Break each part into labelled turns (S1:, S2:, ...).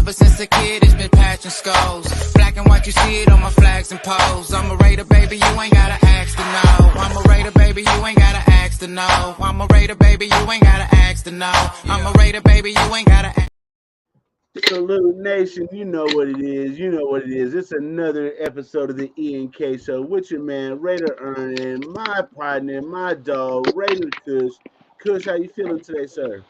S1: Ever since a kid, it's been patching skulls. Black and white, you see it on my flags and poles. I'm a Raider, baby, you ain't gotta ask to know. I'm a Raider, baby, you ain't gotta ask to know. I'm a Raider, baby, you ain't gotta ask to know. I'm a Raider, baby, you ain't gotta ask.
S2: Salute Nation, you know what it is. You know what it is. It's another episode of the E&K Show with your man Raider Earnin, my partner, my dog Raider Kush. Kush, how you feeling today, sir?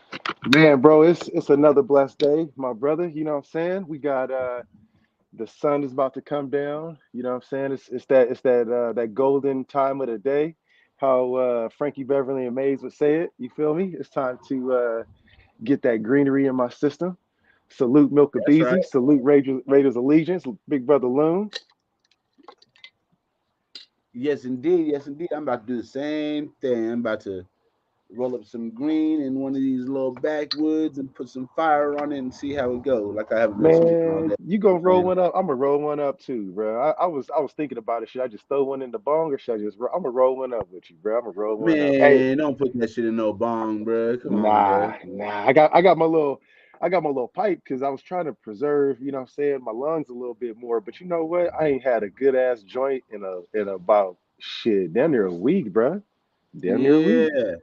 S3: Man, bro, it's another blessed day, my brother. You know what I'm saying? We got the sun is about to come down. You know what I'm saying? It's that golden time of the day. How Frankie Beverly and Mays would say it. You feel me? It's time to get that greenery in my system. Salute Milka
S2: That's right.
S3: Beasley. Salute Raiders Allegiance. Big brother Loon.
S2: Yes, indeed. Yes, indeed. I'm about to do the same thing. I'm about to roll up some green in one of these little backwoods and put some fire on it and see how it goes. Like I haven't been smoking all
S3: Man,
S2: day.
S3: you
S2: You know
S3: gonna
S2: what I'm
S3: roll
S2: saying?
S3: one up? I'm gonna roll one up too, bro. I was thinking about it. Should I just throw one in the bong or should I just? I'm gonna roll one up with you, bro. I'm gonna roll one up. Hey,
S2: Man, don't put that shit in no bong, bro. Come on, bro.
S3: nah. I got my little pipe because I was trying to preserve, you know what I'm saying, my lungs a little bit more. But you know what? I ain't had a good ass joint in about shit, damn near a week, bro. Damn near a week.
S2: Yeah.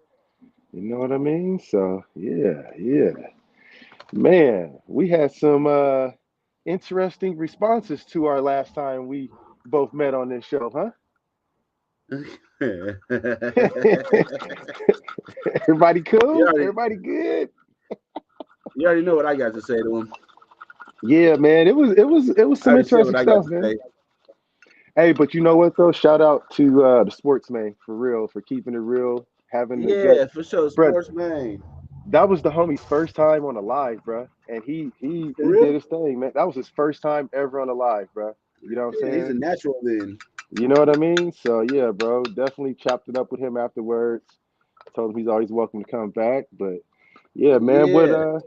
S3: You know what I mean? So yeah. Man, we had some interesting responses to our last time we both met on this show, huh?
S2: you
S3: Everybody cool?
S2: already
S3: Everybody good?
S2: you already know what I got to say to him.
S3: Yeah, man. It was
S2: I
S3: some
S2: already said
S3: interesting
S2: what I got
S3: stuff,
S2: to
S3: man.
S2: say.
S3: Hey, but you know what though? Shout out to the sportsman for real, for keeping it real, having the guts.
S2: Yeah, for sure.
S3: Bruh,
S2: Sports man.
S3: that was the homie's first time on a live, bruh. And he
S2: For
S3: he
S2: real?
S3: did his thing, man. That was his first time ever on a live, bruh. You know what I'm
S2: Yeah, he's a
S3: saying?
S2: natural then.
S3: You know what I mean? So yeah, bro. Definitely chopped it up with him afterwards. Told him he's always welcome to come back. But yeah, man,
S2: Yeah.
S3: what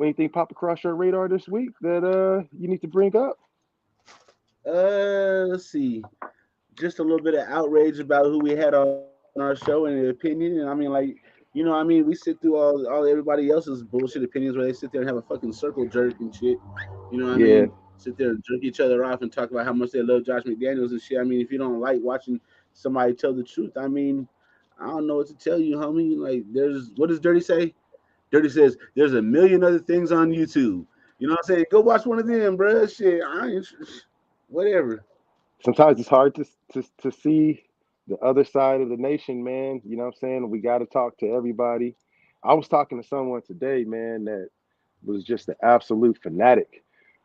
S3: anything pop across your radar this week that you need to bring up?
S2: Let's see. Just a little bit of outrage about who we had on our show and the opinion. And I mean, like, we sit through all everybody else's bullshit opinions where they sit there and have a fucking circle jerk and shit. You know what I mean?
S3: Yeah.
S2: Sit there and jerk each other off and talk about how much they love Josh McDaniels and shit. I mean, if you don't like watching somebody tell the truth, I mean, I don't know what to tell you, homie. Like, what does Dirty say? Dirty says there's a million other things on YouTube. You know what I'm saying? Go watch one of them, bruh. Shit, I ain't whatever.
S3: Sometimes it's hard to see the other side of the nation, man. You know what I'm saying? We got to talk to everybody. I was talking to someone today, man, that was just an absolute fanatic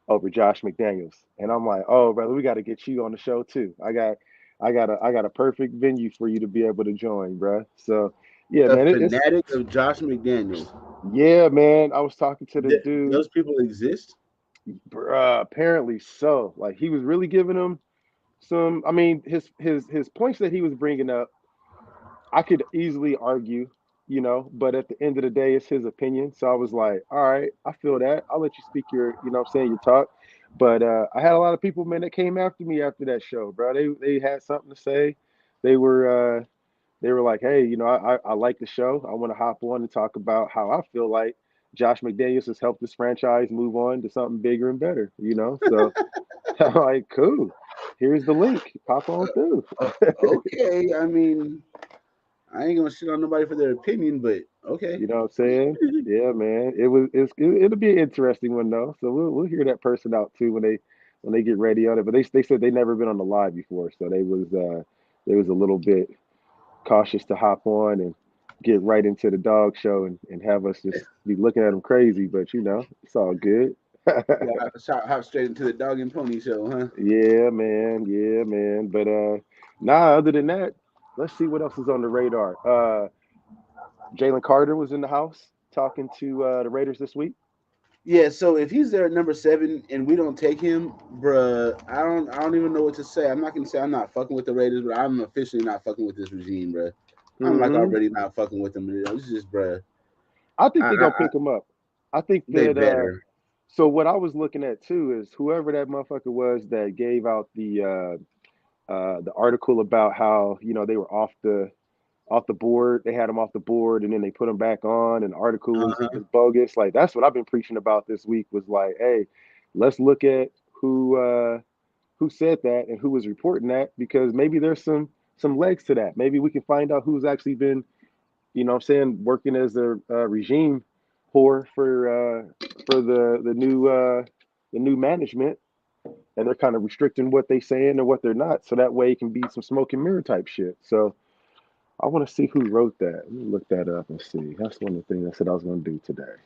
S3: over Josh McDaniels, and I'm like, oh, brother, we got to get you on the show too. I got a perfect venue for you to be able to join, bro. So yeah,
S2: A
S3: man, it's
S2: fanatic of Josh McDaniels.
S3: yeah, man. I was talking to this dude,
S2: Those people exist.
S3: bruh, apparently so. Like he was really giving him some. I mean, his points that he was bringing up, I could easily argue, but at the end of the day, it's his opinion. So I was like, all right, I feel that. I'll let you speak your, what I'm saying, your talk. But I had a lot of people, man, that came after me after that show, bro. They had something to say. They were they were like, hey, I like the show. I want to hop on and talk about how I feel like Josh McDaniels has helped this franchise move on to something bigger and better. So I'm like, cool. Here's the link. Pop on through.
S2: Okay, I mean, I ain't gonna shit on nobody for their opinion, but okay.
S3: You know what I'm saying? Yeah, man. It'll be an interesting one though. So we'll hear that person out too when they get ready on it. But they said they never been on the live before, so they was a little bit cautious to hop on and get right into the dog show and have us just be looking at them crazy. But it's all good.
S2: Yeah, hop straight into the dog and pony show, huh?
S3: Yeah, man. Yeah, man. But nah. Other than that, let's see what else is on the radar. Jalen Carter was in the house talking to the Raiders this week.
S2: Yeah, so if he's there at number 7 and we don't take him, bruh, I don't even know what to say. I'm not gonna say I'm not fucking with the Raiders, but I'm officially not fucking with this regime, bruh. I'm like
S3: Hmm.
S2: already not fucking with them. It's just, bruh.
S3: I think
S2: I,
S3: they're
S2: I,
S3: gonna
S2: I
S3: pick him up. I think
S2: they
S3: that.
S2: better.
S3: So what I was looking at too is whoever that motherfucker was that gave out the article about how they were off the board. They had them off the board and then they put them back on, and the article was
S2: Uh-huh.
S3: was bogus. Like that's what I've been preaching about this week. Was like, hey. let's look at who said that and who was reporting that, because maybe there's some legs to that. Maybe we can find out who's actually been, what I'm saying, working as a regime whore for the new management, and they're kind of restricting what they saying and what they're not, so that way it can be some smoke and mirror type shit. So I want to see who wrote that. Let me look that up and see. That's one of the things I said I was going to do today.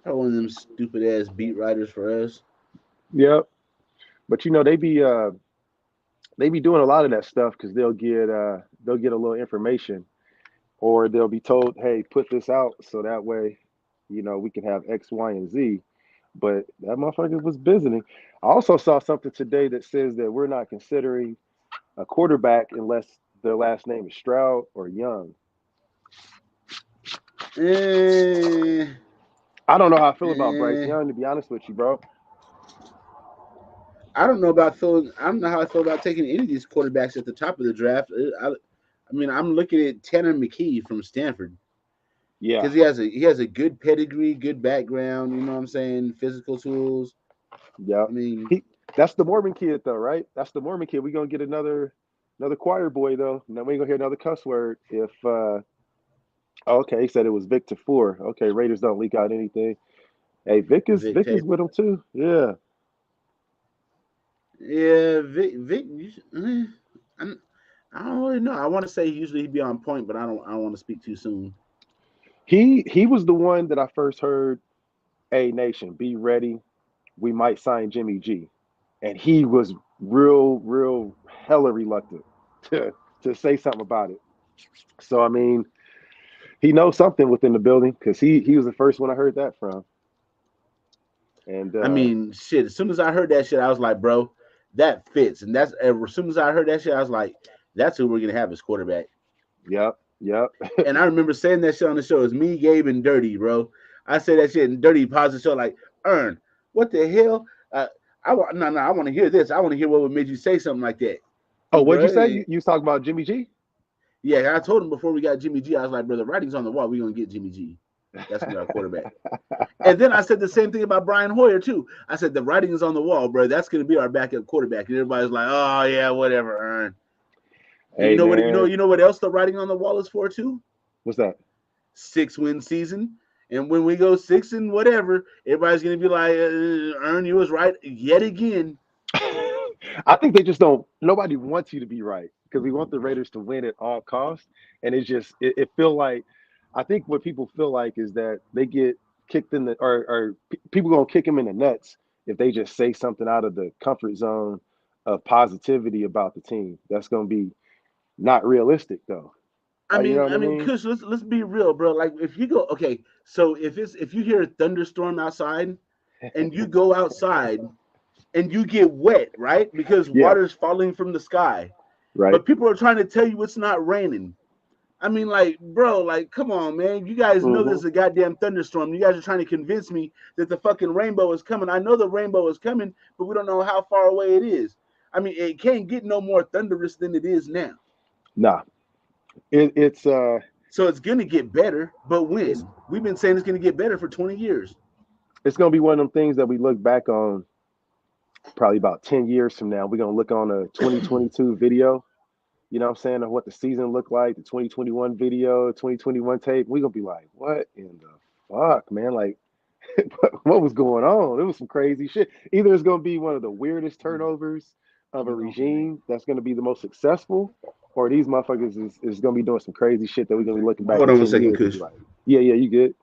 S2: Probably one of them stupid ass beat writers for us.
S3: Yep. But they be doing a lot of that stuff because they'll get a little information, or they'll be told, hey, put this out so that way, we can have X, Y, and Z. But that motherfucker was visiting. I also saw something today that says that we're not considering a quarterback unless their last name is Stroud or Young.
S2: Eh,
S3: I don't know how I feel about Bryce
S2: eh.
S3: Young, to be honest with you, bro.
S2: I don't know how I feel about taking any of these quarterbacks at the top of the draft. I mean, I'm looking at Tanner McKee from Stanford
S3: Yeah,
S2: because he has a good pedigree, good background. You know what I'm saying? Physical tools.
S3: yeah.
S2: I mean,
S3: He That's the Mormon kid though, right? That's the Mormon kid. We're gonna get another choir boy though. Now we ain't gonna hear another cuss word if oh, okay, he said it was Victor Four. Okay, Raiders don't leak out anything. Hey,
S2: Vic
S3: Vic is
S2: Tape.
S3: with him too. Yeah.
S2: Yeah, Vic. I'm, I don't really know. I want to say usually he'd be on point, but I don't want to speak too soon.
S3: He was the one that I first heard, hey Nation, be ready. We might sign Jimmy G. And he was real hella reluctant to say something about it. So I mean, he knows something within the building because he was the first one I heard that from. And
S2: I mean, shit. As soon as I heard that shit, I was like, bro, that fits. And that's as soon as I heard that shit, I was like, that's who we're gonna have as quarterback.
S3: yep, yep.
S2: And I remember saying that shit on the show. It's me, Gabe, and Dirty, bro. I said that shit, and Dirty paused the show like, Earn, what the hell? No, I want to hear this. I want to hear what would make you say something like that.
S3: Oh,
S2: Cause,
S3: what'd
S2: bro,
S3: you say? You was talking about Jimmy G?
S2: yeah, I told him before we got Jimmy G. I was like, bro, the writing's on the wall. We're gonna get Jimmy G. That's gonna be our quarterback. And then I said the same thing about Brian Hoyer too. I said the writing is on the wall, bro. That's gonna be our backup quarterback. And everybody's like, oh yeah, whatever, Earn. And
S3: Hey man,
S2: you know what else the writing on the wall is for too?
S3: what's that?
S2: 6-win season. And when we go 6 and whatever, everybody's gonna be like, Earn, you was right yet again.
S3: I think they just don't. Nobody wants you to be right because we want the Raiders to win at all costs, and it feel like, I think what people feel like is that they get kicked in the or people gonna kick them in the nuts if they just say something out of the comfort zone of positivity about the team. That's gonna be not realistic though. Like, you know what I mean?
S2: Kush, let's be real, bro. Like if you go, okay, so if you hear a thunderstorm outside and you go outside and you get wet, right? Because
S3: Yeah,
S2: water's falling from the sky.
S3: right.
S2: But people are trying to tell you it's not raining. I mean, like, bro, like, come on, man. You guys know
S3: Hmm.
S2: there's a goddamn thunderstorm. You guys are trying to convince me that the fucking rainbow is coming. I know the rainbow is coming, but we don't know how far away it is. I mean, it can't get no more thunderous than it is now.
S3: Nah, it's
S2: So it's gonna get better, but
S3: it's
S2: when? We've been saying it's gonna get better for 20 years.
S3: it's gonna be one of them things that we look back on probably about 10 years from now. We're gonna look on a 2022 video, what I'm saying, of what the season looked like, the 2021 video, 2021 tape. We're gonna be like, what in the fuck, man? Like, what was going on? It was some crazy shit. Either it's gonna be one of the weirdest turnovers of a regime that's gonna be the most successful, or these motherfuckers is gonna be doing some crazy shit that we're gonna be looking back
S2: Hold
S3: in
S2: on one
S3: 10
S2: second,
S3: years and be
S2: Kush.
S3: like, yeah, yeah, you good.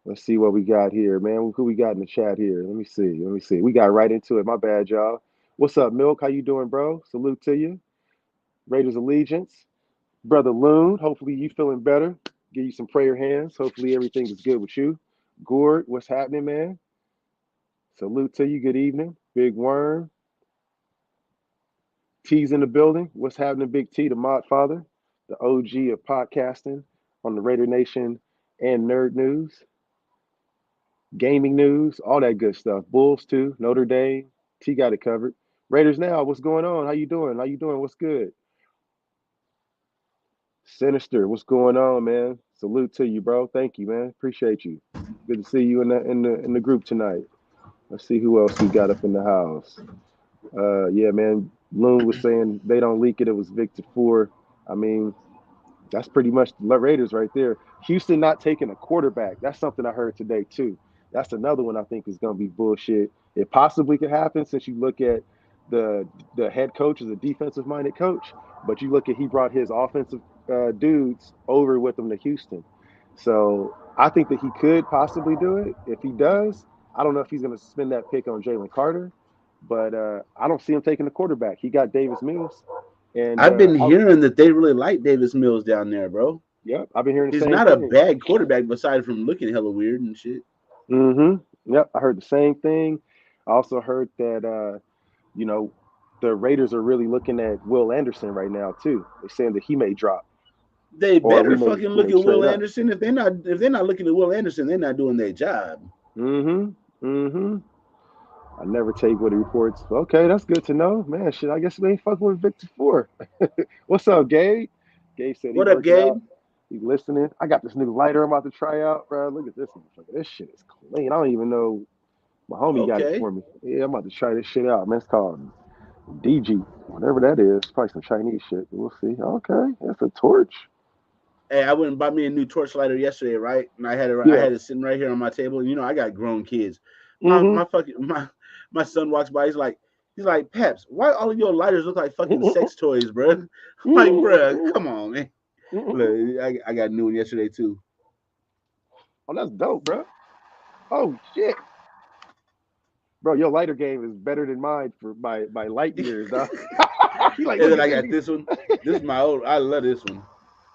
S3: Let's see what we got here, man. Who we got in the chat here? Let me see. Let me see. We got right into it. My bad, y'all. What's up, Milk? How you doing, bro? Salute to you. Raiders Allegiance. Brother Loon, hopefully you feeling better. Give you some prayer hands. Hopefully everything is good with you. Gord, what's happening, man? Salute to you. Good evening. Big Worm. T's in the building. What's happening, Big T, the mod father, the OG of podcasting on the Raider Nation and Nerd News, gaming news, all that good stuff. Bulls too, Notre Dame. T got it covered. Raiders now, what's going on? How you doing? How you doing? What's good? Sinister, what's going on, man? Salute to you, bro. Thank you, man. Appreciate you. Good to see you in the group tonight. Let's see who else we got up in the house. Yeah, man. Loon was saying they don't leak it. It was Victor Four. I mean, that's pretty much the Raiders right there. Houston not taking a quarterback. That's something I heard today too. That's another one I think is going to be bullshit. It possibly could happen since you look at the head coach is a defensive minded coach, but you look at he brought his offensive dudes over with him to Houston. So I think that he could possibly do it. If he does, I don't know if he's going to spend that pick on Jalen Carter, but I don't see him taking the quarterback. He got Davis Mills, and
S2: I've been hearing that they really like Davis Mills down there, bro.
S3: yep, I've been hearing the
S2: He's
S3: same
S2: not a
S3: thing.
S2: bad quarterback, besides from looking hella weird and shit.
S3: Yep, I heard the same thing. I also heard that you know, the Raiders are really looking at Will Anderson right now too. They're saying that he may drop
S2: They
S3: or
S2: better fucking
S3: he
S2: look
S3: may
S2: at Will
S3: trade up.
S2: Anderson. If they're not looking at Will Anderson, they're not doing their job.
S3: Mm-hmm. Mm-hmm. I never take what he reports. Okay, that's good to know. Man, shit, I guess we ain't fucking with Victor Four. What's up, Gabe? Gabe said he
S2: What up,
S3: working
S2: Gabe?
S3: out. He listening. I got this new lighter I'm about to try out, bro. Look at this motherfucker. This shit is clean. I don't even know. My homie got it
S2: Okay.
S3: for me. Yeah, I'm about to try this shit out, man. It's called DG, whatever that is. Probably some Chinese shit. We'll see. Okay, that's a torch.
S2: Hey, I went and bought me a new torch lighter yesterday, right? And I
S3: Yeah.
S2: had it sitting right here on my table. And I got grown kids. My
S3: Mm-hmm.
S2: my fucking my son walks by. He's like, Peps, why all of your lighters look like fucking sex toys, bro? I'm like, bro, come on, man. Look, I got a new one yesterday too.
S3: Oh, that's dope, bro. Oh shit, bro, your lighter game is better than mine for by light
S2: And
S3: years, dog. You like, look
S2: then
S3: at
S2: I
S3: this.
S2: got this one. This is my old. I love this one.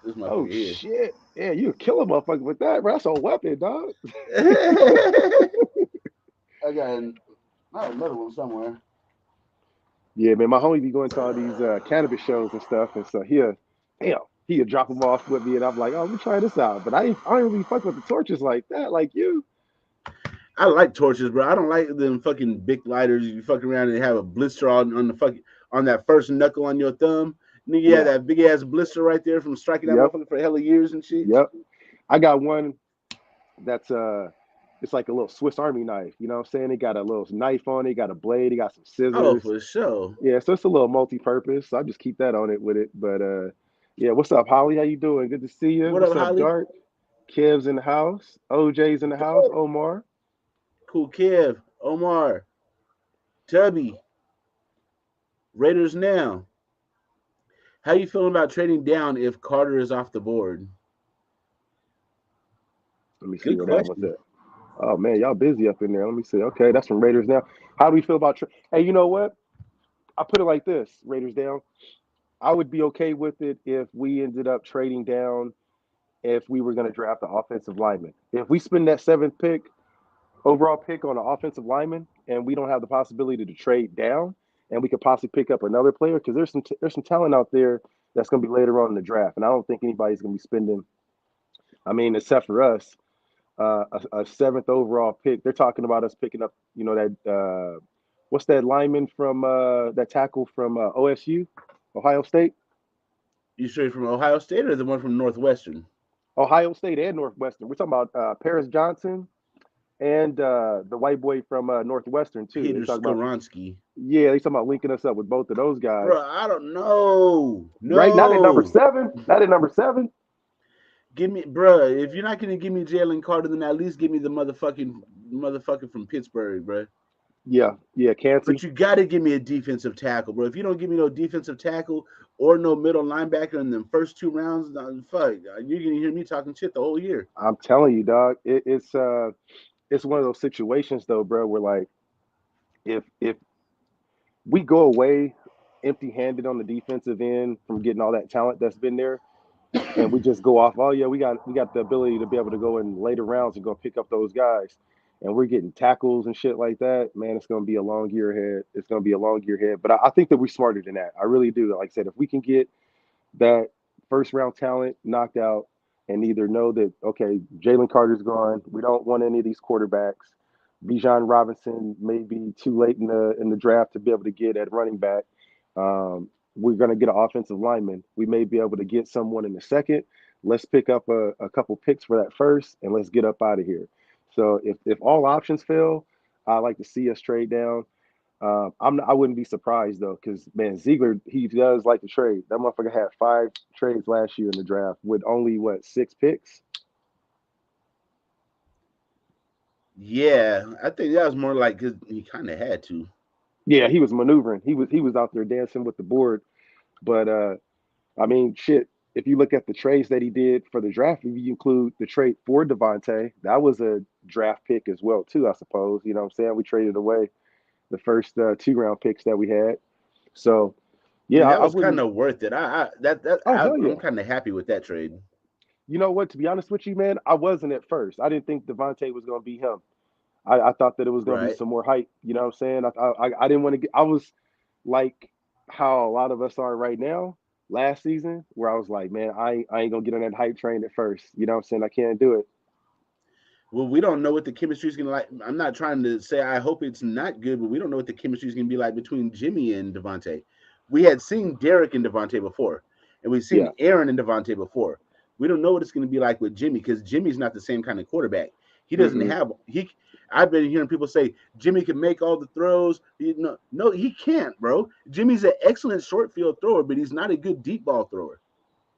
S2: This
S3: Oh
S2: motherfucker here.
S3: shit, yeah, you kill a motherfucker with that, bro. That's a weapon, dog.
S2: I got another one somewhere.
S3: Yeah, man, my homie be going to all these cannabis shows and stuff, and so damn, he'll drop them off with me, and I'm like, oh, let me try this out. But I don't really fuck with the torches like that, like you.
S2: I like torches, bro. I don't like them fucking big lighters. You fuck around and have a blister on the fucking on that first knuckle on your thumb. Nigga, you have
S3: Yeah,
S2: that big ass blister right there from striking that
S3: yep,
S2: motherfucker for hella years and shit.
S3: yep. I got one that's it's like a little Swiss Army knife. You know what I'm saying? It got a little knife on it, got a blade, it got some
S2: Oh,
S3: scissors.
S2: for sure.
S3: Yeah, so it's a little multi-purpose. So I just keep that on it with it. But yeah, what's up, Holly? How you doing? Good to see you.
S2: What up,
S3: What's up,
S2: Holly?
S3: Dark? Kev's in the house. OJ's in the house. Omar.
S2: Cool Kev, Omar, Tubby, Raiders now. How you feeling about trading down if Carter is off the board?
S3: Let me see
S2: Good
S3: where that was
S2: question.
S3: at. Oh man, y'all busy up in there. Let me see. Okay, that's from Raiders now. How do we feel about Hey, you know what? I put it like this, Raiders down. I would be okay with it if we ended up trading down if we were going to draft the offensive lineman. If we spend that seventh overall pick on an offensive lineman, and we don't have the possibility to trade down, and we could possibly pick up another player because there's some talent out there that's going to be later on in the draft, and I don't think anybody's going to be spending. I mean, except for us, a seventh overall pick. They're talking about us picking up, that what's that lineman from that tackle from OSU, Ohio State,
S2: You straight from Ohio State or the one from Northwestern?
S3: Ohio State and Northwestern. We're talking about Paris Johnson and the white boy from Northwestern too. They
S2: Peter
S3: talk about
S2: Skoronsky.
S3: Yeah, they talking about linking us up with both of those guys.
S2: Bro, I don't know.
S3: Right? Not at number
S2: No.
S3: 7. Not at number 7.
S2: Give me, bro. If you're not gonna give me Jalen Carter, then at least give me the motherfucker from Pittsburgh, bro.
S3: Yeah, yeah,
S2: But
S3: Canty.
S2: you got to give me a defensive tackle, bro. If you don't give me no defensive tackle or no middle linebacker in the first 2 rounds, fuck, you're gonna hear me talking shit the whole year.
S3: I'm telling you, dog. It's one of those situations though, bro, where like if we go away empty-handed on the defensive end from getting all that talent that's been there, and we just go off, oh yeah, we got the ability to be able to go in later rounds and go pick up those guys, and we're getting tackles and shit like that, man, it's gonna be a long year ahead. It's gonna be a long year ahead. But I think that we're smarter than that. I really do. Like I said, if we can get that first round talent knocked out and either know that okay, Jalen Carter's gone, we don't want any of these quarterbacks. Bijan Robinson may be too late in the draft to be able to get at running back. We're going to get an offensive lineman. We may be able to get someone in the second. Let's pick up a couple picks for that first, and let's get up out of here. So if all options fail, I like to see us trade down. I wouldn't be surprised though, because man, Ziegler he does like to trade. That motherfucker had 5 trades last year in the draft with only what 6 picks.
S2: Yeah, I think that was more like because he kind of had to.
S3: Yeah, he was maneuvering. He was out there dancing with the board. But I mean, shit. If you look at the trades that he did for the draft, if you include the trade for Devontae, that was a draft pick as well too. I suppose you know what I'm saying. We traded away the first 2 round picks that we had. So yeah,
S2: And that
S3: I
S2: was kind
S3: wouldn't.
S2: of worth it.
S3: Oh hell
S2: I'm
S3: yeah.
S2: kind of happy with that trade.
S3: You know what? To be honest with you, man, I wasn't at first. I didn't think Devontae was going to be him. I thought that it was going to be
S2: Right.
S3: some more hype. You know what I'm saying? I didn't want to get. I was like how a lot of us are right now. Last season, where I was like, man, I ain't gonna get on that hype train at first. You know what I'm saying? I can't do it.
S2: Well, we don't know what the chemistry is gonna like. I'm not trying to say I hope it's not good, but we don't know what the chemistry is gonna be like between Jimmy and Devontae. We had seen Derek and Devontae before, and we've seen
S3: Yeah.
S2: Aaron and Devontae before. We don't know what it's gonna be like with Jimmy because Jimmy's not the same kind of quarterback. He doesn't
S3: Mm-mm.
S2: have he. I've been hearing people say Jimmy can make all the throws. No, he can't, bro. Jimmy's an excellent short field thrower, but he's not a good deep ball thrower.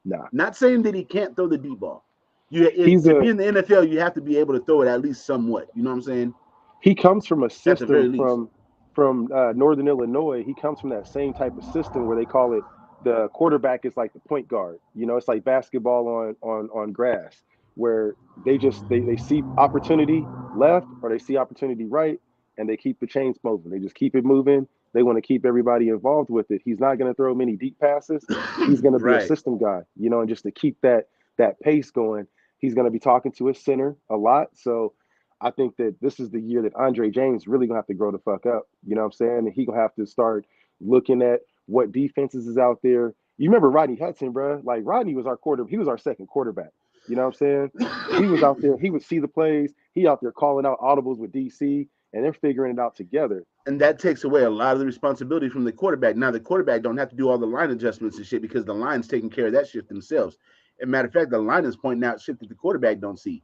S3: Nah.
S2: Not saying that he can't throw the deep ball.
S3: He's
S2: To
S3: a
S2: be in the NFL, you have to be able to throw it at least somewhat. You know what I'm saying?
S3: he comes from a
S2: At the very
S3: system
S2: least.
S3: from Northern Illinois. He comes from that same type of system where they call it the quarterback is like the point guard. You know, it's like basketball on grass where they see opportunity left or they see opportunity right and they keep the chains moving. They just keep it moving. They want to keep everybody involved with it. He's not going to throw many deep passes. He's going to be a
S2: Right.
S3: system guy, you know, and just to keep that pace going, he's going to be talking to his center a lot. So I think that this is the year that Andre James really gonna have to grow the fuck up. You know what I'm saying? And he gonna have to start looking at what defenses is out there. You remember Rodney Hudson, bro? Like Rodney was our quarter. He was our second quarterback. You know what I'm saying? He was out there. He would see the plays. He out there calling out audibles with DC, and they're figuring it out together.
S2: And that takes away a lot of the responsibility from the quarterback. Now the quarterback don't have to do all the line adjustments and shit because the line's taking care of that shit themselves. As a matter of fact, the line is pointing out shit that the quarterback don't see.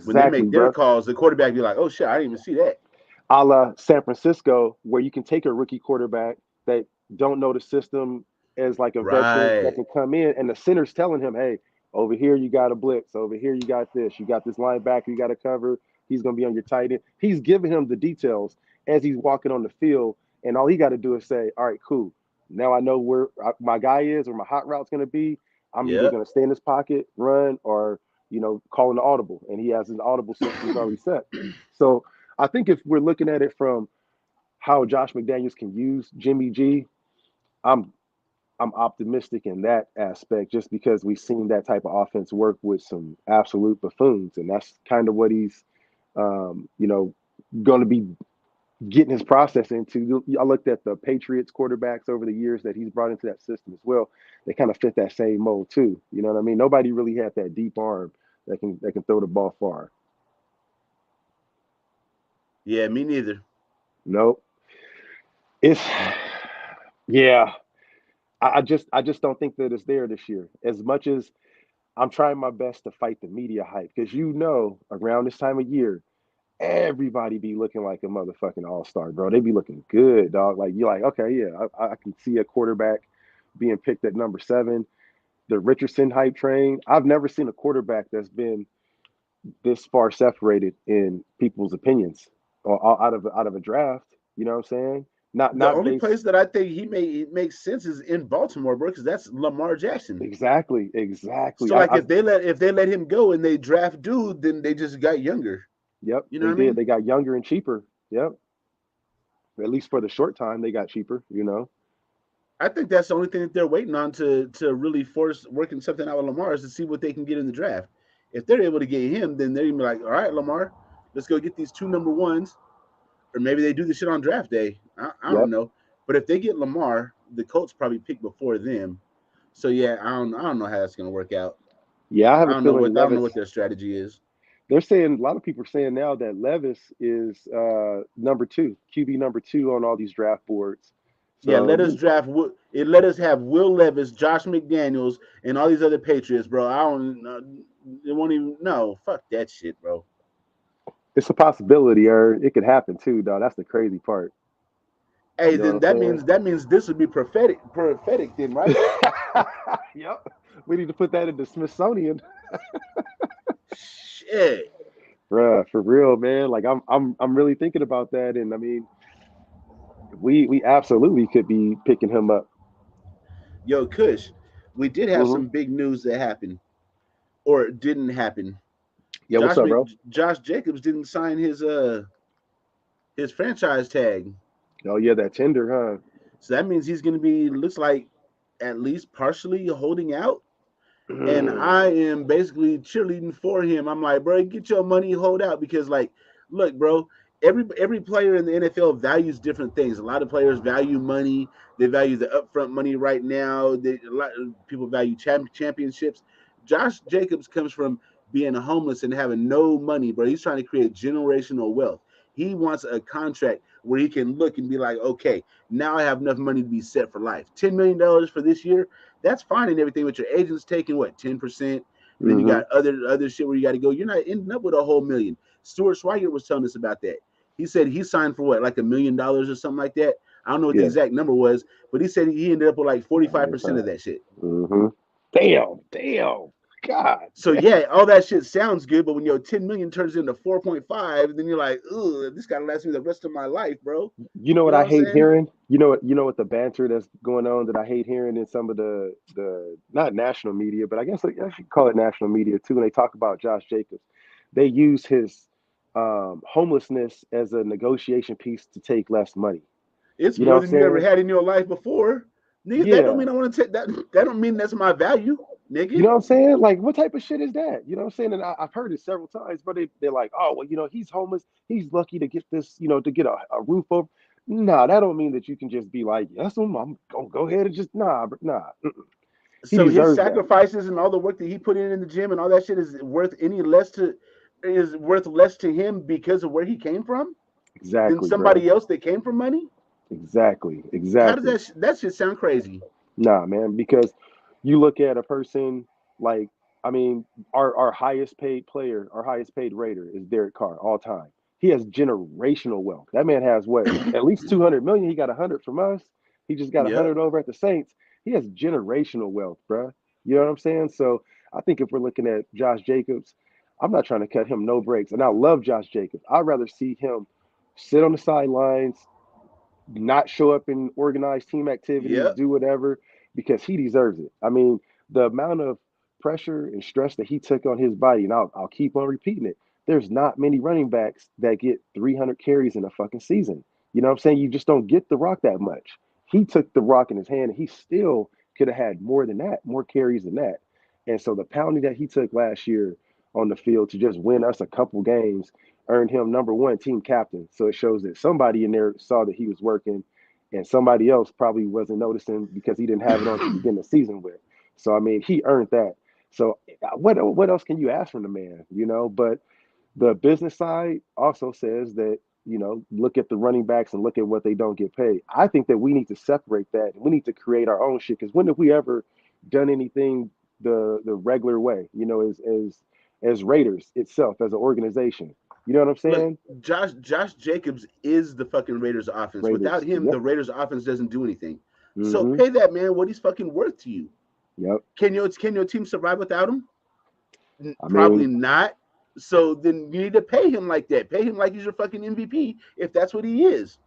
S2: When they
S3: Exactly,
S2: make their
S3: bro.
S2: calls, the quarterback be like, "Oh shit, I didn't even see that."
S3: A la San Francisco, where you can take a rookie quarterback that don't know the system as like a veteran that
S2: Right.
S3: can come in, and the center's telling him, "Hey, over here you got a blitz. Over here you got this. You got this linebacker. You got to cover. He's going to be on your tight end." He's giving him the details as he's walking on the field, and all he got to do is say, "All right, cool. Now I know where my guy is or my hot route's going to be. I'm either
S2: Yep.
S3: going to stay in this pocket, run, or calling the audible." And he has his audible systems already set. So I think if we're looking at it from how Josh McDaniels can use Jimmy G, I'm I'm optimistic in that aspect just because we've seen that type of offense work with some absolute buffoons, and that's kind of what he's um, you know going to be getting his process into. I looked at the Patriots quarterbacks over the years that he's brought into that system as well. They kind of fit that same mold too. You know what I mean? Nobody really had that deep arm that can throw the ball far.
S2: Yeah, me neither.
S3: Nope. It's yeah. I just don't think that it's there this year. As much as I'm trying my best to fight the media hype, because around this time of year, everybody be looking like a motherfucking all-star, bro. They be looking good, dog. Like you're like, okay, yeah, I can see a quarterback being picked at number 7. The Richardson hype train. I've never seen a quarterback that's been this far separated in people's opinions out of a draft. You know what I'm saying?
S2: The
S3: Not
S2: only
S3: based
S2: place that I think it makes sense is in Baltimore, bro, because that's Lamar Jackson.
S3: exactly.
S2: So like if they let him go and they draft dude, then they just got younger.
S3: Yep,
S2: You know
S3: they
S2: what I
S3: did.
S2: mean?
S3: They got younger and cheaper. Yep, at least for the short time, they got cheaper.
S2: I think that's the only thing that they're waiting on to really force working something out with Lamar is to see what they can get in the draft. If they're able to get him, then they're gonna be like, all right, Lamar, let's go get these 2 number 1s, or maybe they do the shit on draft day. I don't
S3: Yep.
S2: know, but if they get Lamar, the Colts probably pick before them. So yeah, I don't know how that's gonna work out.
S3: Yeah, I have a feeling
S2: I don't know
S3: Levis.
S2: what their strategy is.
S3: They're saying a lot of people are saying now that Levis is number 2, QB number 2 on all these draft boards.
S2: Yeah,
S3: So
S2: let us draft. Let us have Will Levis, Josh McDaniels, and all these other Patriots, bro. I don't. It won't even. No, fuck that shit, bro.
S3: It's a possibility, or it could happen too, dog. That's the crazy part.
S2: Hey,
S3: You know
S2: then
S3: what I'm
S2: that means this would be prophetic then, right?
S3: saying? Yep. We need to put that in the Smithsonian,
S2: Shit.
S3: bruh, for real, man. Like I'm really thinking about that, and I mean, we absolutely could be picking him up.
S2: Yo, Kush, we did have
S3: Hmm.
S2: some big news that happened or didn't happen.
S3: Yeah, what's up, bro?
S2: Josh Jacobs didn't sign his franchise tag.
S3: Oh yeah, that Tinder, huh?
S2: So that means he's going to be looks like at least partially holding out. And I am basically cheerleading for him. I'm like, bro, get your money, hold out, because like, look, bro, every player in the NFL values different things. A lot of players value money. They value the upfront money right now. A lot of people value championships. Josh Jacobs comes from being homeless and having no money, bro. He's trying to create generational wealth. He wants a contract where he can look and be like, okay, now I have enough money to be set for life. $10 million for this year, that's fine and everything, but your agent's taking what, 10%, and then you
S3: Hmm.
S2: got other shit where you got to go. You're not ending up with a whole million. Stuart Schweiger was telling us about that. He said he signed for what, like $1 million or something like that. I don't know what the
S3: Yeah.
S2: exact number was, but he said he ended up with like 45% of
S3: 95.
S2: that shit.
S3: Hmm. Damn. God
S2: So
S3: damn.
S2: yeah, all that shit sounds good, but when your 10 million turns into 4.5, then you're like, ugh, this gotta last me the rest of my life, bro.
S3: You know
S2: You
S3: what
S2: know
S3: I
S2: what I'm
S3: hate
S2: saying?
S3: hearing? You know what the banter that's going on that I hate hearing in some of the not national media, but I guess I should call it national media too. When they talk about Josh Jacobs, they use his homelessness as a negotiation piece to take less money.
S2: It's
S3: You know
S2: more
S3: what I'm
S2: than you ever
S3: saying?
S2: had in your life before. Nigga, that don't
S3: Yeah.
S2: mean I want to take that. That don't mean that's my value,
S3: You
S2: nigga.
S3: know what I'm saying? Like, what type of shit is that? You know what I'm saying? And I've heard it several times, but they're like, oh, well, he's homeless. He's lucky to get this, to get a roof over. Nah, that don't mean that you can just be like, yes, I'm gonna go ahead and just nah. Mm-mm. He
S2: So his
S3: deserves that.
S2: sacrifices and all the work that he put in the gym and all that shit is worth less to him because of where he came from than
S3: Exactly, bro.
S2: somebody else that came from money.
S3: Exactly,
S2: How does
S3: exactly.
S2: that shit sound crazy?
S3: Nah, man, because you look at a person like, I mean, our highest paid player, our highest paid Raider is Derek Carr all time. He has generational wealth. That man has what? At least 200 million. He got 100 from us. He just got
S2: Yep.
S3: 100 over at the Saints. He has generational wealth, bruh. You know what I'm saying? So I think if we're looking at Josh Jacobs, I'm not trying to cut him no breaks. And I love Josh Jacobs. I'd rather see him sit on the sidelines, not show up in organized team activities,
S2: Yep.
S3: do whatever, because he deserves it. I mean, the amount of pressure and stress that he took on his body, and I'll keep on repeating it. There's not many running backs that get 300 carries in a fucking season. You know what I'm saying? You just don't get the rock that much. He took the rock in his hand, and he still could have had more than that, more carries than that. And so the pounding that he took last year on the field to just win us a couple games earned him number one team captain. So it shows that somebody in there saw that he was working, and somebody else probably wasn't noticing because he didn't have it on to begin the season with. So I mean, he earned that. So what else can you ask from the man? But the business side also says that look at the running backs and look at what they don't get paid. I think that we need to separate that. We need to create our own shit because when have we ever done anything the regular way? As Raiders itself as an organization. You know what I'm
S2: Look,
S3: saying?
S2: Josh Jacobs is the fucking Raiders offense. Without
S3: Raiders.
S2: him, the
S3: Yep.
S2: Raiders offense doesn't do anything. So
S3: Mm-hmm.
S2: pay that man what he's fucking worth to you.
S3: Yep.
S2: Can your team survive without him?
S3: I
S2: Probably
S3: mean,
S2: not. So then you need to pay him like that. Pay him like he's your fucking MVP if that's what he is.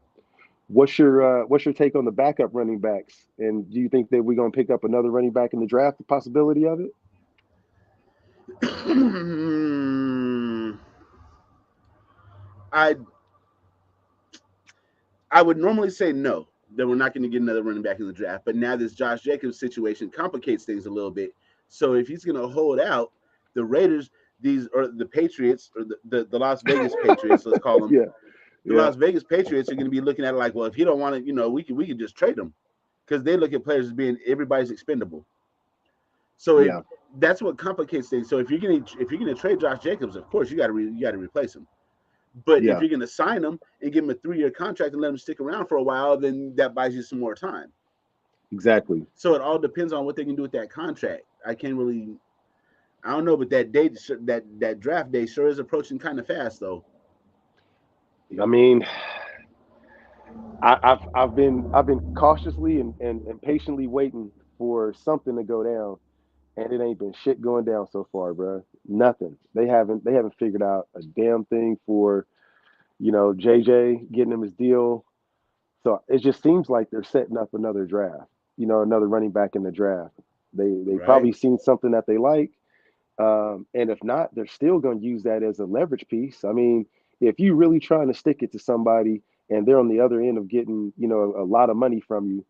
S3: what's your take on the backup running backs? And do you think that we're gonna pick up another running back in the draft? The possibility of it?
S2: I I would normally say no, that we're not going to get another running back in the draft. But now this Josh Jacobs situation complicates things a little bit. So if he's going to hold out, the Raiders, these or the Patriots or the Las Vegas Patriots, let's call them,
S3: Yeah.
S2: the
S3: Yeah.
S2: Las Vegas Patriots are going to be looking at it like, well, if he don't want to, we can just trade him because they look at players as being everybody's expendable. So if
S3: Yeah.
S2: that's what complicates things. So if you're gonna trade Josh Jacobs, of course you got to replace him. But if
S3: Yeah.
S2: you're going to sign him and give him a 3-year contract and let him stick around for a while, then that buys you some more time.
S3: Exactly.
S2: So it all depends on what they can do with that contract. I can't really, I don't know, but that date, that draft day, sure is approaching kind of fast though.
S3: I mean, I've been cautiously and patiently waiting for something to go down, and it ain't been shit going down so far, bro. Nothing. They haven't figured out a damn thing for JJ getting him his deal. So it just seems like they're setting up another draft, another running back in the draft. They
S2: right?
S3: probably seen something that they like, and if not, they're still going to use that as a leverage piece. I mean, if you really trying to stick it to somebody and they're on the other end of getting a lot of money from you,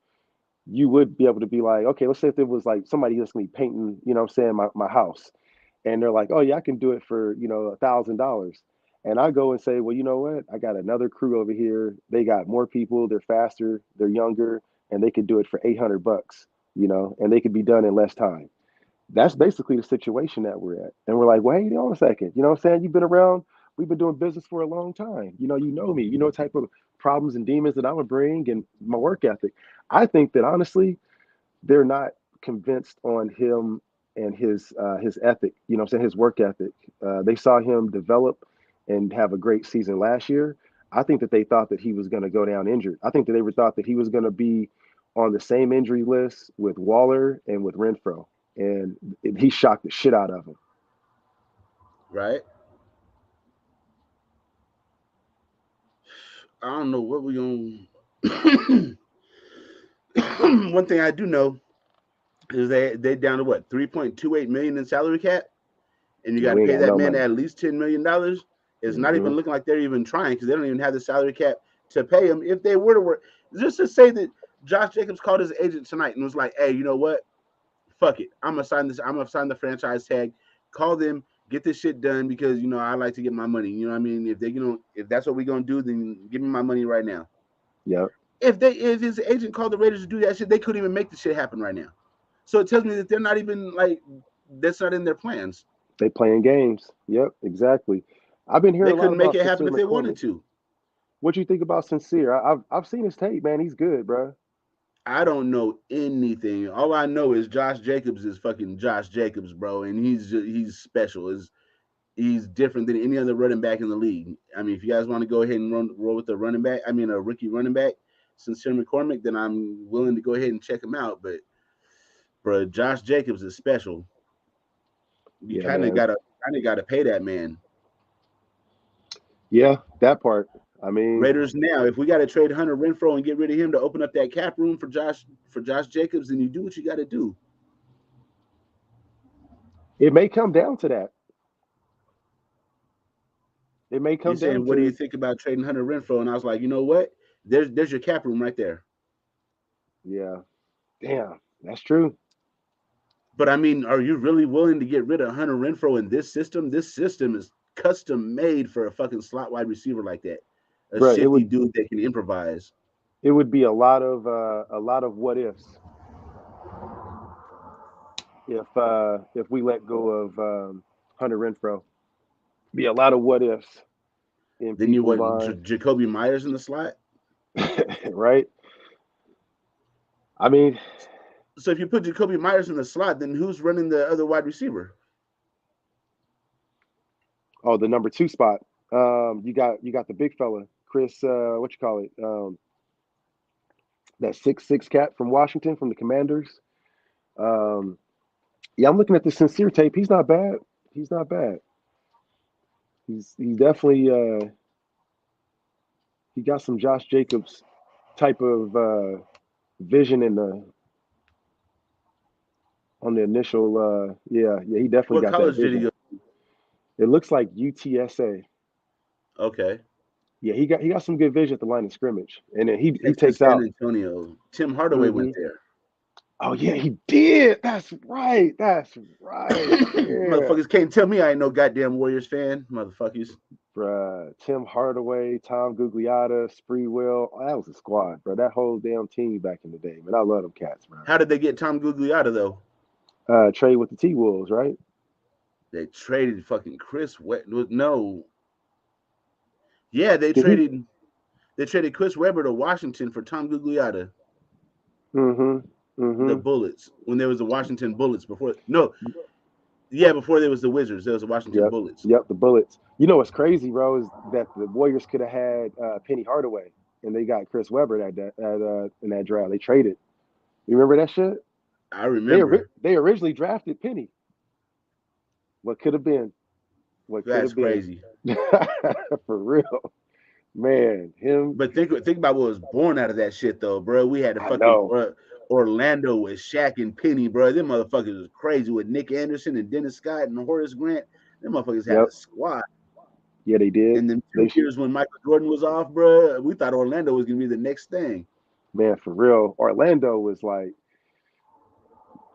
S3: you would be able to be like, okay, let's say if it was like somebody that's going to be painting, I'm saying my house, and they're like, oh yeah, I can do it for $1,000. And I go and say, well, you know what? I got another crew over here. They got more people. They're faster. They're younger, and they could do it for $800. And they could be done in less time. That's basically the situation that we're at. And we're like, well, hey, hold on a second. You know what I'm saying? You've been around. We've been doing business for a long time. You know me. You know what type of problems and demons that I would bring and my work ethic. I think that honestly, they're not convinced on him and his ethic, what I'm saying, his work ethic. They saw him develop and have a great season last year. I think that they thought that he was going to go down injured. I think that they were thought that he was going to be on the same injury list with Waller and with Renfro, and he shocked the shit out of him.
S2: Right. I don't know what we gonna. One thing I do know is they down to what 3.28 million in salary cap, and you
S3: Yeah,
S2: got to
S3: we ain't
S2: pay
S3: got
S2: that
S3: no
S2: man
S3: money.
S2: at least $10 million. It's not
S3: Hmm.
S2: even looking like they're even trying because they don't even have the salary cap to pay him if they were to work. Just to say that Josh Jacobs called his agent tonight and was like, "Hey, you know what? Fuck it. I'm gonna sign this. I'm gonna sign the franchise tag. Call them, get this shit done because I like to get my money. You know what I mean? If that's what we're gonna do, then give me my money right now.
S3: Yep.
S2: If his agent called the Raiders to do that shit, they couldn't even make the shit happen right now. So it tells me that they're not even like that's not in their plans.
S3: They playing games. Yep, exactly. I've been hearing
S2: They
S3: a lot
S2: couldn't make
S3: about
S2: it happen
S3: Sincere
S2: if they wanted
S3: McCormick.
S2: to.
S3: What you think about Sincere? I've seen his tape, man. He's good, bro.
S2: I don't know anything. All I know is Josh Jacobs is fucking Josh Jacobs, bro, and he's special. He's different than any other running back in the league. I mean, if you guys want to go ahead and roll with a running back, I mean a rookie running back, Sincere McCormick, then I'm willing to go ahead and check him out. But bro, Josh Jacobs is special. You
S3: Yeah, man.
S2: kind of gotta pay that man.
S3: Yeah, that part. I mean,
S2: Raiders now, if we got to trade Hunter Renfro and get rid of him to open up that cap room for Josh Jacobs, then you do what you got to do.
S3: it may come down to that. It may
S2: You're
S3: come down
S2: saying, what do you
S3: to,
S2: think about trading Hunter Renfro? And I was like, you know what? There's your cap room right there.
S3: yeah, damn, that's true.
S2: But I mean, are you really willing to get rid of Hunter Renfro in this system? This system is custom made for a fucking slot wide receiver like that, a
S3: Bro,
S2: shifty dude that can improvise.
S3: it would be a lot of what ifs if we let go of Hunter Renfro. Be a lot of what ifs in
S2: Then you
S3: people's
S2: what?
S3: mind,
S2: Jacoby Myers in the slot.
S3: right? I mean,
S2: So if you put Jacoby Myers in the slot, then who's running the other wide receiver?
S3: oh, the number two spot. You got the big fella, Chris. What you call it? That 6'6" cat from Washington from the Commanders. Um, yeah, I'm looking at the sincere tape. He's not bad. He's not bad. He's definitely he got some Josh Jacobs type of vision in the on the initial. Yeah, he definitely
S2: What
S3: got that
S2: college did he
S3: vision.
S2: go?
S3: It looks like UTSA.
S2: Okay,
S3: Yeah, he got some good vision at the line of scrimmage, and then he
S2: Texas
S3: takes
S2: San
S3: out.
S2: Antonio. Tim Hardaway went
S3: Hmm.
S2: there.
S3: Oh yeah, he did. That's right. That's right. Yeah.
S2: Motherfuckers can't tell me I ain't no goddamn Warriors fan, motherfuckers.
S3: Bruh, Tim Hardaway, Tom Gugliotta, Spreewell. Oh, that was a squad, bro. That whole damn team back in the day, man. I love them cats, bro.
S2: How did they get Tom Gugliotta though?
S3: Trade with the T Wolves, right?
S2: They traded fucking Chris Wet. No, yeah, they
S3: Did he?
S2: traded Chris Webber to Washington for Tom Gugliotta.
S3: Mm-hmm.
S2: The
S3: Mm-hmm.
S2: Bullets when there was the Washington Bullets before. No, Yeah, before there was the Wizards, there was the Washington
S3: Yep,
S2: Bullets.
S3: yep, the Bullets. You know what's crazy, bro, is that the Warriors could have had Penny Hardaway, and they got Chris Webber in that draft. They traded. You remember that shit?
S2: I remember.
S3: They originally drafted Penny. What could have been? What could
S2: That's
S3: have been?
S2: crazy.
S3: For real, man. Him.
S2: But think about what was born out of that shit though, bro. We had the
S3: I
S2: fucking
S3: know.
S2: Orlando with Shaq and Penny, bro. Them motherfuckers was crazy with Nick Anderson and Dennis Scott and Horace Grant. Them motherfuckers had
S3: Yep.
S2: a squad.
S3: Yeah, they did.
S2: And then
S3: They
S2: 2 years when Michael Jordan was off, bro, we thought Orlando was gonna be the next thing.
S3: man, for real. Orlando was like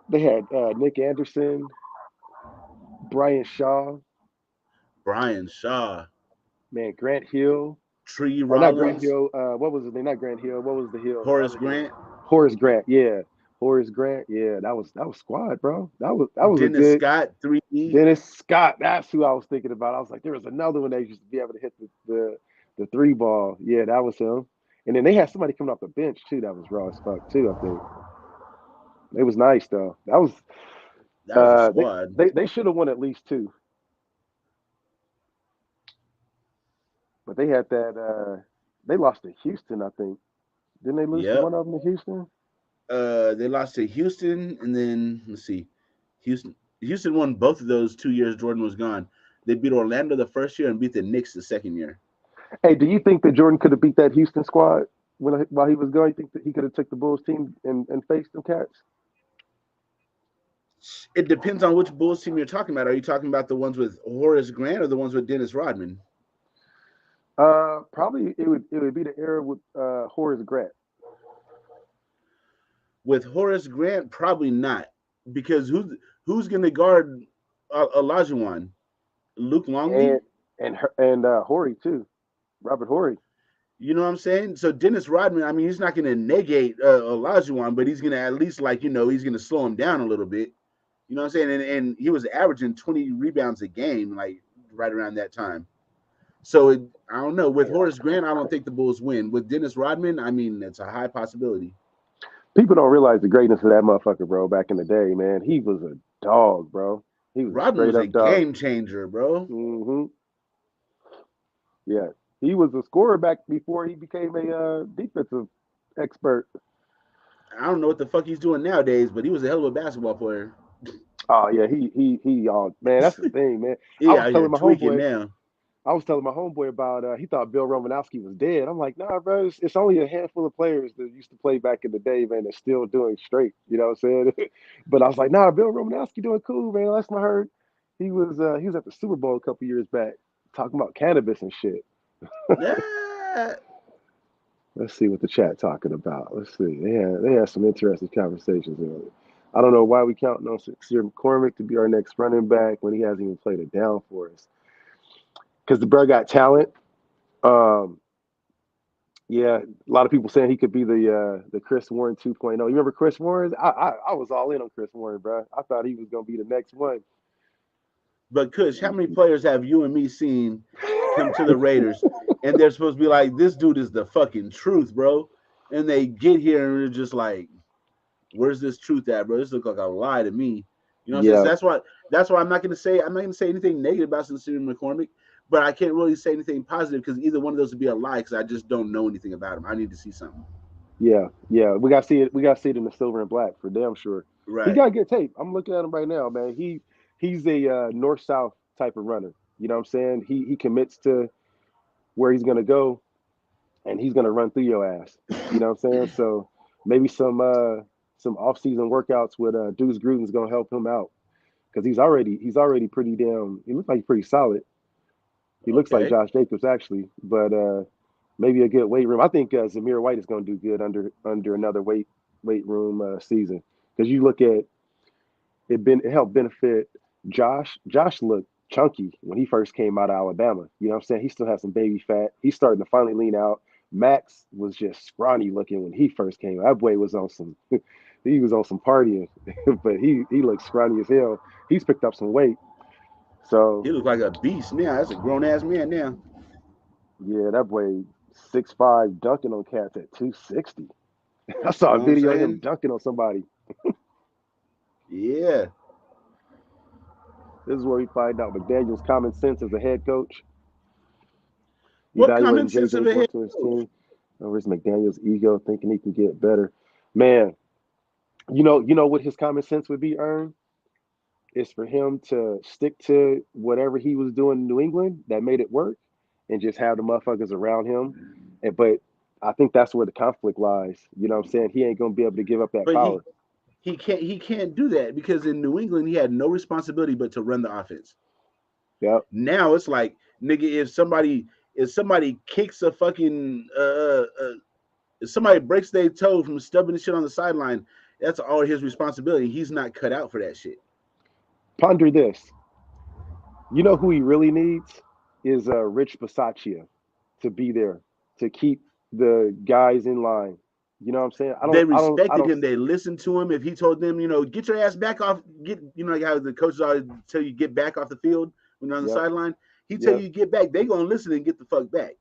S3: they had Nick Anderson, Brian Shaw,
S2: Brian Shaw,
S3: man, Grant Hill,
S2: Tree
S3: or not Grant
S2: Rollins,
S3: Hill. What was his name? Not Grant Hill. What was the Hill? The
S2: Horace
S3: other Hill.
S2: Grant,
S3: Horace Grant. Yeah, Horace Grant. Yeah, that was squad, bro. That was a
S2: Dennis
S3: good
S2: Scott, 3E.
S3: Dennis Scott. That's who I was thinking about. I was like, there was another one that used to be able to hit the three ball. Yeah, that was him. And then they had somebody coming off the bench too. That was raw as fuck too. I think it was nice though. That was
S2: That was a
S3: they
S2: squad.
S3: they should have won at least two, but they had that. They lost to Houston, I think. Didn't they lose to
S2: Yep.
S3: one of them to Houston?
S2: They lost to Houston, and then let's see, Houston won both of those 2 years Jordan was gone. They beat Orlando the first year and beat the Knicks the second year.
S3: Hey, do you think that Jordan could have beat that Houston squad while he was going? You think that he could have took the Bulls team and faced them cats?
S2: It depends on which Bulls team you're talking about. Are you talking about the ones with Horace Grant or the ones with Dennis Rodman?
S3: Probably it would be the era with Horace Grant.
S2: With Horace Grant, probably not, because who's going to guard Olajuwon? Luke
S3: and
S2: Longley?
S3: Horry too, Robert Horry.
S2: You know what I'm saying? So Dennis Rodman, I mean, he's not going to negate Olajuwon, but he's going to at least he's going to slow him down a little bit. You know what I'm saying? And he was averaging 20 rebounds a game, like right around that time. So I don't know. With Horace Grant, I don't think the Bulls win. With Dennis Rodman, I mean, it's a high possibility.
S3: People don't realize the greatness of that motherfucker, bro. Back in the day, man, he was a dog, bro. He was a
S2: Rodman
S3: straight
S2: was a
S3: up dog.
S2: game changer, bro.
S3: Yeah, he was a scorer back before he became a defensive expert.
S2: I don't know what the fuck he's doing nowadays, but he was a hell of a basketball player.
S3: Oh yeah, he man. That's the thing, man. I
S2: He
S3: was
S2: out here
S3: telling my
S2: tweaking
S3: homeboy.
S2: now.
S3: I was telling my homeboy about he thought Bill Romanowski was dead. I'm like, nah, bro, it's only a handful of players that used to play back in the day, man, that's still doing straight. You know what I'm saying? But I was like, nah, Bill Romanowski doing cool, man. Last time I heard, he was at the Super Bowl a couple years back talking about cannabis and shit.
S2: Yeah.
S3: Let's see what the chat talking about. Let's see. They had some interesting conversations earlier. I don't know why we counting on Sincere McCormick to be our next running back when he hasn't even played it down for us. Because the bro got talent. Um, yeah, a lot of people saying he could be the Chris Warren 2.0. You remember Chris Warren? I was all in on Chris Warren, bro. I thought he was gonna be the next one.
S2: But Kush, how many players have you and me seen come to the Raiders and they're supposed to be like, this dude is the fucking truth, bro? And they get here and they're just like, where's this truth at, bro? This looks like a lie to me. You know what I'm saying?
S3: Yeah,
S2: So that's why I'm not gonna say anything negative about Sincere McCormick, but I can't really say anything positive because either one of those would be a lie because I just don't know anything about him. I need to see something.
S3: yeah. We got to see it. We got to see it in the silver and black for damn sure. He
S2: Right.
S3: got good tape. I'm looking at him right now, man. He's a north south type of runner. You know what I'm saying? He commits to where he's gonna go, and he's gonna run through your ass. You know what I'm saying? So maybe some off season workouts with Deuce Gruden's gonna help him out because he's already pretty damn. He looks like he's pretty solid. He looks like
S2: Okay.
S3: Josh Jacobs actually, but maybe a good weight room. I think Zamir White is gonna do good under another weight room season because you look at it helped benefit Josh. Josh looked chunky when he first came out of Alabama. You know what I'm saying? He still has some baby fat. He's starting to finally lean out. Max was just scrawny looking when he first came. That boy was on some he was on some partying, but he looks scrawny as hell. He's picked up some weight.
S2: He
S3: So
S2: looks like a beast now. That's a grown ass man now.
S3: yeah, that boy 6'5" dunking on cats at 260. I saw
S2: You
S3: a
S2: know what I'm
S3: video of him
S2: saying?
S3: dunking on somebody.
S2: Yeah.
S3: This is where we find out McDaniel's common sense as a head coach,
S2: What common
S3: evaluating
S2: sense of
S3: JJ's
S2: a head
S3: work to his
S2: coach?
S3: team. Where's McDaniel's ego thinking he can get better? Man, you know what his common sense would be, Earn? Is for him to stick to whatever he was doing in New England that made it work and just have the motherfuckers around him. But I think that's where the conflict lies. You know what I'm saying? He ain't gonna be able to give up that
S2: But
S3: power.
S2: he can't do that because in New England he had no responsibility but to run the offense.
S3: Yep.
S2: Now it's like, nigga, if somebody kicks a fucking if somebody breaks their toe from stubbing the shit on the sideline, that's all his responsibility. He's not cut out for that shit.
S3: Ponder this. You know who he really needs is Rich Bisaccia to be there to keep the guys in line. You know what I'm saying?
S2: They
S3: I
S2: respected
S3: don't.
S2: him. They listened to him. If he told them, get your ass back off, like how the coaches always tell you get back off the field when you're on the
S3: Yep.
S2: sideline. He tell
S3: Yep.
S2: you get back. They gonna listen and get the fuck back.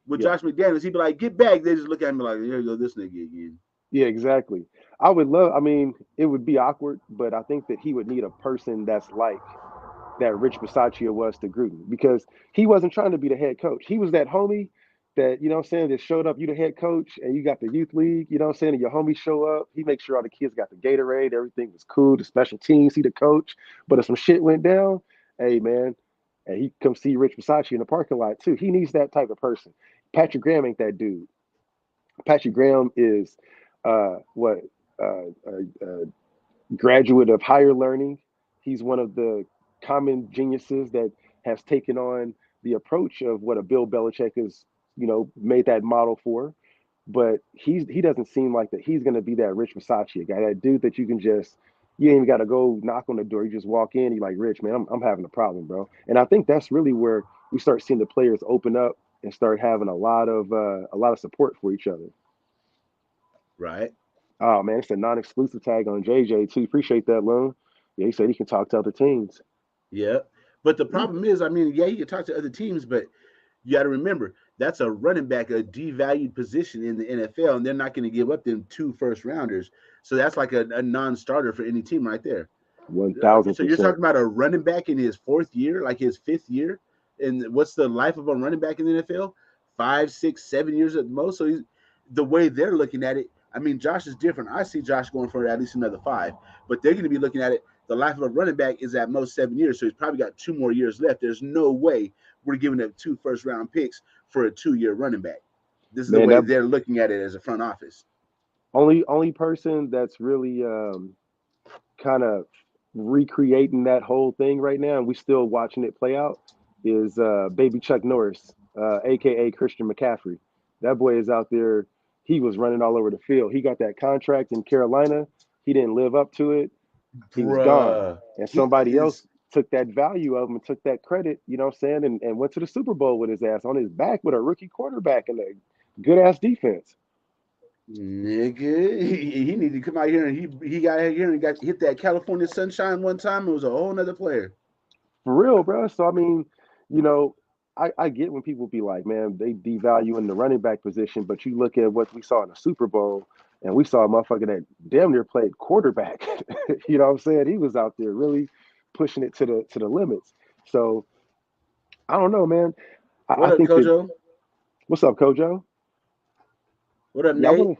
S2: With
S3: Yeah.
S2: Josh McDaniels, he'd be like, get back. They just look at me like, here you go, this nigga again.
S3: Yeah. Exactly. I would love. I mean, it would be awkward, but I think that he would need a person that's like that Rich Bisaccia was to Gruden because he wasn't trying to be the head coach. He was that homie that, you know what I'm saying, that showed up, you the head coach and you got the youth league, you know what I'm saying, and your homies show up. He makes sure all the kids got the Gatorade, everything was cool, the special teams, he the coach. But if some shit went down, hey man, and he come see Rich Bisaccia in the parking lot too. He needs that type of person. Patrick Graham ain't that dude. Patrick Graham is what graduate of higher learning. He's one of the common geniuses that has taken on the approach of what a Bill Belichick has, made that model for. But he doesn't seem like that. He's going to be that Rich Versace guy, that dude that you can just you ain't even got to go knock on the door. You just walk in. You're like, Rich, man, I'm having a problem, bro. And I think that's really where we start seeing the players open up and start having a lot of support for each other.
S2: Right?
S3: Oh man, it's a non-exclusive tag on JJ too. Appreciate that, loan. Yeah, he said he can talk to other teams.
S2: Yeah. But the
S3: Yeah.
S2: problem is, I mean, yeah, you can talk to other teams, but you got to remember that's a running back, a devalued position in the NFL, and they're not going to give up them two first rounders. So that's like a non-starter for any team right there.
S3: One thousand
S2: So you're
S3: percent.
S2: talking about a running back in his fourth year, like his fifth year, and what's the life of a running back in the NFL? 5, 6, 7 years at the most. So the way they're looking at it, I mean, Josh is different. I see Josh going for at least another 5, but they're going to be looking at it. The life of a running back is at most 7 years, so he's probably got 2 more years left. There's no way we're giving up 2 first-round picks for a 2-year running back. This is the
S3: Man,
S2: way
S3: that
S2: they're looking at it as a front office.
S3: only person that's really kind of recreating that whole thing right now, and we still watching it play out, is baby Chuck Norris, aka Christian McCaffrey. That boy is out there. He was running all over the field. He got that contract in Carolina. He didn't live up to it. He was gone.
S2: Bruh,
S3: And
S2: he
S3: somebody else
S2: is
S3: took that value of him and took that credit, you know what I'm saying, and went to the Super Bowl with his ass on his back with a rookie quarterback and a good ass defense.
S2: nigga. He needed to come out here and he got out here and got hit that California sunshine one time. It was a whole nother player.
S3: For real, bro. So I mean, you know, I get when people be like, man, they devaluing the running back position, but you look at what we saw in the Super Bowl, and we saw a motherfucker that damn near played quarterback. You know what I'm saying? He was out there really pushing it to the limits. So I don't know, man. I
S2: What up,
S3: think that
S2: Kojo?
S3: what's up, Kojo?
S2: What up,
S3: Yeah,
S2: Nate?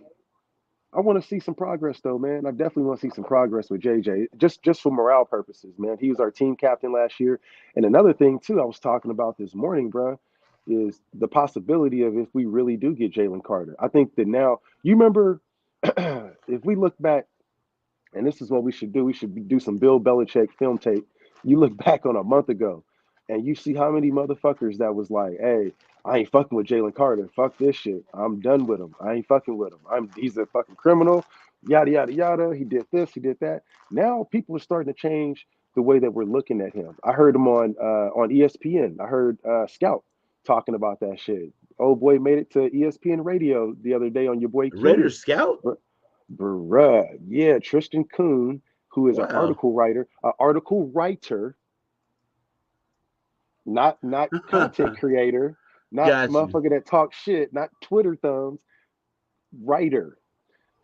S3: I want to see some progress though, man. I definitely want to see some progress with JJ, just for morale purposes, man. He was our team captain last year, and another thing too, I was talking about this morning, bro, is the possibility of if we really do get Jalen Carter. I think that now, you remember, if we look back, and this is what we should do. We should do some Bill Belichick film tape. You look back on a month ago, and you see how many motherfuckers that was like, "Hey, I ain't fucking with Jalen Carter. Fuck this shit. I'm done with him. I ain't fucking with him. He's a fucking criminal. Yada yada yada. He did this. He did that." Now people are starting to change the way that we're looking at him. I heard him on ESPN. I heard Scout talking about that shit. Old boy made it to ESPN radio the other day on your boy
S2: Raider
S3: Kenny.
S2: Scout?
S3: Bruh, yeah, Tristan Kuhn, who is
S2: Wow.
S3: an article writer, not content creator, not
S2: Got you.
S3: motherfucker that talks shit, not Twitter thumbs, writer.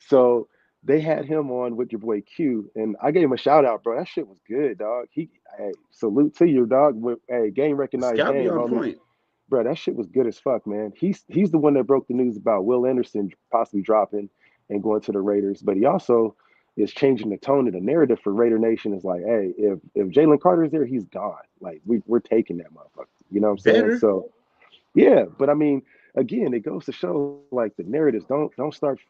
S3: So they had him on with your boy Q, and I gave him a shout out, bro. That shit was good, dog. Hey, salute to you, dog. Hey, game
S2: The
S3: recognized
S2: scout be
S3: game,
S2: on
S3: homie.
S2: point.
S3: Bro, that shit was good as fuck, man. He's the one that broke the news about Will Anderson possibly dropping and going to the Raiders, but he also is changing the tone and the narrative for Raider Nation. Is like, hey, if Jalen Carter's there, he's gone. Like we're taking that motherfucker. You know what I'm saying?
S2: Better.
S3: So yeah, but I mean, again, it goes to show like the narratives don't start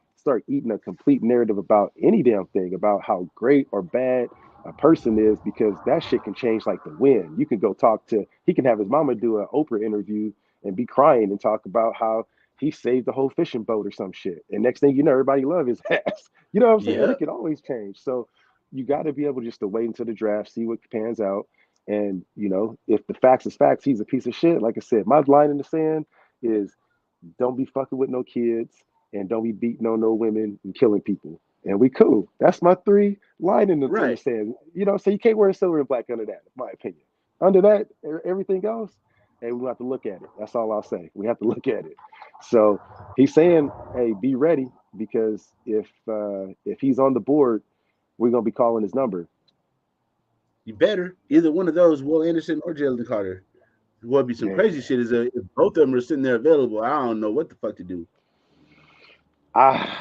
S3: eating a complete narrative about any damn thing about how great or bad a person is because that shit can change like the wind. You can go talk to he can have his mama do an Oprah interview and be crying and talk about how he saved the whole fishing boat or some shit. And next thing you know, everybody love his ass. You know what I'm saying? And
S2: Yeah.
S3: it can always change. So you got to be able just to wait until the draft, see what pans out. And if the facts is facts, he's a piece of shit. Like I said, my line in the sand is don't be fucking with no kids and don't be beating on no women and killing people. And we cool. That's my three line in the
S2: Right.
S3: sand. So you can't wear silver and black under that, in my opinion. Under that, everything else, and we have to look at it. That's all I'll say. We have to look at it. So he's saying, hey, be ready because if he's on the board, we're gonna be calling his number.
S2: You better. Either one of those, Will Anderson or Jalen Carter. What would be some
S3: Man,
S2: crazy shit is if both of them are sitting there available. I don't know what the fuck to do.
S3: I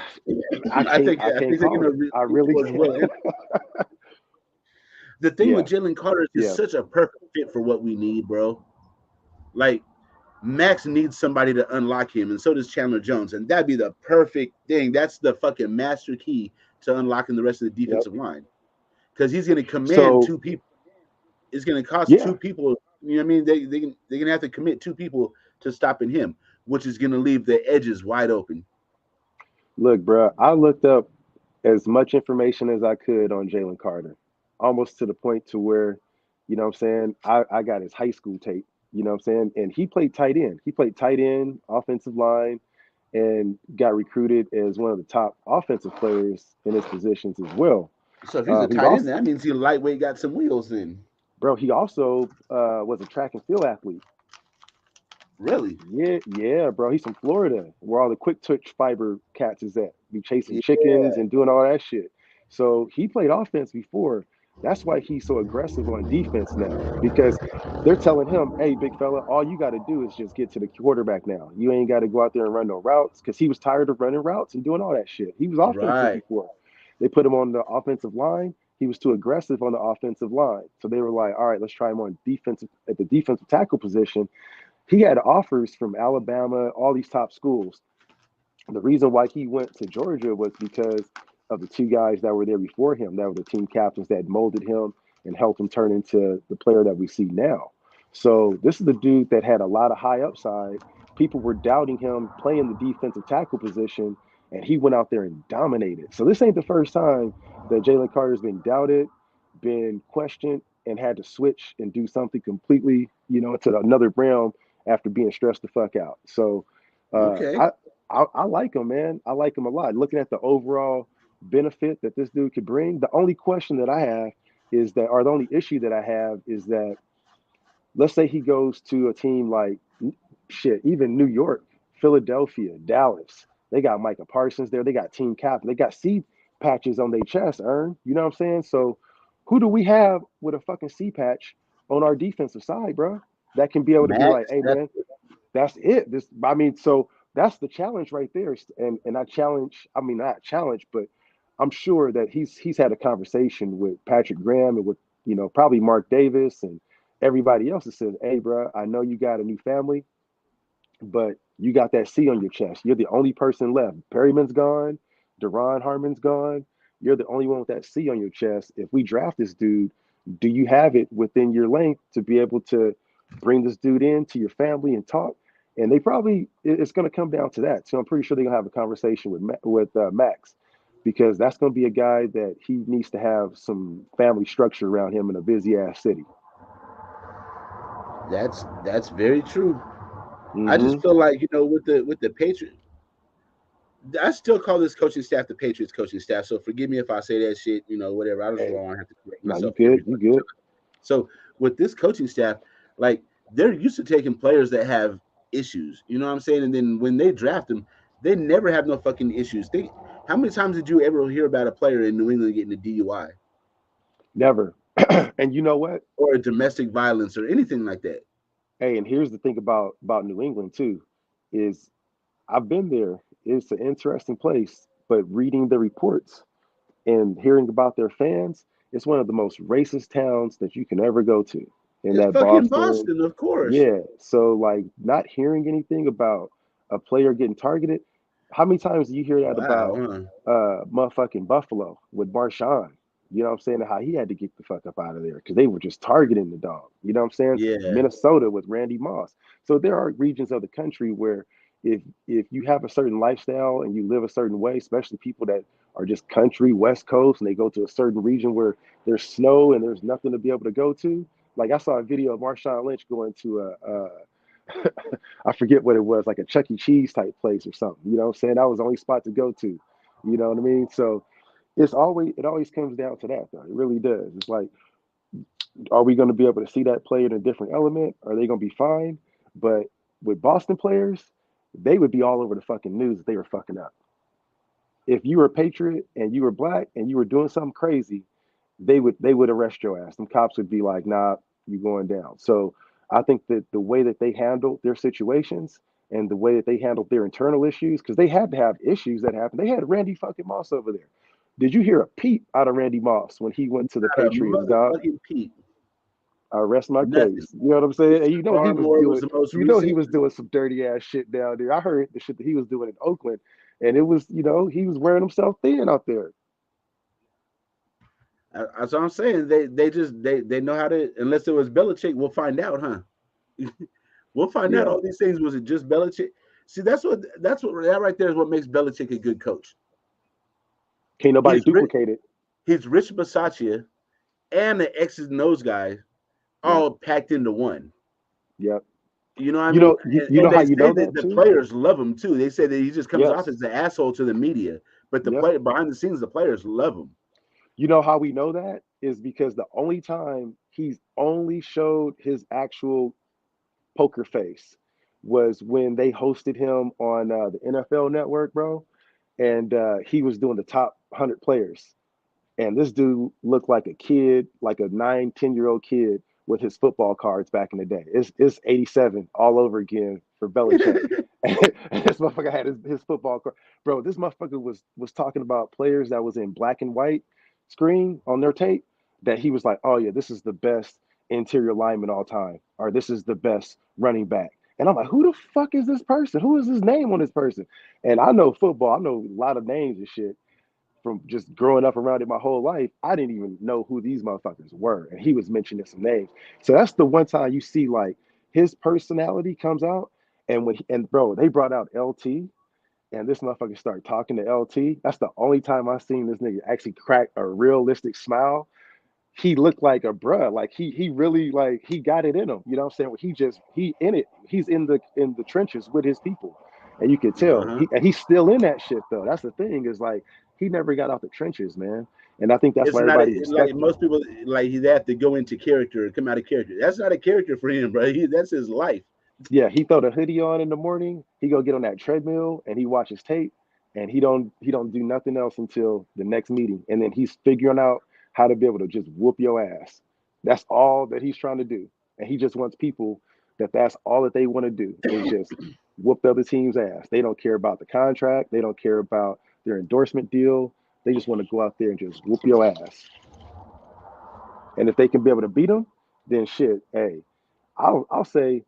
S3: I
S2: I
S3: can't
S2: think
S3: I
S2: I
S3: can't
S2: think they're
S3: call
S2: gonna
S3: it. I
S2: lean
S3: really
S2: towards
S3: can't.
S2: Will. The thing with
S3: Yeah,
S2: Jalen Carter is he's
S3: yeah.
S2: such a perfect fit for what we need, bro. Like Max needs somebody to unlock him, and so does Chandler Jones, and that'd be the perfect thing. That's the fucking master key to unlocking the rest of the
S3: Yep.
S2: defensive line because he's going to command
S3: So
S2: two people. It's going to cost
S3: yeah,
S2: two people. You know what I mean? They're going to have to commit two people to stopping him, which is going to leave the edges wide open.
S3: look, bro. I looked up as much information as I could on Jalen Carter, almost to the point to where, what I'm saying, I got his high school tape. You know what I'm saying, and he played tight end. He played tight end, offensive line, and got recruited as one of the top offensive players in his positions as well.
S2: So if he's a
S3: He's
S2: tight end,
S3: also,
S2: that means he lightweight got some wheels. Then
S3: bro. He also was a track and field athlete.
S2: really,
S3: Yeah, yeah, bro. He's from Florida, where all the quick twitch fiber cats is at. Be chasing chickens
S2: yeah,
S3: and doing all that shit. So he played offense before. That's why he's so aggressive on defense now, because they're telling him, "Hey, big fella, all you got to do is just get to the quarterback now. You ain't got to go out there and run no routes." Because he was tired of running routes and doing all that shit. He was offensive
S2: right.
S3: before. They put him on the offensive line. He was too aggressive on the offensive line. So they were like, "All right, let's try him on defensive at the defensive tackle position." He had offers from Alabama, all these top schools. The reason why he went to Georgia was because of the two guys that were there before him, that were the team captains that molded him and helped him turn into the player that we see now. So this is the dude that had a lot of high upside. People were doubting him playing the defensive tackle position, and he went out there and dominated. So this ain't the first time that Jalen Carter's been doubted, been questioned, and had to switch and do something completely, to another realm after being stressed the fuck out. So uh,
S2: Okay.
S3: I, I like him, man. I like him a lot. Looking at the overall benefit that this dude could bring, the only question that I have is that, or the only issue that I have is that, let's say he goes to a team like shit, even New York, Philadelphia, Dallas. They got Micah Parsons there. They got team captain. They got C patches on their chest, Earn. You know what I'm saying? So who do we have with a fucking C patch on our defensive side, bro? That can be able to be like,
S2: Max,
S3: hey,
S2: that's
S3: man, that's it. So that's the challenge right there. And I challenge, I mean not challenge, but I'm sure that he's had a conversation with Patrick Graham and with, probably Mark Davis and everybody else that says, hey, bro, I know you got a new family, but you got that C on your chest. You're the only person left. Perryman's gone, Deron Harmon's gone. You're the only one with that C on your chest. If we draft this dude, do you have it within your length to be able to bring this dude in to your family and talk? And they probably it's going to come down to that. So I'm pretty sure they're going to have a conversation with Max, because that's going to be a guy that he needs to have some family structure around him in a busy ass city.
S2: that's very true. I
S3: Hmm.
S2: just feel like with the Patriots, I still call this coaching staff the Patriots coaching staff. So forgive me if I say that shit, whatever. I don't
S3: Hey,
S2: want to have to correct
S3: no, you
S2: myself
S3: good.
S2: every
S3: You
S2: fucking
S3: good.
S2: time. So with this coaching staff, like they're used to taking players that have issues. You know what I'm saying? And then when they draft them, they never have no fucking issues. How many times did you ever hear about a player in New England getting a DUI
S3: Never. And you know what?
S2: or a domestic violence or anything like that?
S3: Hey, and here's the thing about New England too, is I've been there. It's an interesting place, but reading the reports and hearing about their fans, it's one of the most racist towns that you can ever go to. In
S2: It's
S3: that
S2: fucking
S3: Boston,
S2: Boston, of course.
S3: yeah. So like not hearing anything about a player getting targeted. How many times do you hear that
S2: Wow,
S3: about
S2: huh?
S3: motherfucking Buffalo with Marshawn? You know what I'm saying? And how he had to get the fuck up out of there because they were just targeting the dog. You know what I'm saying?
S2: Yeah,
S3: Minnesota with Randy Moss. So there are regions of the country where if you have a certain lifestyle and you live a certain way, especially people that are just country West Coast and they go to a certain region where there's snow and there's nothing to be able to go to. Like I saw a video of Marshawn Lynch going to a I forget what it was, like a Chuck E. Cheese type place or something. You know what I'm saying? That was the only spot to go to. You know what I mean? So it always comes down to that though. It really does. It's like, are we going to be able to see that player in a different element? Are they going to be fine? But with Boston players, they would be all over the fucking news if they were fucking up. If you were a patriot and you were black and you were doing something crazy, they would arrest your ass. Them cops would be like, nah, you going down. So I think that the way that they handled their situations and the way that they handled their internal issues, because they had to have issues that happened. They had Randy fucking Moss over there. Did you hear a peep out of Randy Moss when he went to the
S2: not a
S3: Patriots, dog?
S2: motherfucking peep.
S3: I rest my
S2: Nothing.
S3: case. You know what I'm saying? And
S2: Barmore was the most
S3: he
S2: recent.
S3: was doing some dirty ass shit down there. I heard the shit that he was doing in Oakland, and it was, he was wearing himself thin out there.
S2: That's what I'm saying. They know how to. Unless it was Belichick, we'll find out, huh? We'll find out
S3: Yeah.
S2: all these things. Was it just Belichick? See, that's what that right there is what makes Belichick a good coach.
S3: Can't nobody
S2: He's rich.
S3: duplicate it.
S2: He's Rich Bisaccia and the X's and O's guy
S3: Yep.
S2: all packed into one.
S3: Yep.
S2: You know what I
S3: You
S2: mean?
S3: know, you,
S2: And,
S3: you know
S2: and
S3: how
S2: they
S3: you
S2: say
S3: know
S2: that
S3: that
S2: the
S3: too?
S2: players love him too. They say that he just comes off
S3: Yes.
S2: as an asshole to the media, but the
S3: Yep.
S2: player behind the scenes, the players love him.
S3: You know how we know that is because the only time he's only showed his actual poker face was when they hosted him on the NFL Network, bro, and he was doing the top 100 players. And this dude looked like a kid, like a 9, 10-year-old kid with his football cards back in the day. It's 87 all over again for Belichick. And this motherfucker had his football card. Bro, this motherfucker was talking about players that was in black and white screen on their tape that he was like, oh yeah, this is the best interior lineman all time, or this is the best running back. And I'm like, who the fuck is this person? Who is his name on this person? And I know football, I know a lot of names and shit from just growing up around it my whole life. I didn't even know who these motherfuckers were. And he was mentioning some names. So that's the one time you see like his personality comes out. And and bro, they brought out LT and this motherfucker started talking to LT. That's the only time I seen this nigga actually crack a realistic smile. He looked like a bruh. Like he really like he got it in him. You know what I'm saying? He in it. He's in the trenches with his people. And you could tell
S2: Uh-huh.
S3: he's still in that shit though. That's the thing, is like he never got out the trenches, man. And I think that's
S2: It's
S3: why
S2: not
S3: everybody
S2: like
S3: respects him.
S2: most people like they have to go into character and come out of character. That's not a character for him, bro. That's his life.
S3: Yeah, he throw the hoodie on in the morning. He go get on that treadmill and he watches tape, and he don't do nothing else until the next meeting. And then he's figuring out how to be able to just whoop your ass. That's all that he's trying to do. And he just wants people that's all that they want to do is just whoop the other team's ass. They don't care about the contract. They don't care about their endorsement deal. They just want to go out there and just whoop your ass. And if they can be able to beat them, then shit, hey, I'll say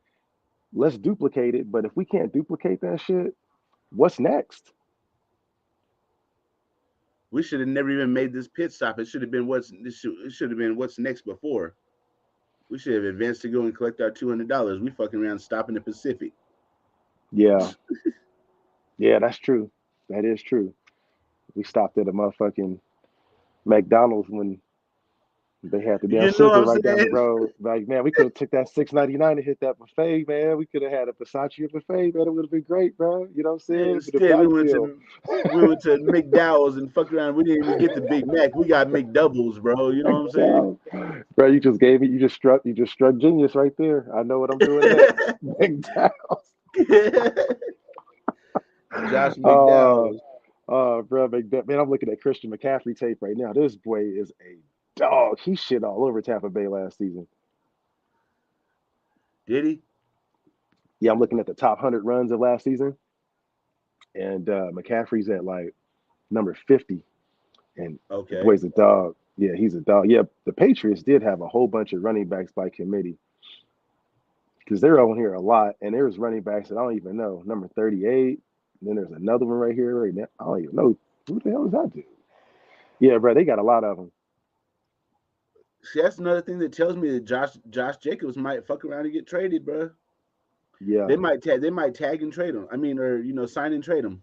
S3: let's duplicate it. But if we can't duplicate that shit, what's next?
S2: We should have never even made this pit stop. It should have been it should have been what's next before. We should have advanced to go and collect our $200. We fucking around stopping the Pacific.
S3: Yeah, yeah, that's true. That is true. We stopped at a motherfucking McDonald's when they had the damn
S2: You know what
S3: sizzler
S2: I'm
S3: right down the
S2: saying?
S3: road. Like, man, we could have took that 6.99 and hit that buffet, man. We could have had a Versace buffet, man. It would have been great, bro. You know what I'm saying? It would have been a
S2: Instead,
S3: value meal.
S2: we went to McDowell's and fucked around. We didn't even get the Big Mac. We got McDoubles, bro. You know what I'm saying?
S3: McDowell's. Bro, you just struck genius right there. I know what I'm doing next. McDowell's.
S2: Josh
S3: Oh,
S2: McDowell's.
S3: Bro, man, I'm looking at Christian McCaffrey tape right now. This boy is a dog. He shit all over Tampa Bay last season.
S2: Did he?
S3: Yeah, I'm looking at the top 100 runs of last season, and McCaffrey's at like number 50, and the
S2: Okay.
S3: boy's a dog. Yeah, he's a dog. Yeah, the Patriots did have a whole bunch of running backs by committee because they're on here a lot, and there's running backs that I don't even know. Number 38, and then there's another one right here right now. I don't even know who the hell is that dude. Yeah, bro, they got a lot of them.
S2: See, that's another thing that tells me that Josh Jacobs might fuck around and get traded, bro.
S3: Yeah,
S2: They might tag and trade him. I mean, or sign and trade him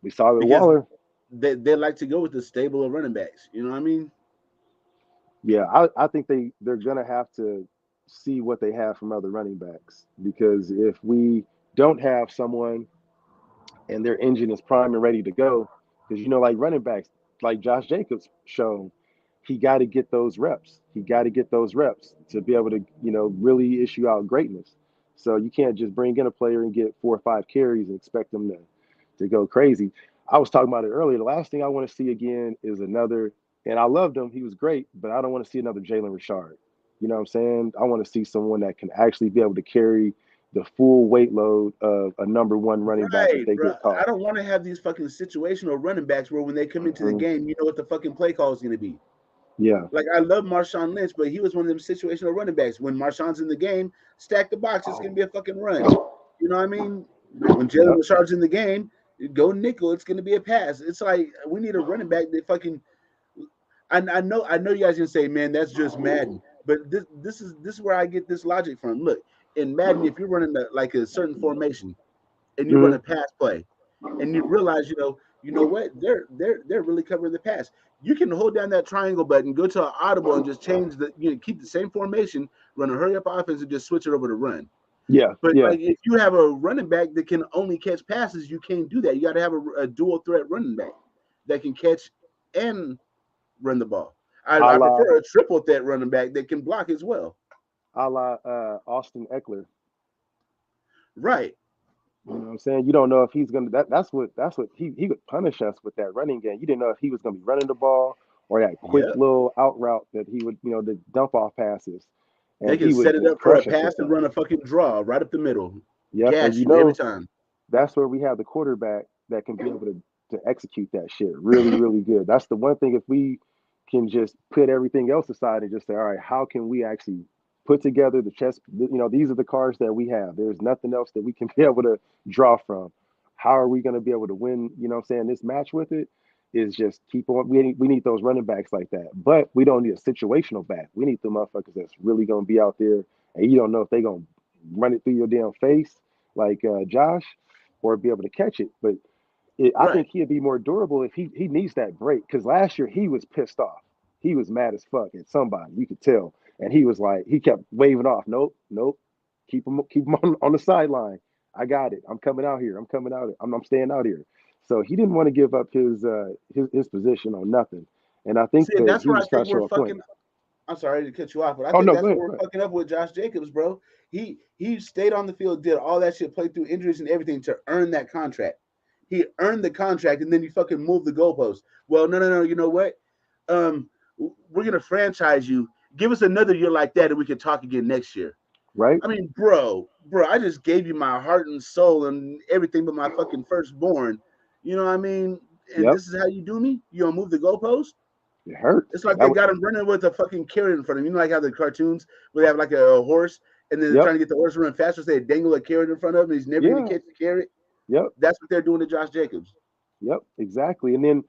S3: we saw it with
S2: because
S3: Waller.
S2: they like to go with the stable of running backs. You know what I mean?
S3: Yeah, I think they're gonna have to see what they have from other running backs because if we don't have someone and their engine is prime and ready to go, because like running backs, like Josh Jacobs shown, he got to get those reps. He got to get those reps to be able to really issue out greatness. So you can't just bring in a player and get 4 or 5 carries and expect them to go crazy. I was talking about it earlier. The last thing I want to see again is another. And I loved him; he was great, but I don't want to see another Jalen Richard. You know what I'm saying? I want to see someone that can actually be able to carry the full weight load of a number one running back if
S2: Right,
S3: they
S2: bro.
S3: get
S2: I
S3: caught.
S2: don't want to have these fucking situational running backs where when they come into the
S3: Hmm.
S2: game, you know what the fucking play call is going to be.
S3: Yeah.
S2: Like I love Marshawn Lynch, but he was one of them situational running backs. When Marshawn's in the game, stack the box. It's going to
S3: Oh.
S2: be a fucking run. You know what I mean? When Jalen
S3: Yep.
S2: Richard's in the game, go nickel. It's going to be a pass. It's like we need a running back that fucking. I know you guys can say, man, that's just Madden, but this is where I get this logic from. Look, in Madden, if you're running like a certain formation and you run
S3: Hmm.
S2: a pass play, and you realize, you know what, they're really covering the pass. You can hold down that triangle button, go to an audible, and just change keep the same formation, run a hurry up offense, and just switch it over to run.
S3: Yeah.
S2: But
S3: Yeah.
S2: like if you have a running back that can only catch passes, you can't do that. You got to have a dual threat running back that can catch and run the ball. I,
S3: A
S2: I
S3: la
S2: prefer a triple threat running back that can block as well.
S3: Austin Eckler.
S2: Right.
S3: You know what I'm saying? You don't know if he's gonna. That's what he would punish us with that running game. You didn't know if he was gonna be running the ball or that quick
S2: Yep.
S3: little out route that he would the dump off passes,
S2: They
S3: and
S2: can
S3: he would
S2: set it
S3: just
S2: up for a
S3: crush us
S2: pass
S3: with
S2: and
S3: that.
S2: run a fucking draw right up the middle.
S3: Yep, and
S2: Gas you every time.
S3: that's where we have the quarterback that can be able to execute that shit really, really good. That's the one thing if we can just put everything else aside and just say, all right, how can we actually put together the chess? These are the cards that we have. There's nothing else that we can be able to draw from. How are we going to be able to win? You know what I'm saying? This match with it is just keep on. We need those running backs like that, but we don't need a situational back. We need the motherfuckers that's really going to be out there, and you don't know if they're going to run it through your damn face like Josh, or be able to catch it. But I
S2: Right.
S3: think he'd be more durable if he needs that break. Because last year he was pissed off. He was mad as fuck at somebody. You could tell, and he was like he kept waving off. Nope, nope. Keep him on the sideline. I got it. I'm coming out here. I'm coming out. I'm staying out here. So he didn't want to give up his position on nothing. And I think
S2: See, and
S3: that
S2: that's
S3: he
S2: where I
S3: was trying
S2: think
S3: to show
S2: we're
S3: a point.
S2: fucking. I'm sorry to cut you off, but I
S3: Oh
S2: think
S3: no,
S2: that's
S3: go
S2: where
S3: ahead, go
S2: we're
S3: ahead.
S2: fucking up with Josh Jacobs, bro. He stayed on the field, did all that shit, played through injuries and everything to earn that contract. He earned the contract, and then you fucking move the goalpost. Well, no, no, no. You know what? Um, we're gonna franchise you. Give us another year like that, and we can talk again next year.
S3: Right?
S2: I mean, bro, I just gave you my heart and soul and everything but my fucking firstborn. You know what I mean? And
S3: Yep.
S2: this is how you do me? You don't move the goalpost?
S3: It hurt.
S2: It's like
S3: That
S2: they
S3: was,
S2: got him running with a fucking carrot in front of him. You know, like how the cartoons where they have like a horse and then they're
S3: yep.
S2: trying to get the horse to run faster, so they dangle a carrot in front of him. He's never going to
S3: Yeah.
S2: catch the carrot.
S3: Yep.
S2: That's what they're doing to Josh Jacobs.
S3: Yep, exactly. And then,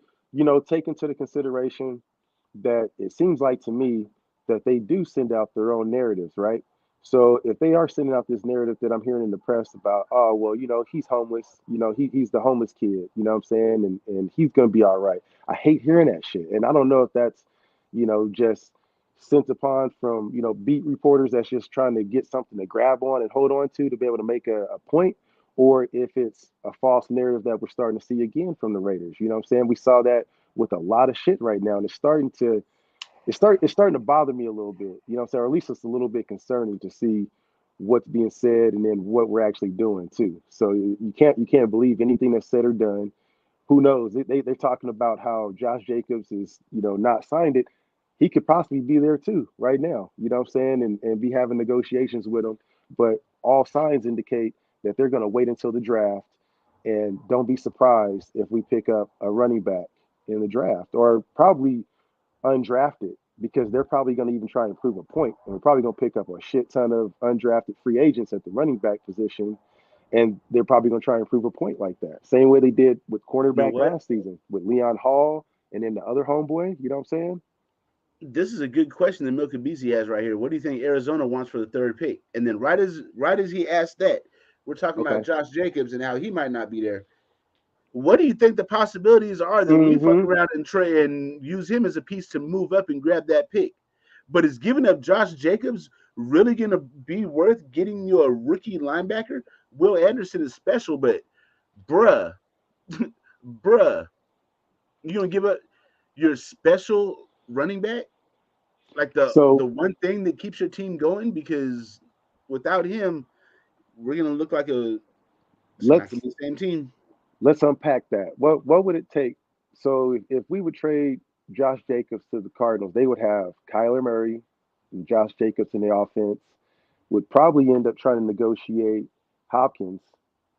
S3: take into the consideration that it seems like to me that they do send out their own narratives, right? So if they are sending out this narrative that I'm hearing in the press about, oh, well, he's homeless, he's the homeless kid, you know what I'm saying? And he's going to be all right. I hate hearing that shit. And I don't know if that's, just sent upon from, beat reporters that's just trying to get something to grab on and hold on to be able to make a point, or if it's a false narrative that we're starting to see again from the Raiders. You know what I'm saying? We saw that with a lot of shit right now, and it's starting to bother me a little bit. You know what I'm saying? Or at least it's a little bit concerning to see what's being said and then what we're actually doing too. So you can't believe anything that's said or done. Who knows? They're talking about how Josh Jacobs is, not signed it. He could possibly be there too right now, you know what I'm saying, and be having negotiations with him. But all signs indicate that they're going to wait until the draft. And don't be surprised if we pick up a running back in the draft or probably undrafted because they're probably going to even try and prove a point. And we're probably going to pick up a shit ton of undrafted free agents at the running back position. And they're probably going to try and prove a point like that. Same way they did with
S2: You know
S3: cornerback
S2: what?
S3: last season with Leon Hall and then the other homeboy. You know what I'm saying?
S2: This is a good question that Milky BC has right here. What do you think Arizona wants for the third pick? And then right as he asked that, we're talking about
S3: Okay.
S2: Josh Jacobs and how he might not be there. What do you think the possibilities are that we fuck
S3: Mm-hmm.
S2: around and try and use him as a piece to move up and grab that pick? But is giving up Josh Jacobs really going to be worth getting you a rookie linebacker? Will Anderson is special, but bruh, bruh, you gonna give up your special running back, like the
S3: So
S2: one thing that keeps your team going? Because without him, we're gonna look like it's not
S3: let's
S2: gonna be the same team.
S3: let's unpack that. What would it take? So if we would trade Josh Jacobs to the Cardinals, they would have Kyler Murray and Josh Jacobs in the offense. Would probably end up trying to negotiate Hopkins.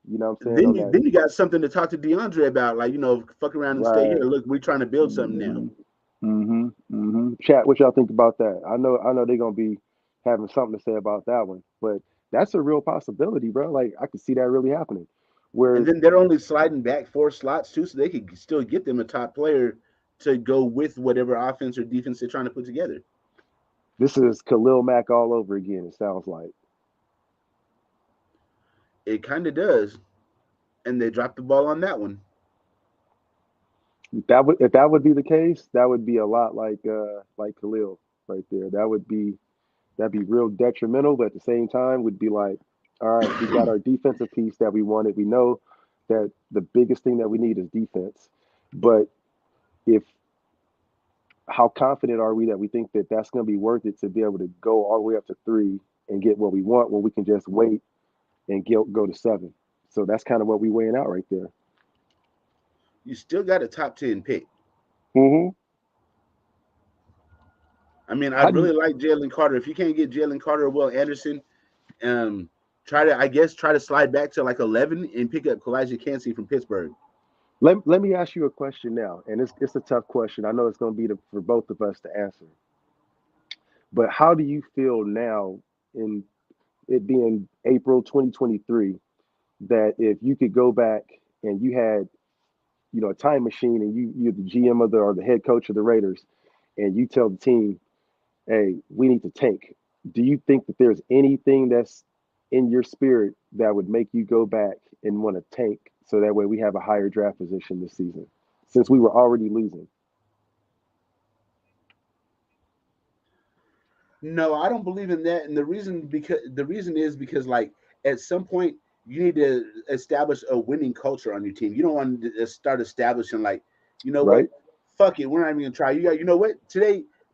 S3: You know what I'm saying
S2: Then
S3: on
S2: you
S3: that.
S2: then you got something to talk to DeAndre about, like fuck around and stay here.
S3: Right.
S2: Look, we're trying to build something now.
S3: Mm-hmm. Mm-hmm. Mm-hmm. Chat, what y'all think about that? I know they're gonna be having something to say about that one, but that's a real possibility, bro. Like I could see that really happening.
S2: And
S3: Where
S2: then they're only sliding back four slots too, so they could still get them a top player to go with whatever offense or defense they're trying to put together.
S3: this is Khalil Mack all over again. It sounds like
S2: It kind of does, and they dropped the ball on that one.
S3: if that would be the case, that would be a lot like Khalil right there. That'd be real detrimental, but at the same time would be like, all right, we got our defensive piece that we wanted. We know that the biggest thing that we need is defense, but if how confident are we that we think that that's going to be worth it to be able to go all the way up to three and get what we want when we can just wait and go to seven? So that's kind of what we weighing out right there.
S2: You still got a top 10 pick.
S3: Mm-hmm.
S2: I mean,
S3: How
S2: I'd
S3: do you
S2: really like Jalen Carter. If you can't get Jalen Carter or Will Anderson, um, try to slide back to like 11 and pick up Kalijah Cansey from Pittsburgh.
S3: let me ask you a question now, and it's a tough question. I know it's going to be for both of us to answer, but how do you feel now in it being April 2023 that if you could go back and you had a time machine and you're the GM of the or the head coach of the Raiders and you tell the team, hey, we need to tank. Do you think that there's anything that's in your spirit that would make you go back and want to tank so that way we have a higher draft position this season since we were already losing?
S2: No, I don't believe in that. And the reason is because like at some point you need to establish a winning culture on your team. You don't want to start establishing like, you know what?
S3: Right?
S2: Fuck it, we're not even gonna try. You know what?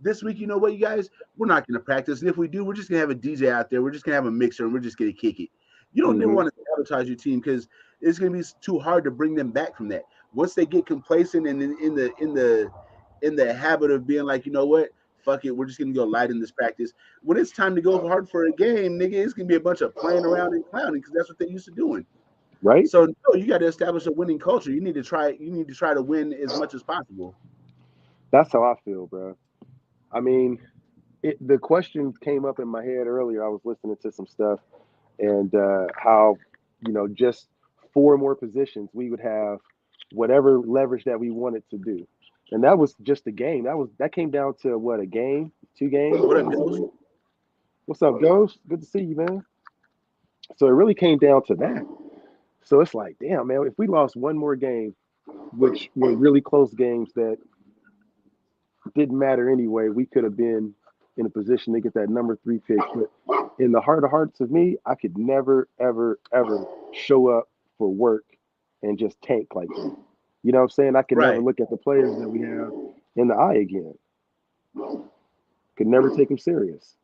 S2: This week, you know what, you guys, we're not gonna practice. And if we do, we're just gonna have a DJ out there. We're just gonna have a mixer and we're just gonna kick it. You don't never
S3: Mm-hmm.
S2: want to sabotage your team because it's gonna be too hard to bring them back from that. Once they get complacent and in the habit of being like, you know what, fuck it, we're just gonna go light in this practice. When it's time to go hard for a game, nigga, it's gonna be a bunch of playing around and clowning because that's what they used to doing.
S3: Right?
S2: So no, you got to establish a winning culture. You need to try. You need to try to win as much as possible.
S3: That's how I feel, bro. I mean, the question came up in my head earlier. I was listening to some stuff and how just four more positions we would have whatever leverage that we wanted to do, and that was just a game. That came down to what, a game, 2 games
S2: What a ghost!
S3: basically. What's up, Ghost? Good to see you, man. So it really came down to that. So it's like, damn, man, if we lost one more game, which were really close games that didn't matter anyway, we could have been in a position to get that number three pick. But in the heart of hearts of me, I could never, ever, ever show up for work and just tank like that. You know what I'm saying? I could never
S2: Right.
S3: look at the players that we have in the eye again. Could never take them serious.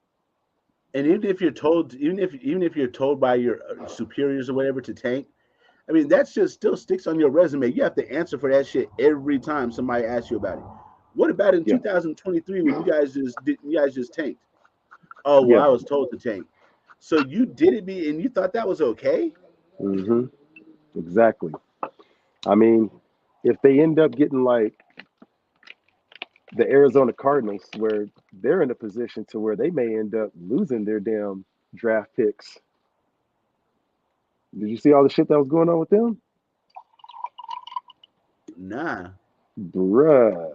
S2: And even if you're told by your superiors or whatever to tank, I mean that shit still sticks on your resume. You have to answer for that shit every time somebody asks you about it. What about in
S3: Yeah,
S2: 2023 when you guys just tanked? Oh well,
S3: yeah.
S2: I was told to tank. So you did it be and you thought that was okay?
S3: Hmm. Exactly. I mean, if they end up getting like the Arizona Cardinals, where they're in a position to where they may end up losing their damn draft picks. Did you see all the shit that was going on with them?
S2: Nah.
S3: Bruh.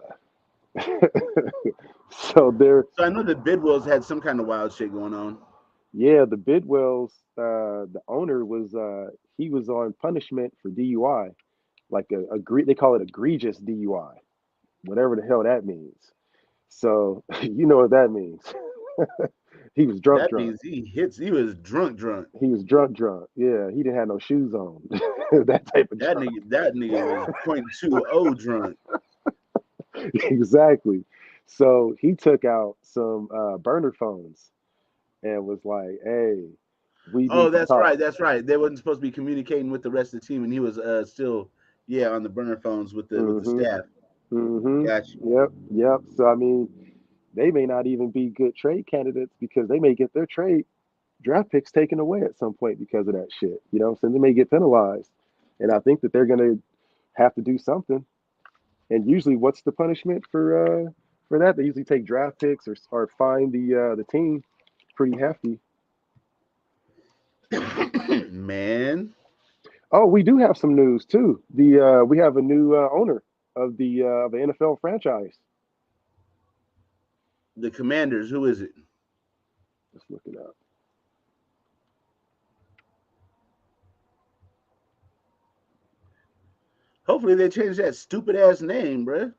S3: So they're,
S2: So I know the Bidwells had some kind of wild shit going on.
S3: yeah, the Bidwells, the owner was, he was on punishment for DUI, like they call it egregious DUI, whatever the hell that means. So you know what that means. He was drunk,
S2: That
S3: drunk.
S2: means he was drunk, drunk.
S3: He was drunk, drunk. Yeah, he didn't have no shoes on. That type of drunk.
S2: That nigga was .20 drunk.
S3: Exactly. So he took out some burner phones and was like, "Hey, we
S2: Oh,
S3: need to
S2: that's
S3: talk."
S2: right. That's right. They wasn't supposed to be communicating with the rest of the team, and he was still, yeah, on the burner phones with the
S3: Mm-hmm.
S2: staff.
S3: Mm-hmm.
S2: Got you.
S3: Yep. Yep. So I mean, they may not even be good trade candidates because they may get their trade draft picks taken away at some point because of that shit. You know, so they may get penalized, and I think that they're gonna have to do something. And usually, what's the punishment for that? They usually take draft picks or fine the team pretty hefty.
S2: Man,
S3: Oh, we do have some news too. The we have a new owner of the NFL franchise.
S2: the Commanders. Who is it?
S3: Let's look it up.
S2: Hopefully they change that stupid ass name, bruh.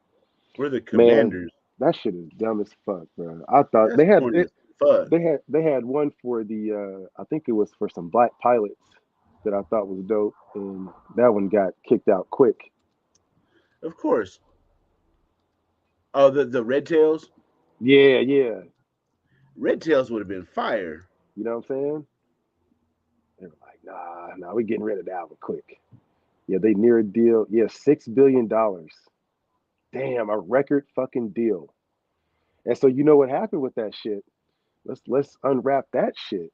S2: We're the
S3: Man,
S2: Commanders.
S3: that shit is dumb as fuck, bro. I thought
S2: That's corny as fuck.
S3: they had one for the I think it was for some black pilots that I thought was dope, and that one got kicked out quick.
S2: Of course. Oh, the Red Tails.
S3: Yeah, yeah.
S2: Red Tails would have been fire.
S3: You know what I'm saying? They were like, nah, we getting rid of that one quick. Yeah, they near a deal. Yeah, $6 billion. Damn, a record fucking deal. And so you know what happened with that shit? Let's unwrap that shit.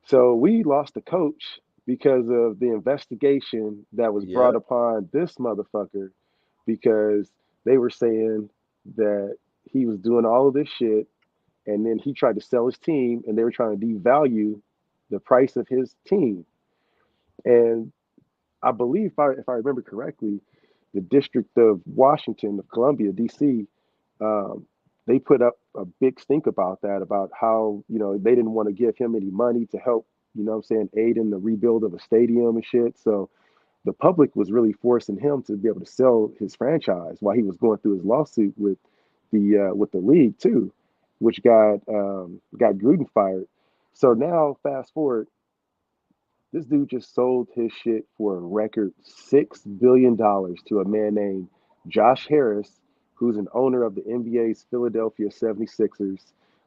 S3: So we lost the coach because of the investigation that was brought
S2: Yep.
S3: upon this motherfucker because they were saying that he was doing all of this shit and then he tried to sell his team and they were trying to devalue the price of his team. And I believe if I remember correctly, the District of Washington of Columbia, DC, um, they put up a big stink about that, about how they didn't want to give him any money to help, what I'm saying, aid in the rebuild of a stadium and shit. So the public was really forcing him to be able to sell his franchise while he was going through his lawsuit with the league too, which got Gruden fired. So now fast forward, this dude just sold his shit for a record $6 billion to a man named Josh Harris, who's an owner of the NBA's Philadelphia 76ers,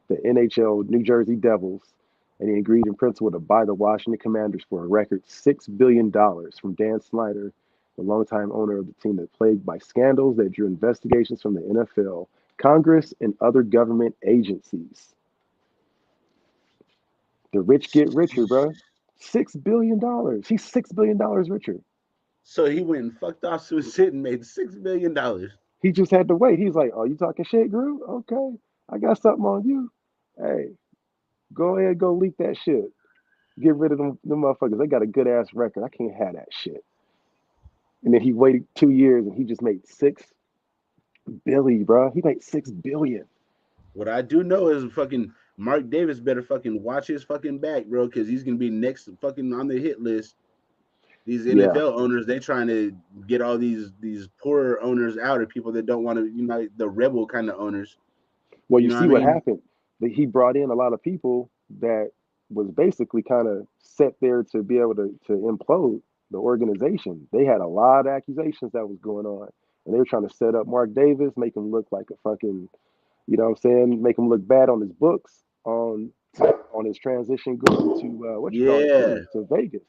S3: the NHL New Jersey Devils, and he agreed in principle to buy the Washington Commanders for a record $6 billion from Dan Snyder, the longtime owner of the team that plagued by scandals that drew investigations from the NFL, Congress, and other government agencies. The rich get richer, bro. $6 billion. He's $6 billion richer.
S2: So he went and fucked off to his shit and made $6 billion.
S3: He just had to wait. He's like, "Oh, you talking shit, Drew? Okay, I got something on you. Hey, go ahead, go leak that shit. Get rid of them motherfuckers. They got a good ass record. I can't have that shit." And then he waited 2 years and he just made 6 billion, bro. He made 6 billion.
S2: What I do know is fucking Mark Davis better fucking watch his fucking back, bro, because he's gonna be next fucking on the hit list. These
S3: Yeah.
S2: NFL owners, they trying to get all these poorer owners out, or people that don't want to, the rebel kind of owners.
S3: Well,
S2: You
S3: you
S2: know what I
S3: see what
S2: mean?
S3: happened. That he brought in a lot of people that was basically kind of set there to be able to implode the organization. They had a lot of accusations that was going on, and they were trying to set up Mark Davis, make him look like a fucking, you know what I'm saying, make him look bad on his books, on on his transition going to what you call it
S2: Yeah.
S3: to Vegas.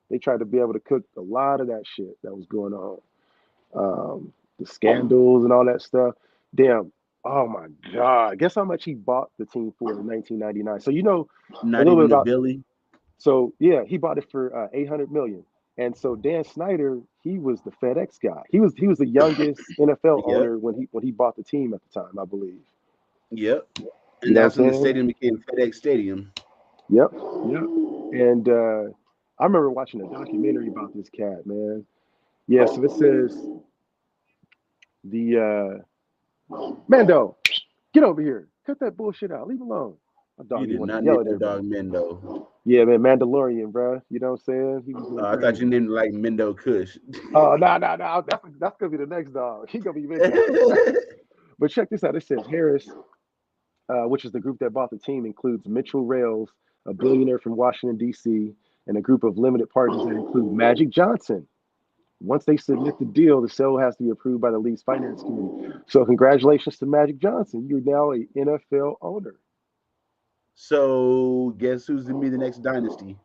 S3: They tried to be able to cook a lot of that shit that was going on, the scandals and all that stuff. Damn. Oh my God! Guess how much he bought the team for in 1999. So you know a
S2: Not
S3: little bit
S2: even a
S3: about.
S2: Billy.
S3: So yeah, he bought it for 800 million. And so Dan Snyder, he was the FedEx guy. He was the youngest NFL
S2: Yep.
S3: owner when he bought the team at the time, I believe.
S2: Yep.
S3: You
S2: And
S3: know what I'm
S2: that's when the
S3: saying?
S2: stadium became FedEx Stadium.
S3: Yep. Yep. And I remember watching a documentary about this cat, man. Yeah, so it says the Mando, get over here. Cut that bullshit out. Leave alone. My
S2: You
S3: dog, he
S2: did
S3: wanted to
S2: not
S3: yell
S2: name
S3: at
S2: your
S3: everybody.
S2: dog Mendo.
S3: Yeah, man, Mandalorian, bro. You know what I'm saying? He was going
S2: I thought you
S3: crazy.
S2: named it like Mendo Kush.
S3: Oh, nah. That's gonna be the next dog. He gonna be Mendo. But check this out. It says Harris, which is the group that bought the team, includes Mitchell Rails, a billionaire from Washington, D.C., and a group of limited partners that include Magic Johnson. Once they submit the deal, the sale has to be approved by the league's finance committee. So, congratulations to Magic Johnson. You're now a NFL owner.
S2: So guess who's gonna be the next dynasty?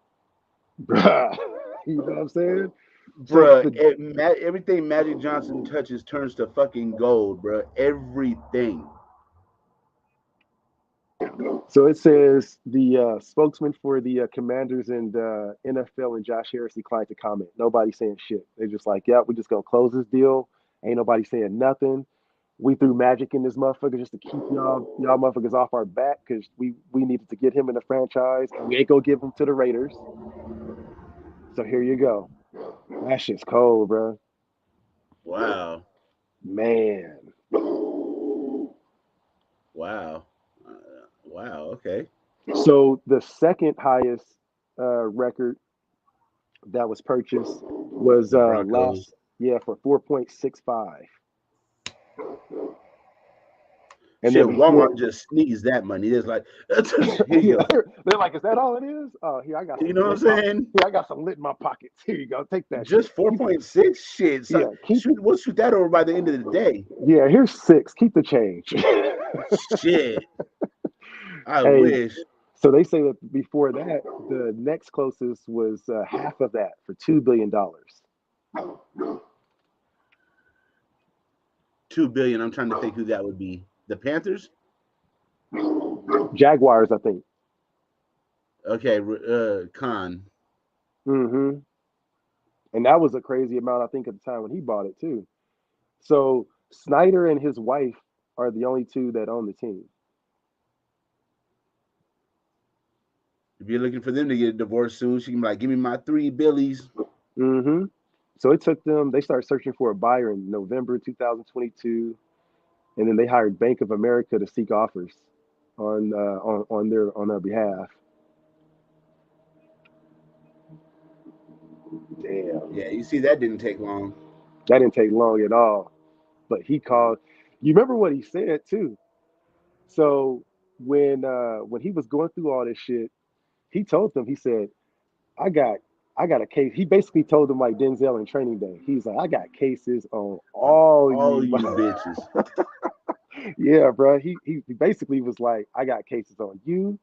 S3: Bruh. You know what I'm saying? So,
S2: Bruh, everything Magic Johnson touches turns to fucking gold, bruh. Everything.
S3: So it says the spokesman for the Commanders and NFL and Josh Harris declined to comment. Nobody saying shit. They're just like, yeah, we just gonna close this deal. Ain't nobody saying nothing. We threw Magic in this motherfucker just to keep y'all motherfuckers off our back because we needed to get him in the franchise. And we ain't gonna give him to the Raiders. So here you go. That shit's cold, bro.
S2: Wow.
S3: Man.
S2: Wow. Wow. Okay.
S3: So the second highest record that was purchased was
S2: The Broncos.
S3: last for 4.65. And
S2: Shit,
S3: then before
S2: Walmart just sneezed that money. It's like, here you
S3: yeah,
S2: go.
S3: they're like, is that all it is? Oh, here I got
S2: You
S3: some
S2: know what I'm
S3: lit in my
S2: saying?
S3: here I got some lit in my pockets. Here you go. Take that shit.
S2: Just 4.6? Shit. So
S3: Keep
S2: we'll shoot that over by the end of the day.
S3: yeah, here's six. Keep the change.
S2: Shit. I
S3: Hey,
S2: wish.
S3: so they say that before that, the next closest was half of that for $2 billion.
S2: 2 billion. I'm trying to think who that would be. The Panthers?
S3: Jaguars, I think.
S2: Okay, Khan.
S3: Mm-hmm. And that was a crazy amount, I think, at the time when he bought it too. So Snyder and his wife are the only two that own the team.
S2: If you're looking for them to get a divorce soon, she can be like, give me my 3 billies.
S3: Mm-hmm. So it took them. They started searching for a buyer in November 2022, and then they hired Bank of America to seek offers on their behalf. Damn,
S2: Yeah, you see, that didn't take long.
S3: that didn't take long at all. But he called. You remember what he said too? So when he was going through all this shit, he told them. He said, "I got I got a case." He basically told them like Denzel in Training Day. He's like, "I got cases on
S2: On
S3: all
S2: all
S3: you."
S2: you bitches.
S3: Yeah, bro. He basically was like, I got cases on you.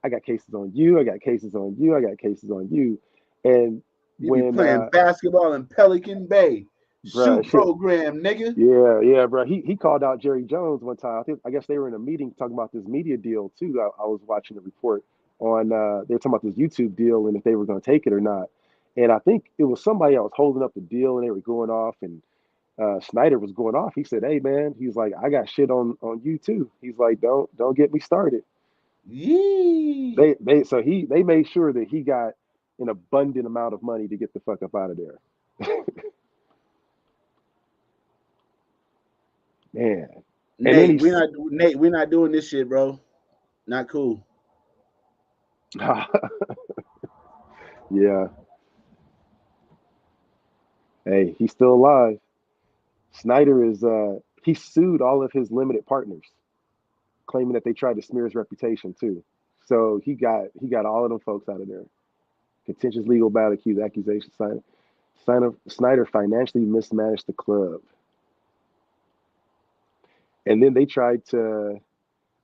S3: I got cases on you. I got cases on you. I got cases on you. And
S2: You be
S3: when
S2: playing basketball in Pelican Bay.
S3: bro,
S2: Shoot
S3: shit.
S2: program, nigga.
S3: Yeah, bro. He called out Jerry Jones one time. I guess they were in a meeting talking about this media deal too. I was watching the report on they were talking about this YouTube deal and if they were gonna take it or not. And I think it was somebody else holding up the deal and they were going off and Snyder was going off. He said, "Hey man," he's like, "I got shit on you too." He's like, "Don't get me started."
S2: Yee.
S3: They made sure that he got an abundant amount of money to get the fuck up out of there. Man, and then he's
S2: Nate, we're not doing this shit, bro. Not cool.
S3: yeah. Hey, he's still alive. Snyder is he sued all of his limited partners, claiming that they tried to smear his reputation too. So he got all of them folks out of there. Contentious legal battle accused accusations. Snyder financially mismanaged the club, and then they tried to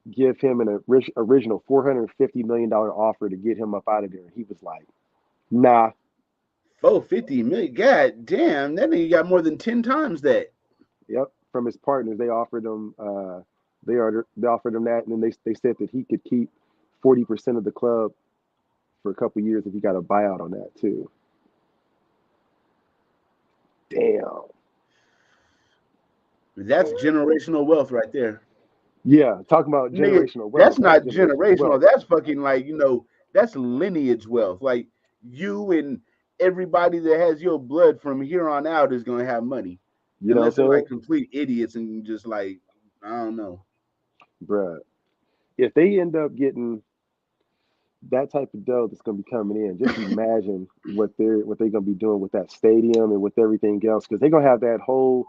S3: give him an original $450 million offer to get him up out of there. He was like, nah.
S2: 450 million. God damn, that nigga got more than 10 times that.
S3: Yep. From his partners, they offered him they offered him that, and then they said that he could keep 40% of the club for a couple years if he got a buyout on that too. Damn.
S2: That's generational wealth right there.
S3: Yeah, talking about
S2: Nigga,
S3: generational wealth.
S2: that's
S3: That's
S2: not
S3: generational
S2: generational.
S3: wealth.
S2: That's fucking like, that's lineage wealth. Like you and everybody that has your blood from here on out is gonna have money.
S3: You know
S2: Unless
S3: what
S2: they're
S3: I'm
S2: like
S3: saying?
S2: complete idiots and just like, I don't know.
S3: Bruh. If they end up getting that type of dough that's going to be coming in, just imagine what they're going to be doing with that stadium and with everything else, because they're going to have that whole.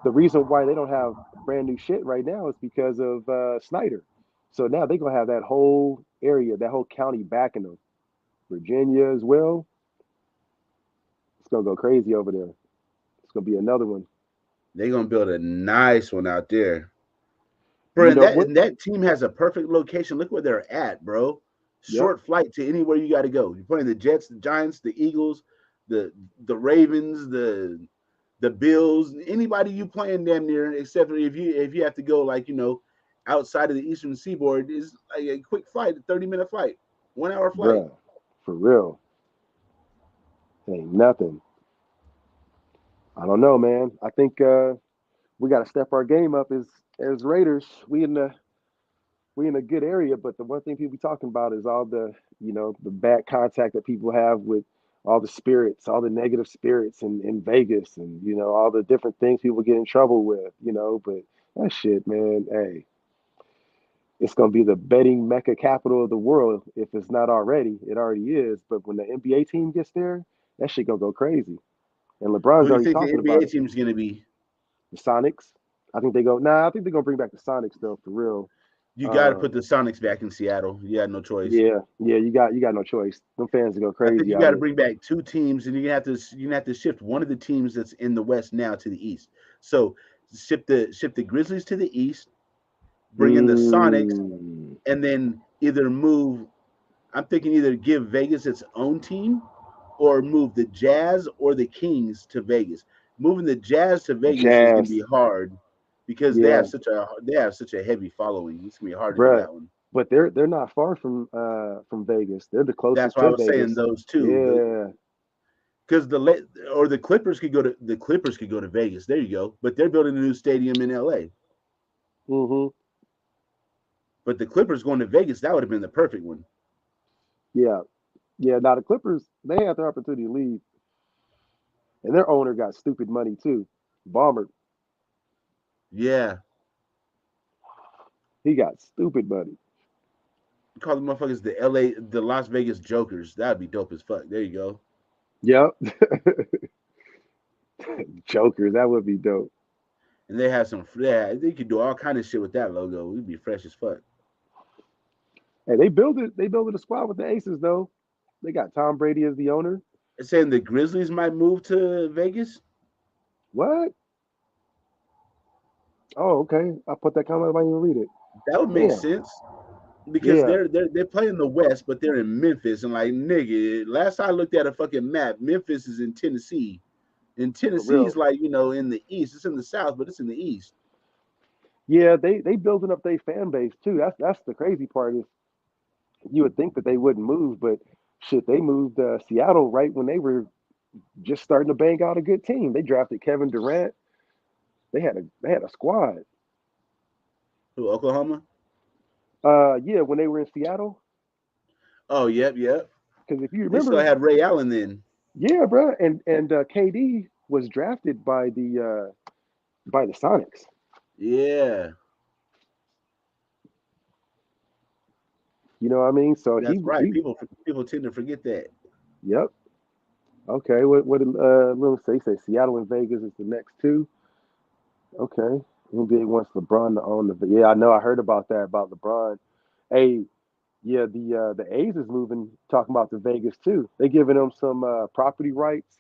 S3: The reason why they don't have brand new shit right now is because of Snyder. So now they're going to have that whole area, that whole county backing them. Virginia as well. It's going to go crazy over there. It's going to be another one.
S2: They're gonna build a nice one out there. Bro,
S3: You
S2: and
S3: know
S2: that
S3: what?
S2: and that team has a perfect location. Look where they're at, bro.
S3: Yep.
S2: Short flight to anywhere you got to go. You're playing the Jets, the Giants, the Eagles, the Ravens, the Bills. Anybody you playing damn near, except for if you have to go like outside of the Eastern Seaboard, is like a quick flight, a 30-minute flight, 1 hour flight.
S3: Bruh. For real. Ain't nothing. I don't know, man. I think we got to step our game up as Raiders. We in a good area, but the one thing people be talking about is all the the bad contact that people have with all the spirits, all the negative spirits in Vegas, and all the different things people get in trouble with. But that shit, man. Hey, it's gonna be the betting mecca capital of the world if it's not already. It already is. But when the NBA team gets there, that shit gonna go crazy. And
S2: Who
S3: LeBron's
S2: do you
S3: already
S2: think the
S3: talking
S2: NBA
S3: about it.
S2: team is going to be?
S3: The Sonics. I think they go. Nah, I think they're gonna bring back the Sonics though, for real.
S2: You got to put
S3: Um,
S2: the Sonics back in Seattle. You had no choice.
S3: yeah. You got no choice. Them fans go
S2: I think
S3: crazy
S2: you
S3: out
S2: got to
S3: here.
S2: bring back two teams, and you have to shift one of the teams that's in the West now to the East. So ship the Grizzlies to the East, bring in the Sonics,
S3: Mm,
S2: and then either move. I'm thinking either give Vegas its own team, or move the Jazz or the Kings to Vegas. Moving the Jazz to Vegas is going to be
S3: Jazz.
S2: hard because they
S3: Yeah,
S2: have such a heavy following. It's going to be hard to do
S3: bruh.
S2: that one.
S3: But they're not far from Vegas. They're the
S2: That's
S3: closest
S2: why I
S3: to
S2: was saying
S3: Vegas.
S2: those two.
S3: Yeah.
S2: Because the Clippers could go to Vegas. There you go. But they're building a new stadium in LA.
S3: Hmm.
S2: But the Clippers going to Vegas, that would have been the perfect one.
S3: Yeah. Yeah. Now the Clippers, they had their opportunity to leave, and their owner got stupid money too. Bomber,
S2: Yeah.
S3: he got stupid money.
S2: Call the motherfuckers the Las Vegas Jokers. That'd be dope as fuck. There you go.
S3: Yep. Jokers, that would be dope.
S2: And they have some. Yeah, they could do all kind of shit with that logo. We'd be fresh as fuck.
S3: Hey, they build it. They built it a squad with the Aces though. They got Tom Brady as the owner.
S2: It's saying the Grizzlies might move to Vegas.
S3: What? Oh, okay. I put that comment. I didn't even read it.
S2: That would make
S3: Damn.
S2: sense because
S3: Yeah,
S2: they're playing the West, but they're in Memphis. And like nigga, last I looked at a fucking map, Memphis is in Tennessee. And
S3: for
S2: Tennessee's
S3: real.
S2: like in the East. It's in the South, but it's in the East.
S3: Yeah, they building up their fan base too. That's the crazy part is you would think that they wouldn't move, but shit, they moved Seattle right when they were just starting to bang out a good team. They drafted Kevin Durant. They had a squad.
S2: Who, Oklahoma?
S3: Yeah, when they were in Seattle,
S2: Oh, yep, yep.
S3: because if you
S2: They still
S3: remember,
S2: had Ray Allen then.
S3: yeah, bro, and KD was drafted by the Sonics.
S2: Yeah,
S3: You know what I mean? So
S2: that's right.
S3: he
S2: People tend to forget that.
S3: yep. Okay, what did Lil say? Seattle and Vegas is the next two. Okay. NBA wants LeBron to own the. Yeah, I know. I heard about that about LeBron. Hey, yeah, the A's is moving, talking about the Vegas too. They giving them some property rights,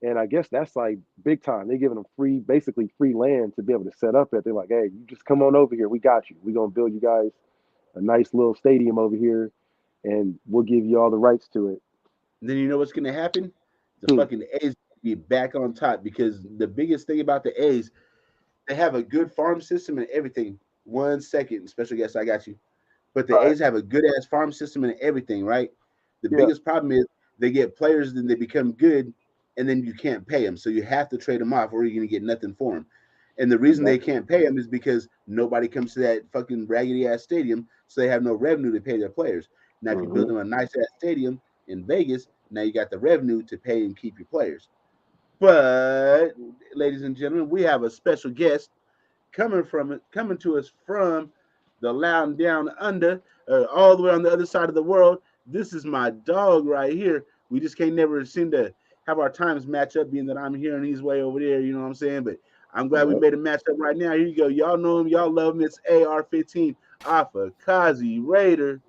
S3: and I guess that's like big time. They giving them basically free land to be able to set up at. They're like, hey, you just come on over here. We got you. We gonna build you guys. a nice little stadium over here, and we'll give you all the rights to it.
S2: And then you know what's gonna happen? The
S3: Hmm.
S2: fucking A's be back on top because the biggest thing about the A's, they have a good farm system and everything. 1 second, special guest, I got you. But the
S3: All right.
S2: A's have a good ass farm system and everything, right? The
S3: Yeah.
S2: biggest problem is they get players, then they become good, and then you can't pay them. So you have to trade them off, or you're gonna get nothing for them. And the reason they
S3: Exactly.
S2: can't pay them is because nobody comes to that fucking raggedy ass stadium, so they have no revenue to pay their players. Now, if you build
S3: Hmm.
S2: them a nice ass stadium in Vegas, now you got the revenue to pay and keep your players. But, ladies and gentlemen, we have a special guest coming to us from the loud down under, all the way on the other side of the world. This is my dog right here. We just can't never seem to have our times match up, being that I'm here and he's way over there. You know what I'm saying? But I'm glad we
S3: Yep.
S2: made a match up right now. Here you go. Y'all know him. Y'all love him. It's AR-15 Alpha Kazi Raider.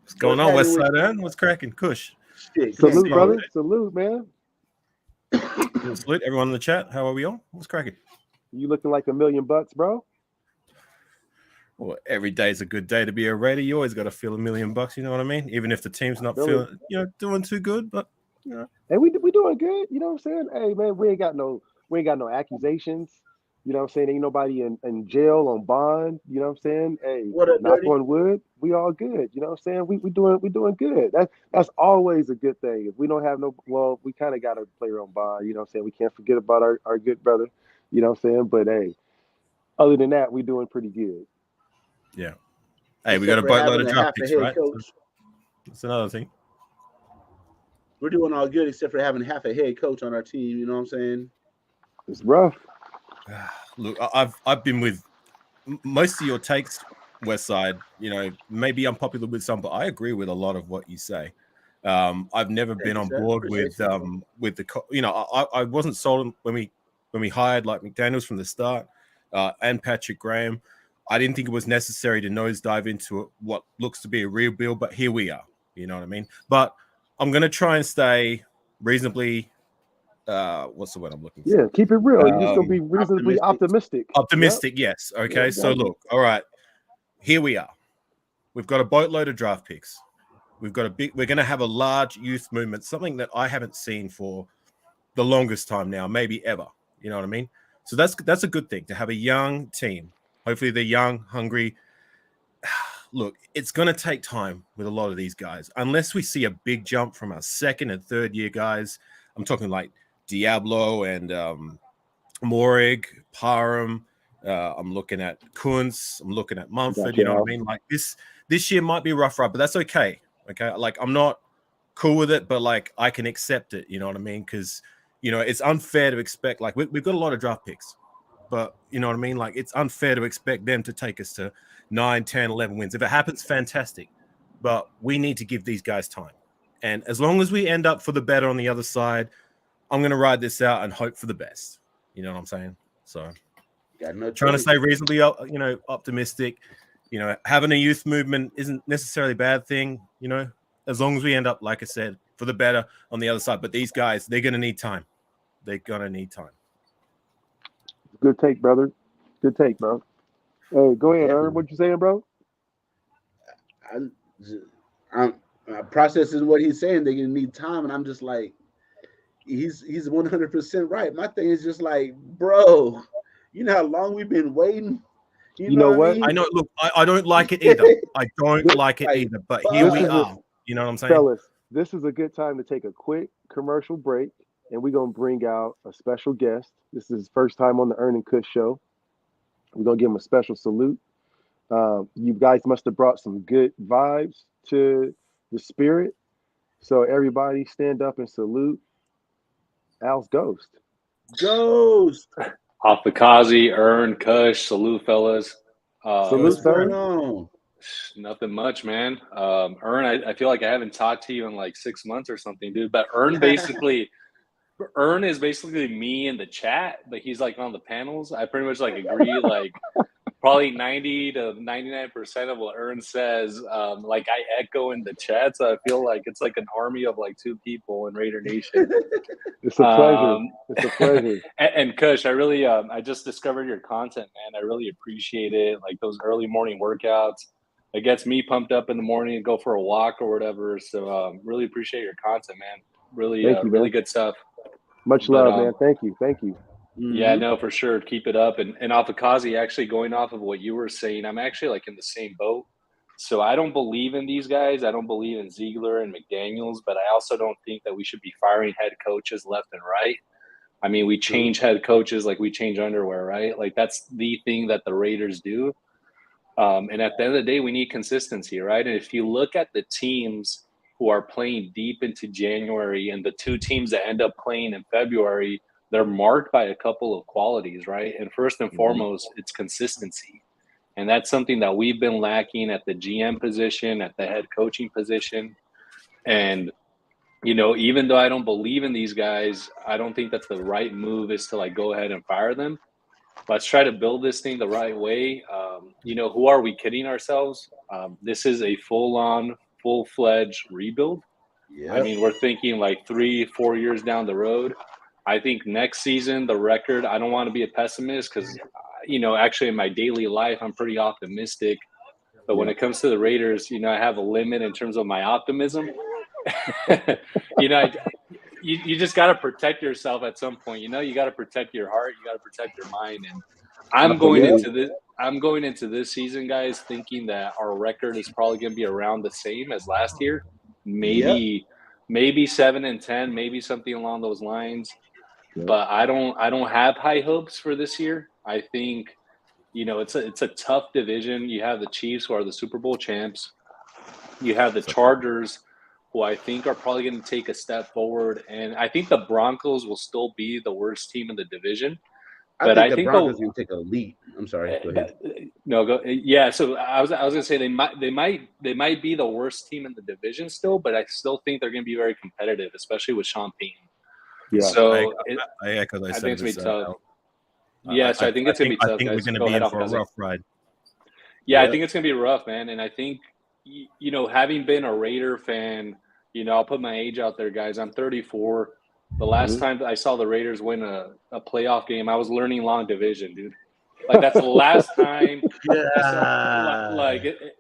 S4: What's
S2: What's
S4: going on,
S2: happening
S4: West
S2: with
S4: Side Ern? What's cracking? Kush.
S2: shit?
S4: Good to
S2: Can't
S4: see
S3: Salute,
S4: you,
S2: call
S3: brother.
S4: mate.
S3: Salute, man.
S4: Salute everyone in the chat. How are we all? What's cracking?
S3: You looking like $1,000,000, bro?
S4: Well, every day's a good day to be a Raider. You always got to feel $1,000,000. You know what I mean? Even if the team's not
S3: Feel it.
S4: feeling, doing too good, but you know,
S3: Hey, we doing good. You know what I'm saying? Hey, man, we ain't got no accusations. You know what I'm saying? Ain't nobody in jail on bond. You know what I'm saying? Hey,
S2: what up,
S3: knock
S2: Dirty?
S3: on wood, we all good. You know what I'm saying? We doing good. That's always a good thing. If we don't have no, well, we kind of got a player on bond. You know what I'm saying? We can't forget about our good brother. You know what I'm saying? But hey, other than that, we doing pretty good.
S4: yeah. Hey, we got
S2: Except
S4: a
S2: for
S4: boatload
S2: having
S4: of
S2: a
S4: draft
S2: half a
S4: picks,
S2: head
S4: right? So
S2: coach.
S4: that's another thing.
S2: We're doing all good except for having half a head coach on our team. You know what I'm saying?
S3: It's rough.
S4: Look, I've been with most of your takes, West Side. Maybe unpopular with some, but I agree with a lot of what you say. I've never
S2: Thank
S4: been
S2: you,
S4: on
S2: sir.
S4: board
S2: Appreciate you.
S4: with I wasn't sold when we hired like McDaniels from the start, and Patrick Graham. I didn't think it was necessary to nosedive into what looks to be a rebuild, but here we are. You know what I mean? But I'm gonna try and stay reasonably. What's the word I'm looking
S3: Yeah,
S4: for?
S3: keep it real. You're just gonna
S4: Um,
S3: be reasonably
S2: Optimistic.
S3: optimistic. Yep.
S4: Optimistic, yes.
S3: Yeah,
S4: Okay, so
S3: got you.
S4: look, all right, here we are. We've got a boatload of draft picks. We're going to have a large youth movement, something that I haven't seen for the longest time now, maybe ever. You know what I mean? So that's a good thing to have a young team. Hopefully they're young, hungry. Look, it's going to take time with a lot of these guys, unless we see a big jump from our second and third year guys. I'm talking like Diablo and Morig, Parham. I'm looking at Kuntz. I'm looking at
S3: Got
S4: Mumford. You
S3: you,
S4: know what I
S3: Al.
S4: mean? Like this year might be rough ride, but that's okay. Okay, like I'm not cool with it, but like I can accept it. You know what I mean? Because it's unfair to expect. Like we've got a lot of draft picks, but you know what I mean? Like it's unfair to expect them to take us to 9, 10, 11 wins. If it happens, fantastic. But we need to give these guys time. And as long as we end up for the better on the other side, I'm going to ride this out and hope for the best. You know what I'm saying? So
S2: Got no
S4: trying to
S2: choice.
S4: stay reasonably, optimistic. Having a youth movement isn't necessarily a bad thing, as long as we end up, like I said, for the better on the other side. But these guys, they're going to need time. They're going to need time.
S3: Good take, brother. Good take, bro. Hey, go ahead, Ern.
S2: Definitely.
S3: What you saying, bro?
S2: I'm, I'm processing what he's saying. They're gonna need time, and I'm just like, he's 100% right. My thing is just like, bro, you know how long we've been waiting. You
S3: You
S2: know
S3: know
S2: what I
S3: what?
S4: I
S2: mean?
S4: know. Look, I don't like it either. I don't
S3: This,
S4: like it
S2: Like,
S4: either. But here
S3: this
S4: we
S3: is
S2: fuck.
S3: a
S4: are. You know what I'm saying?
S3: fellas. This is a good time to take a quick commercial break, and we're gonna bring out a special guest. This is his first time on the Ern and Kush show. We're gonna give him a special salute. You guys must have brought some good vibes to the spirit. So everybody, stand up and salute Al's ghost.
S2: Ghost.
S5: Afakazi, Ern, Kush, salute, fellas.
S3: Salute,
S2: What's going
S3: fellas.
S2: on?
S5: Nothing much, man. Ern, I feel like I haven't talked to you in like 6 months or something, dude. But Ern is basically me in the chat, but he's like on the panels. I pretty much like agree, like probably 90 to 99% of what Ern says. Like I echo in the chat, so I feel like it's like an army of like two people in Raider Nation.
S3: It's a pleasure. It's a pleasure.
S5: and Kush, I really, I just discovered your content, man. I really appreciate it. Like those early morning workouts. it gets me pumped up in the morning and go for a walk or whatever. So really appreciate your content, man. Really,
S3: Thank you,
S5: really
S3: man.
S5: good stuff.
S3: Much
S5: But
S3: love, man. Thank you.
S5: yeah, no, for sure. Keep it up. And off of Kazi, actually going off of what you were saying, I'm actually like in the same boat. So I don't believe in these guys. I don't believe in Ziegler and McDaniels, but I also don't think that we should be firing head coaches left and right. I mean, we change head coaches like we change underwear, right? Like that's the thing that the Raiders do. And at the end of the day, we need consistency, right? And if you look at the teams who are playing deep into January and the two teams that end up playing in February, they're marked by a couple of qualities, right? And first and foremost, it's consistency. And that's something that we've been lacking at the GM position, at the head coaching position. And, you know, even though I don't believe in these guys, I don't think that's the right move is to like go ahead and fire them. Let's try to build this thing the right way. You know, who are we kidding ourselves? This is a full-on, full-fledged rebuild.
S2: Yeah.
S5: I mean, we're thinking like 3-4 years down the road. I think next season, the record, I don't want to be a pessimist because, you know, actually in my daily life, I'm pretty optimistic. But when it comes to the Raiders, you know, I have a limit in terms of my optimism. You know, you just got to protect yourself at some point. You know, you got to protect your heart. You got to protect your mind. And I'm going into this season, guys, thinking that our record is probably going to be around the same as last year. Maybe 7-10, maybe something along those lines. But I don't have high hopes for this year. I think, you know, it's a tough division. You have the Chiefs, who are the Super Bowl champs. You have the Chargers, who I think are probably going to take a step forward. And I think the Broncos will still be the worst team in the division. But I think the Broncos
S2: going to take a lead. I'm sorry. Go ahead.
S5: No, go. Yeah. So I was going to say they might be the worst team in the division still, but I still think they're going to be very competitive, especially with Sean Payton.
S4: Yeah.
S5: So
S4: I echo those.
S5: I think it's going to be tough.
S4: Yeah,
S5: so I think it's going to be tough.
S4: I think
S5: guys.
S4: we're going to be in for a rough ride.
S5: Yeah, I think it's going to be rough, man. And I think, you know, having been a Raider fan, you know, I'll put my age out there, guys. I'm 34. The last time I saw the Raiders win a playoff game, I was learning long division, dude. Like, that's the last time.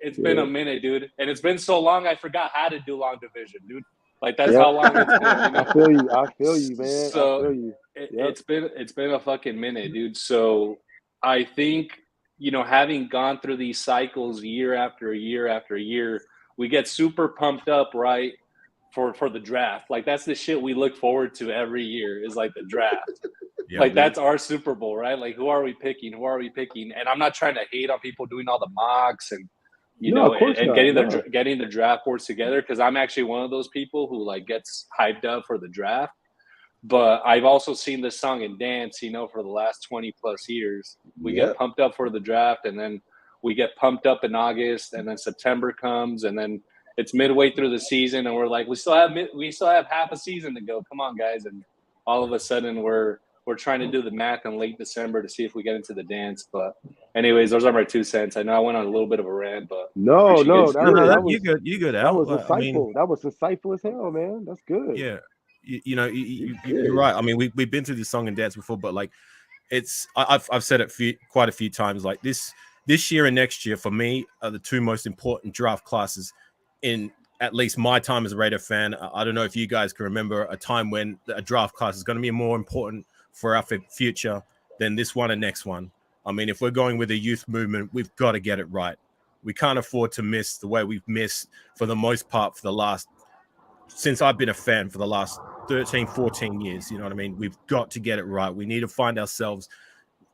S5: It's been a minute, dude. And it's been so long, I forgot how to do long division, dude. Like, that's how long it's been. You know?
S3: I feel you, man.
S5: So
S3: I feel you.
S5: It's been a fucking minute, dude. So I think, you know, having gone through these cycles year after year after year, we get super pumped up, right, for the draft. Like, that's the shit we look forward to every year is like the draft. That's our Super Bowl, right? Like, who are we picking? And I'm not trying to hate on people doing all the mocks and, you know, and getting the draft boards together, because I'm actually one of those people who like gets hyped up for the draft. But I've also seen this song and dance, you know, for the last 20 plus years. We get pumped up for the draft, and then we get pumped up in August, and then September comes, and then it's midway through the season, and we're like, we still have half a season to go. Come on, guys. And all of a sudden we're trying to do the math in late December to see if we get into the dance. But anyways, those are my 2 cents. I know I went on a little bit of a rant, but
S3: no,
S4: you good.
S3: That was insightful. That was insightful as hell, man. That's good.
S4: Yeah. You know, you're right. I mean, we've been through this song and dance before, but like, I've said it quite a few times. Like this year and next year for me are the two most important draft classes in at least my time as a Raider fan. I don't know if you guys can remember a time when a draft class is going to be more important for our future than this one and next one. I mean, if we're going with a youth movement, we've got to get it right. We can't afford to miss the way we've missed for the most part since I've been a fan for the last 13, 14 years. You know what I mean? We've got to get it right. We need to find ourselves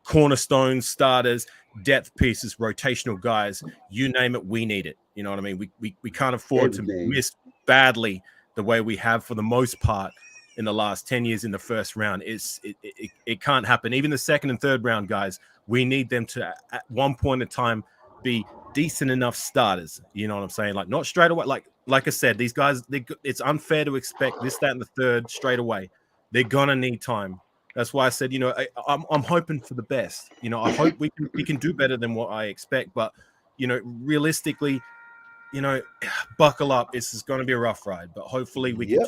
S4: cornerstones, starters, depth pieces, rotational guys. You name it, we need it. You know what I mean? We can't afford to miss badly the way we have for the most part in the last 10 years in the first round. It can't happen. Even the second and third round guys, we need them to at one point in time be decent enough starters. You know what I'm saying? Like, not straight away. Like I said, these guys, it's unfair to expect this, that, and the third straight away. They're gonna need time. That's why I said, you know, I'm hoping for the best. You know, I hope we can do better than what I expect. But, you know, realistically, you know, buckle up. This is going to be a rough ride, but hopefully we can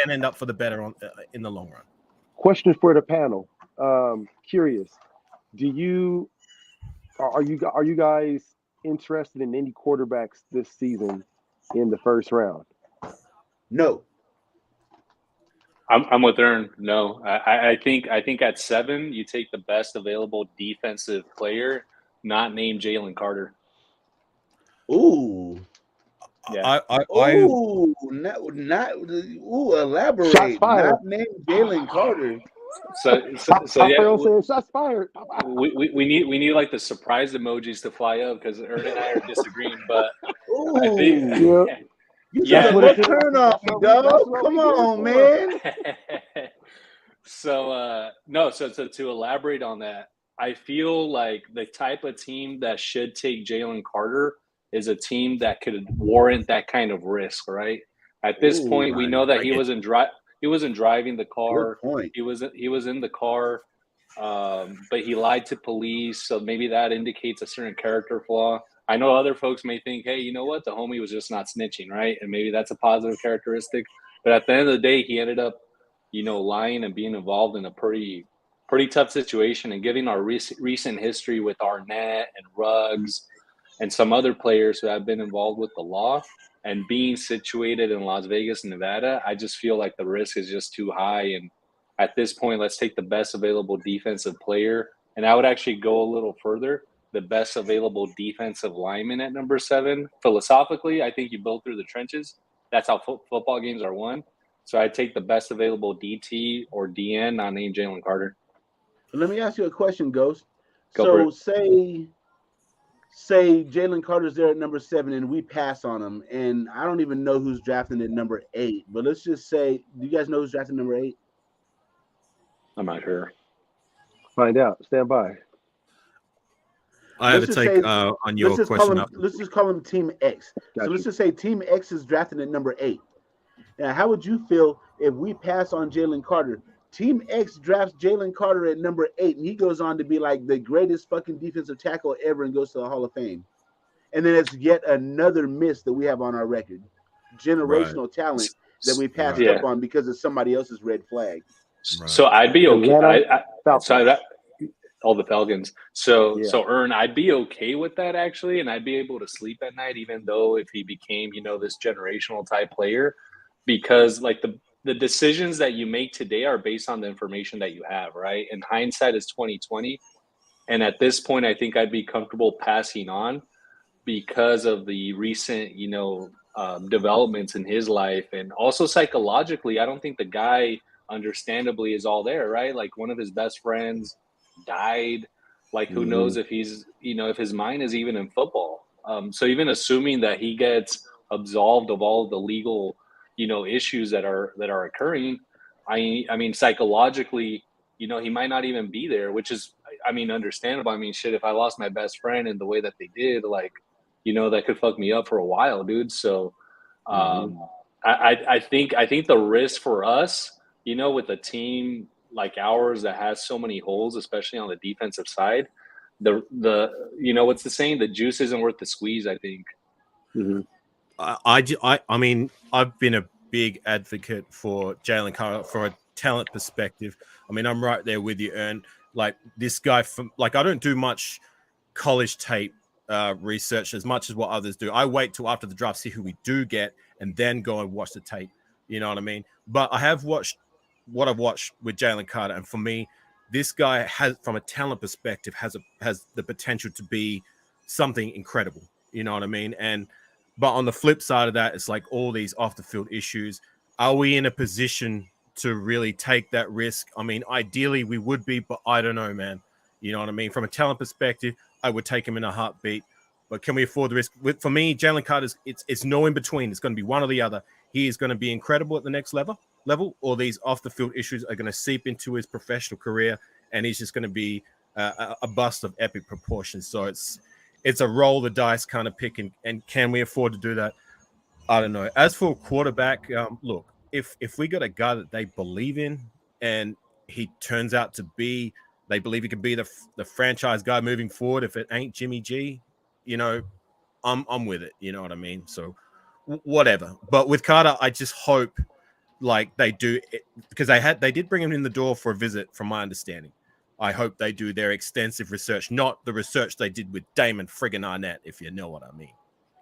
S4: end up for the better in the long run.
S3: Question for the panel. Curious, are you guys interested in any quarterbacks this season in the first round?
S2: No.
S5: I'm with Ern. No, I think at 7 you take the best available defensive player, not named Jalen Carter.
S2: Ooh.
S5: Yeah.
S2: Ooh, not ooh,
S3: Shots
S2: elaborate.
S3: fired.
S2: Not named Jalen Carter.
S5: So yeah,
S3: Papa said shots fired.
S5: we need like the surprise emojis to fly up because Ern and I are disagreeing. But I think
S2: Ooh.
S3: Yeah.
S2: You
S5: Yeah.
S2: took a
S3: what
S2: left
S3: it-
S2: turn on me,
S3: that's
S2: dog.
S3: what
S2: Come
S3: we here
S2: on,
S3: for.
S2: man.
S5: So no, so to elaborate on that, I feel like the type of team that should take Jalen Carter is a team that could warrant that kind of risk, right? At this
S2: Ooh,
S5: point, we know that
S4: I
S5: he
S4: get
S5: wasn't driving the car.
S2: good point.
S5: He was in the car, but he lied to police, so maybe that indicates a certain character flaw. I know other folks may think, hey, you know what, the homie was just not snitching, right? And maybe that's a positive characteristic. But at the end of the day, he ended up, lying and being involved in a pretty tough situation, and given our recent history with Arnett and Ruggs and some other players who have been involved with the law and being situated in Las Vegas, Nevada, I just feel like the risk is just too high. And at this point, let's take the best available defensive player. And I would actually go a little further. The best available defensive lineman at number 7. Philosophically, I think you build through the trenches. That's how football games are won. So I'd take the best available DT or DN, not named Jalen Carter.
S2: Let me ask you a question, Ghost.
S5: Go for
S2: So say Jalen Carter's there at number 7 and we pass on him, and I don't even know who's drafting at number 8, but let's just say, do you guys know who's drafting number 8?
S5: I'm not sure.
S3: Find out. Stand by.
S4: I have
S2: Let's
S4: a
S2: just
S4: take
S2: say-
S4: on your question.
S2: Let's just call him Team X. So
S3: Gotcha.
S2: let's just say Team X is drafting at number 8. Now, how would you feel if we pass on Jalen Carter? Team X drafts Jalen Carter at number 8, and he goes on to be like the greatest fucking defensive tackle ever and goes to the Hall of Fame. And then it's yet another miss that we have on our record. Generational talent that we passed
S5: Yeah.
S2: up on because of somebody else's red flag.
S4: Right.
S5: So I'd be okay.
S3: Atlanta Falcons.
S5: All the Falcons. So
S3: Yeah.
S5: Ern, I'd be okay with that actually, and I'd be able to sleep at night, even though if he became, this generational type player, because like the decisions that you make today are based on the information that you have, right? And hindsight is 2020. And at this point, I think I'd be comfortable passing on because of the recent, developments in his life. And also psychologically, I don't think the guy understandably is all there, right? Like one of his best friends died. Like who knows if he's, if his mind is even in football. So even assuming that he gets absolved of all of the legal, issues that are occurring, I mean, psychologically, he might not even be there, which is, understandable. I mean, shit, if I lost my best friend in the way that they did, like, that could fuck me up for a while, dude. So, I think the risk for us, with a team like ours that has so many holes, especially on the defensive side, the what's the saying? The juice isn't worth the squeeze, I think.
S3: Mm-hmm.
S4: I mean, I've been a big advocate for Jalen Carter from a talent perspective. I mean, I'm right there with you, Ern. Like this guy I don't do much college tape research as much as what others do. I wait till after the draft, see who we do get, and then go and watch the tape. You know what I mean? But I have watched what I've watched with Jalen Carter, and for me, this guy has, from a talent perspective, has the potential to be something incredible. You know what I mean? But on the flip side of that, it's like all these off the field issues. Are we in a position to really take that risk? I mean, ideally we would be, but I don't know, man. You know what I mean? From a talent perspective, I would take him in a heartbeat. But can we afford the risk? For me, Jalen Carter's it's no in between. It's going to be one or the other. He is going to be incredible at the next level, or these off the field issues are going to seep into his professional career, and he's just going to be a bust of epic proportions. So it's a roll the dice kind of pick, and can we afford to do that? I don't know. As for quarterback, look, if we got a guy that they believe in, and he turns out to be, they believe he could be the franchise guy moving forward. If it ain't Jimmy G, I'm with it. You know what I mean? So whatever. But with Carter, I just hope like they do it, because they did bring him in the door for a visit, from my understanding. I hope they do their extensive research, not the research they did with Damon friggin' Arnett, if you know what I mean.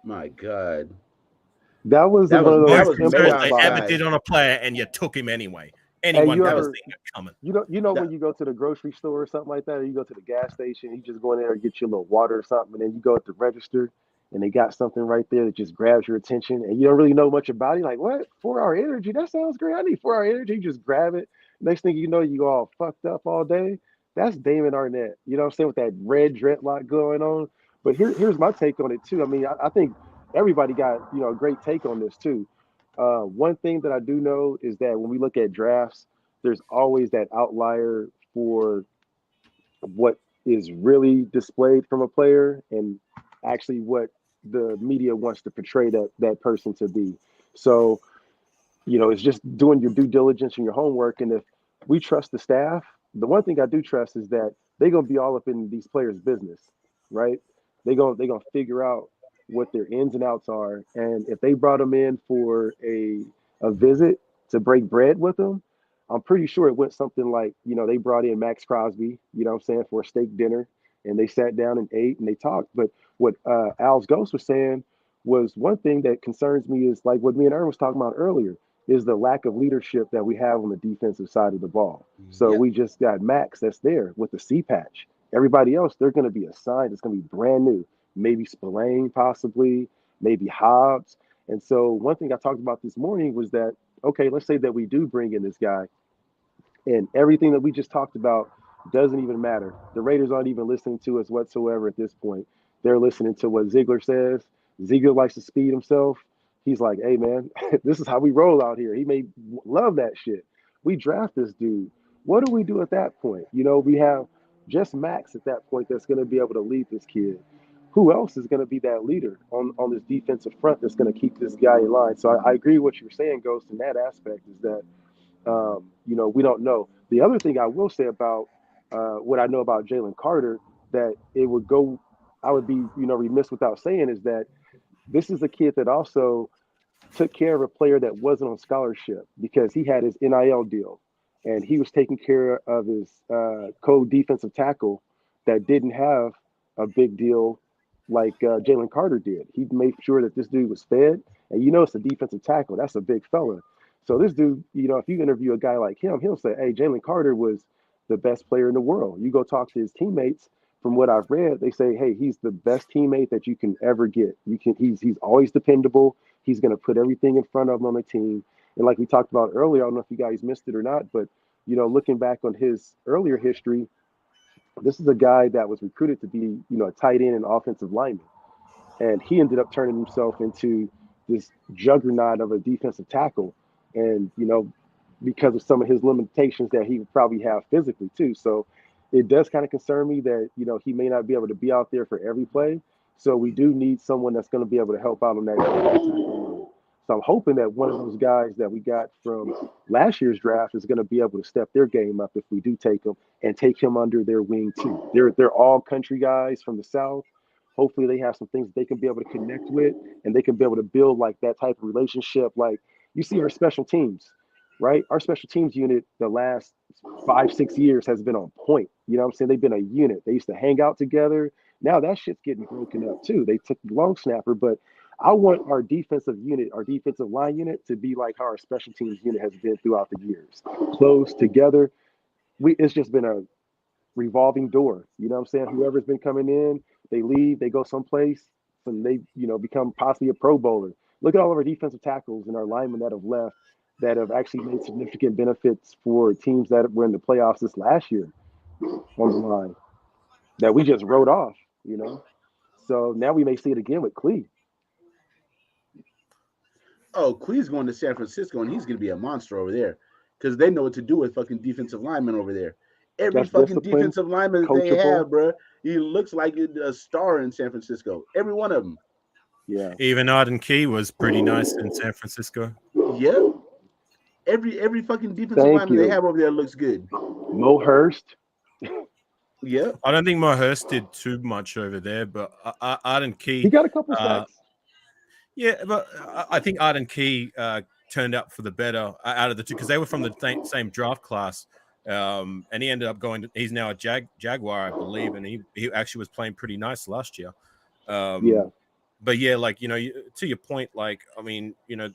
S2: My God.
S3: That was
S2: That
S3: one of
S2: was
S3: those
S2: that
S4: Most
S2: was
S4: research
S3: impulse
S2: Mayock's
S4: they ever
S3: buys.
S2: guy.
S4: did on a player, and you took him anyway.
S3: Hey,
S4: Anyone
S3: you
S2: That
S4: could have
S2: was
S3: ever
S4: seen it coming.
S3: you know
S2: that
S3: when you go to the grocery store or something like that, or you go to the gas station, you just go in there and get you a little water or something, and then you go at the register and they got something right there that just grabs your attention, and you don't really know much about it. You're like, what? 4 hour energy? That sounds great. I need 4 hour energy. You just grab it. Next thing you know, you all fucked up all day. That's Damon Arnett. You know what I'm saying? With that red dreadlock going on. But here's my take on it too. I mean, I think everybody got, a great take on this too. One thing that I do know is that when we look at drafts, there's always that outlier for what is really displayed from a player and actually what the media wants to portray that person to be. So, it's just doing your due diligence and your homework. And if we trust the staff, the one thing I do trust is that they're gonna be all up in these players' business, right? They're gonna figure out what their ins and outs are. And if they brought them in for a visit to break bread with them, I'm pretty sure it went something like, they brought in Max Crosby, what I'm saying, for a steak dinner, and they sat down and ate and they talked. But what Al's Ghost was saying was one thing that concerns me is like what me and Aaron was talking about earlier is the lack of leadership that we have on the defensive side of the ball. So
S2: yep.
S3: we just got Max that's there with the C patch. Everybody else, they're going to be assigned. It's going to be brand new. Maybe Spillane, possibly, maybe Hobbs. And so one thing I talked about this morning was that, okay, let's say that we do bring in this guy and everything that we just talked about doesn't even matter. The Raiders aren't even listening to us whatsoever at this point. They're listening to what Ziegler says. Ziegler likes to speed himself. He's like, hey, man, this is how we roll out here. He may love that shit. We draft this dude. What do we do at that point? We have just Max at that point that's going to be able to lead this kid. Who else is going to be that leader on this defensive front that's going to keep this guy in line? So I agree with what you're saying, Ghost, in that aspect is that we don't know. The other thing I will say about what I know about Jalen Carter that it would go, I would be, remiss without saying is that this is a kid that also took care of a player that wasn't on scholarship because he had his NIL deal and he was taking care of his co-defensive tackle that didn't have a big deal like Jalen Carter did. He made sure that this dude was fed, and it's a defensive tackle. That's a big fella. So this dude, if you interview a guy like him, he'll say, hey, Jalen Carter was the best player in the world. You go talk to his teammates. From what I've read, they say, hey, he's the best teammate that you can ever get. He's always dependable. He's going to put everything in front of him on the team. And like we talked about earlier, I don't know if you guys missed it or not, but looking back on his earlier history, this is a guy that was recruited to be, a tight end and offensive lineman. And he ended up turning himself into this juggernaut of a defensive tackle. And, because of some of his limitations that he would probably have physically too. So it does kind of concern me that, he may not be able to be out there for every play. So we do need someone that's going to be able to help out on that. So I'm hoping that one of those guys that we got from last year's draft is going to be able to step their game up if we do take them and take him under their wing too. They're all country guys from the South. Hopefully they have some things that they can be able to connect with and they can be able to build like that type of relationship. Like you see our special teams, right? Our special teams unit the last 5-6 years has been on point. You know what I'm saying? They've been a unit. They used to hang out together. Now that shit's getting broken up too. They took the long snapper, but I want our defensive unit, our defensive line unit to be like how our special teams unit has been throughout the years. Close together. It's just been a revolving door. You know what I'm saying? Whoever's been coming in, they leave, they go someplace, and they, become possibly a Pro Bowler. Look at all of our defensive tackles and our linemen that have left that have actually made significant benefits for teams that were in the playoffs this last year on the line that we just wrote off. So now we may see it again with Clee.
S2: Oh, Quee's going to San Francisco, and he's going to be a monster over there because they know what to do with fucking defensive linemen over there. Every
S3: That's
S2: fucking
S3: discipline,
S2: defensive lineman that they
S3: coachable.
S2: have, bro, he looks like a star in San Francisco. Every one of them.
S3: Yeah.
S4: Even Arden Key was pretty nice in San Francisco.
S2: Yep. Every fucking defensive
S3: Thank
S2: lineman they
S3: you.
S2: have over there looks good.
S3: Mo Hurst.
S2: Yep.
S4: I don't think Mo Hurst did too much over there, but Arden Key.
S3: He got a couple sacks.
S4: Yeah, but I think Arden Key turned up for the better out of the two because they were from the same draft class And he ended up he's now a Jaguar, I believe, and he actually was playing pretty nice last year. But yeah, like, you know, to your point, like, I mean, you know,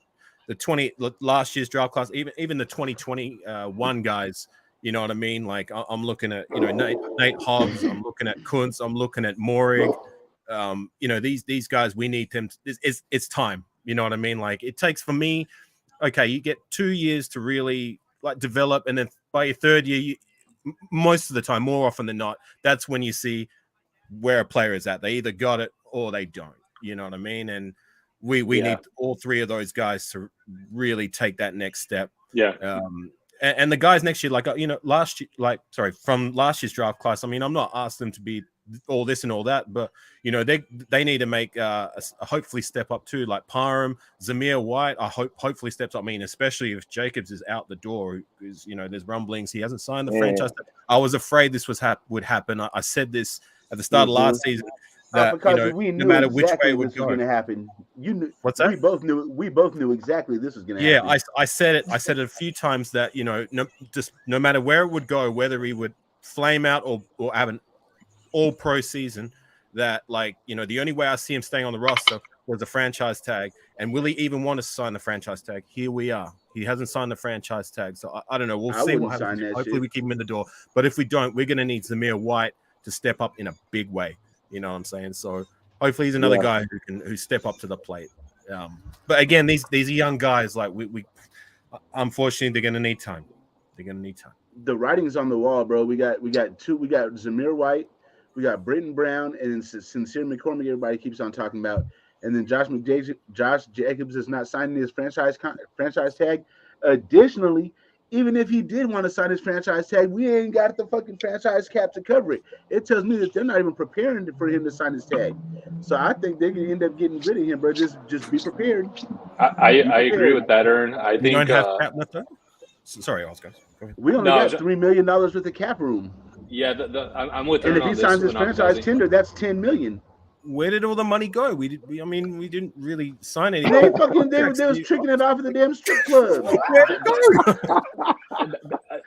S4: last year's draft class, even the 2021 guys, you know what I mean? Like, I'm looking at, you know, Nate Hobbs, I'm looking at Kuntz, I'm looking at Morig. You know, these guys, we need them. It's time. You know what I mean? Like, it takes, for me, okay, you get 2 years to really like develop, and then by your third year, most of the time, more often than not, that's when you see where a player is at. They either got it or they don't. You know what I mean? And we need all three of those guys to really take that next step.
S5: Yeah.
S4: And the guys next year, like, you know, from last year's draft class, I mean, I'm not asking them to be all this and all that, but, you know, they need to make hopefully step up too, like Parham, Zamir White. Hopefully steps up. I mean, especially if Jacobs is out the door, because, you know, there's rumblings he hasn't signed the franchise. I was afraid this would happen. I said this at the start of last season. That,
S2: because,
S4: you know,
S2: we knew
S4: no matter
S2: exactly
S4: which way it would
S2: this was
S4: go,
S2: going to happen. You knew.
S4: What's that?
S2: We both knew exactly this was going to happen.
S4: Yeah, I said it. I said it a few times that, you know, no matter where it would go, whether he would flame out or have an all-pro season, that, like, you know, the only way I see him staying on the roster was a franchise tag. And will he even want to sign the franchise tag? Here we are. He hasn't signed the franchise tag, so I don't know. We'll see what happens. Hopefully, we keep him in the door. But if we don't, we're going to need Zamir White to step up in a big way. You know what I'm saying? So hopefully he's another guy who step up to the plate. But again, these are young guys. Like, we unfortunately, they're going to need time.
S2: The writing's on the wall, bro. We got Zamir White, we got Britton Brown, and then Sincere McCormick. Everybody keeps on talking about, and then Josh Jacobs is not signing his franchise tag. Additionally, even if he did want to sign his franchise tag, we ain't got the fucking franchise cap to cover it. It tells me that they're not even preparing for him to sign his tag. So I think they're gonna end up getting rid of him, bro. Just be prepared.
S5: I agree with that, Ern. I think
S4: don't have cap left though? Sorry, Oscar. Go ahead.
S2: We only got $3 million worth of cap room.
S5: Yeah, I'm with Ern.
S2: And if he signs his franchise tender, that's $10 million.
S4: Where did all the money go? We didn't really sign anything.
S2: They was tricking it off of the damn strip club.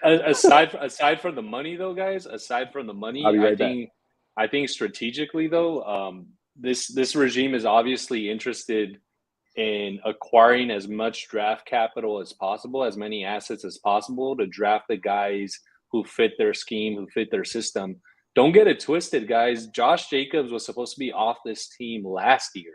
S5: aside from the money, though, guys. Aside from the money, I think strategically, though, this regime is obviously interested in acquiring as much draft capital as possible, as many assets as possible, to draft the guys who fit their scheme, who fit their system. Don't get it twisted, guys. Josh Jacobs was supposed to be off this team last year.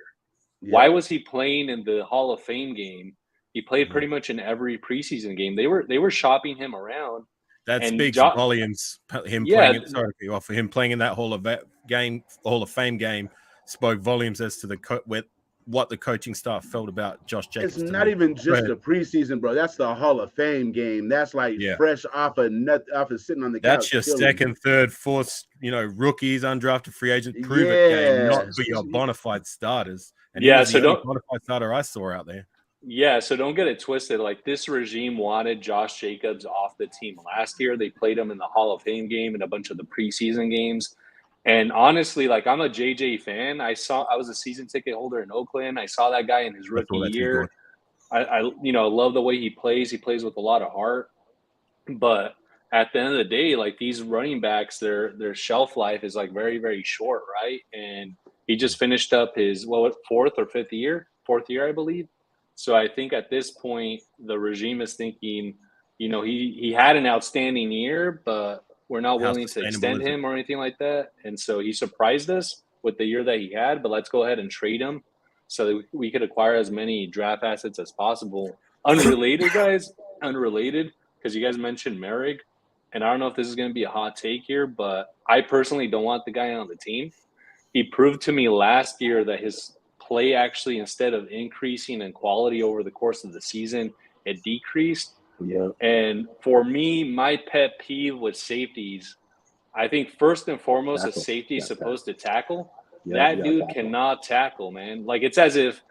S5: Yeah. Why was he playing in the Hall of Fame game? He played pretty much in every preseason game. They were shopping him around.
S4: That speaks volumes. Him playing in that Hall of Fame game spoke volumes as to what the coaching staff felt about Josh Jacobs.
S2: It's not even just a preseason, bro. That's the Hall of Fame game. That's like fresh off of sitting on the couch.
S4: That's your second, third, fourth, you know, rookies, undrafted free agent, prove it game, not for your bona fide starters. And so the only bona fide starter I saw out there.
S5: Yeah, so don't get it twisted. Like, this regime wanted Josh Jacobs off the team last year. They played him in the Hall of Fame game and a bunch of the preseason games. And honestly, like, I'm a JJ fan. I was a season ticket holder in Oakland. I saw that guy in his rookie year. I love the way he plays. He plays with a lot of heart. But at the end of the day, like, these running backs, their shelf life is like very, very short, right? And he just finished up his fourth year, I believe. So I think at this point, the regime is thinking, you know, he had an outstanding year, but we're not willing to extend him or anything like that. And so he surprised us with the year that he had, but let's go ahead and trade him so that we could acquire as many draft assets as possible. Unrelated, guys, because you guys mentioned Merrick, and I don't know if this is going to be a hot take here, but I personally don't want the guy on the team. He proved to me last year that his play actually, instead of increasing in quality over the course of the season, it decreased.
S3: Yeah.
S5: And for me, my pet peeve with safeties, I think first and foremost, a safety is supposed to tackle. That dude cannot tackle, man. Like, it's as if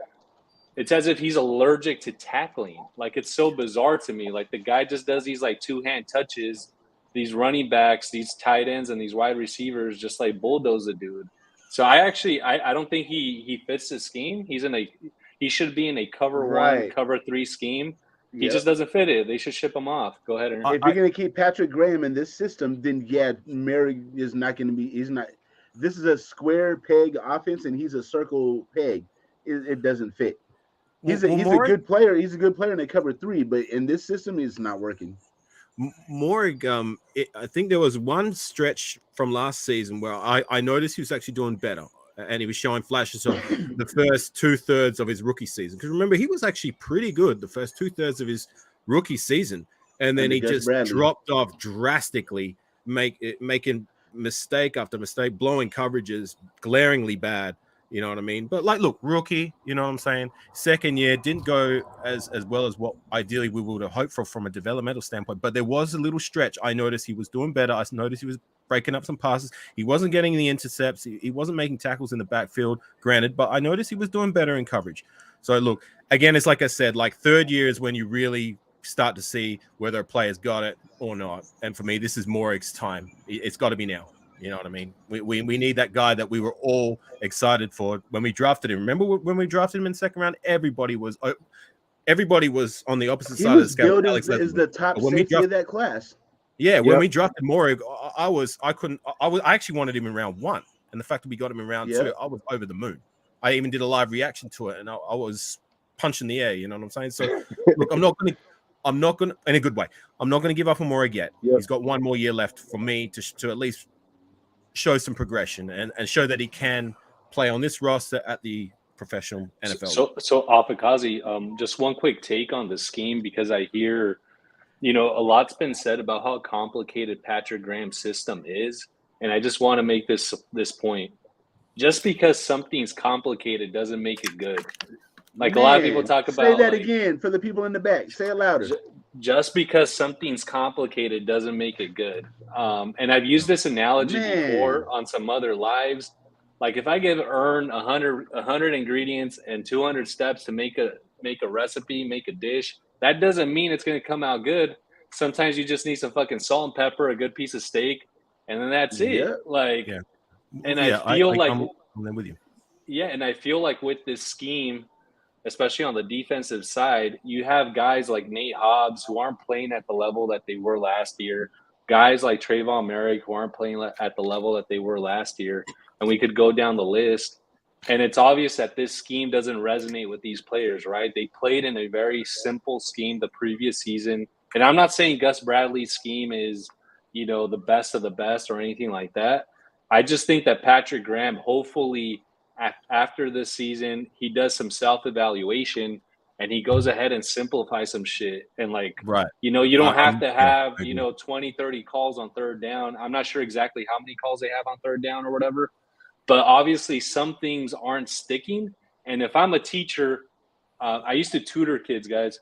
S5: he's allergic to tackling. Like, it's so bizarre to me. Like, the guy just does these like two-hand touches, these running backs, these tight ends, and these wide receivers just like bulldoze the dude. So I don't think he fits the scheme. He should be in a cover one, cover three scheme. He just doesn't fit it. They should ship him off. Go ahead, Aaron.
S2: If you're going to keep Patrick Graham in this system, then yeah, Murray is not going to be. He's not. This is a square peg offense, and he's a circle peg. It doesn't fit. He's a good player. He's a good player in the cover 3, but in this system, it's not working.
S4: Morrig, I think there was one stretch from last season where I noticed he was actually doing better, and he was showing flashes of the first 2/3 of his rookie season. Because remember, he was actually pretty good the first 2/3 of his rookie season, and then he just dropped off drastically, making mistake after mistake, blowing coverages, glaringly bad. You know what I mean? But like, look, rookie, you know what I'm saying? Second year didn't go as well as what ideally we would have hoped for from a developmental standpoint. But there was a little stretch. I noticed he was doing better. I noticed he was breaking up some passes. He wasn't getting the intercepts. He wasn't making tackles in the backfield, granted, but I noticed he was doing better in coverage. So look, again, it's like I said, like third year is when you really start to see whether a player's got it or not. And for me, this is Morig's time. It's got to be now. You know what I mean? We need that guy that we were all excited for when we drafted him. Remember when we drafted him in the second round? Everybody was on the opposite side of the scale.
S2: Alex is the top safety of that class.
S4: Yeah, when we drafted Morig, I actually wanted him in round 1, and the fact that we got him in round 2, I was over the moon. I even did a live reaction to it, and I was punching the air. You know what I'm saying? So look, I'm not going to, in a good way. I'm not going to give up on Morig yet. Yep. He's got 1 more year left for me to at least show some progression and show that he can play on this roster at the professional NFL.
S5: So Afikazi, just one quick take on the scheme, because I hear, a lot's been said about how complicated Patrick Graham's system is. And I just want to make this point. Just because something's complicated doesn't make it good. Like a lot of people talk about.
S2: Say that again for the people in the back. Say it louder.
S5: Just because something's complicated doesn't make it good. And I've used this analogy before on some other lives. Like if I give Ern 100 ingredients and 200 steps to make a recipe, make a dish, that doesn't mean it's going to come out good. Sometimes you just need some fucking salt and pepper, a good piece of steak, and then that's it. I feel like
S4: I'm with you.
S5: Yeah, and I feel like with this scheme, especially on the defensive side, you have guys like Nate Hobbs who aren't playing at the level that they were last year. Guys like Trayvon Merrick who aren't playing at the level that they were last year. And we could go down the list. And it's obvious that this scheme doesn't resonate with these players, right? They played in a very simple scheme the previous season. And I'm not saying Gus Bradley's scheme is, the best of the best or anything like that. I just think that Patrick Graham, hopefully – after this season, he does some self-evaluation and he goes ahead and simplifies some shit. And you don't have to have, 20, 30 calls on third down. I'm not sure exactly how many calls they have on third down or whatever, but obviously some things aren't sticking. And if I'm a teacher, I used to tutor kids, guys.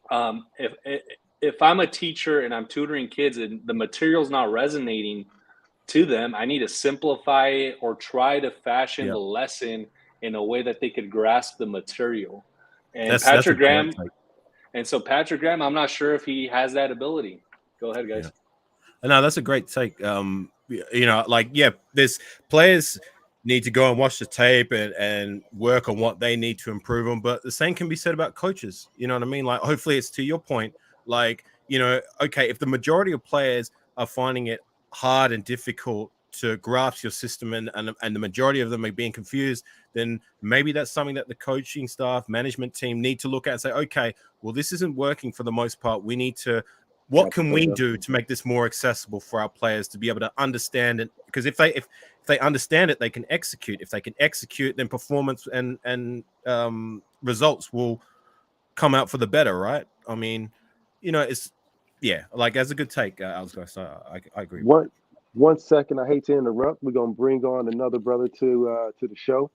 S5: If I'm a teacher and I'm tutoring kids and the material's not resonating to them, I need to simplify it or try to fashion the lesson in a way that they could grasp the material. And Patrick Graham, I'm not sure if he has that ability. Go ahead, guys.
S4: Yeah. No, that's a great take. There's players need to go and watch the tape and work on what they need to improve on, but the same can be said about coaches. You know what I mean? Like, hopefully it's to your point. Like, okay, if the majority of players are finding it hard and difficult to grasp your system and the majority of them are being confused, then maybe that's something that the coaching staff, management team need to look at and say, okay, well, this isn't working for the most part. We need to, what can we do to make this more accessible for our players to be able to understand it? Because if they understand it, they can execute. If they can execute, then performance and results will come out for the better, right? I mean, as a good take, Alex. I agree.
S3: One second, I hate to interrupt. We're gonna bring on another brother to the show.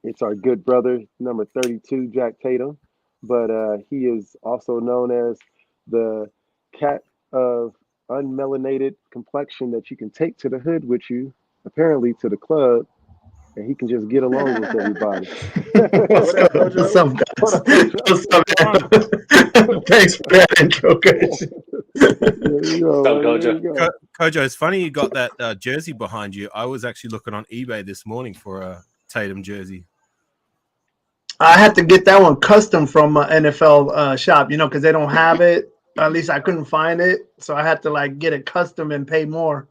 S3: It's our good brother, number 32, Jack Tatum, but he is also known as the cat of unmelanated complexion that you can take to the hood with you, apparently to the club, and he can just get along with everybody.
S6: What's up, guys? What's up, man? Thanks for that intro, guys.
S4: Kojo, it's funny you got that jersey behind you. I was actually looking on eBay this morning for a Tatum jersey.
S6: I had to get that one custom from NFL shop, because they don't have it. At least I couldn't find it, so I had to like get it custom and pay more.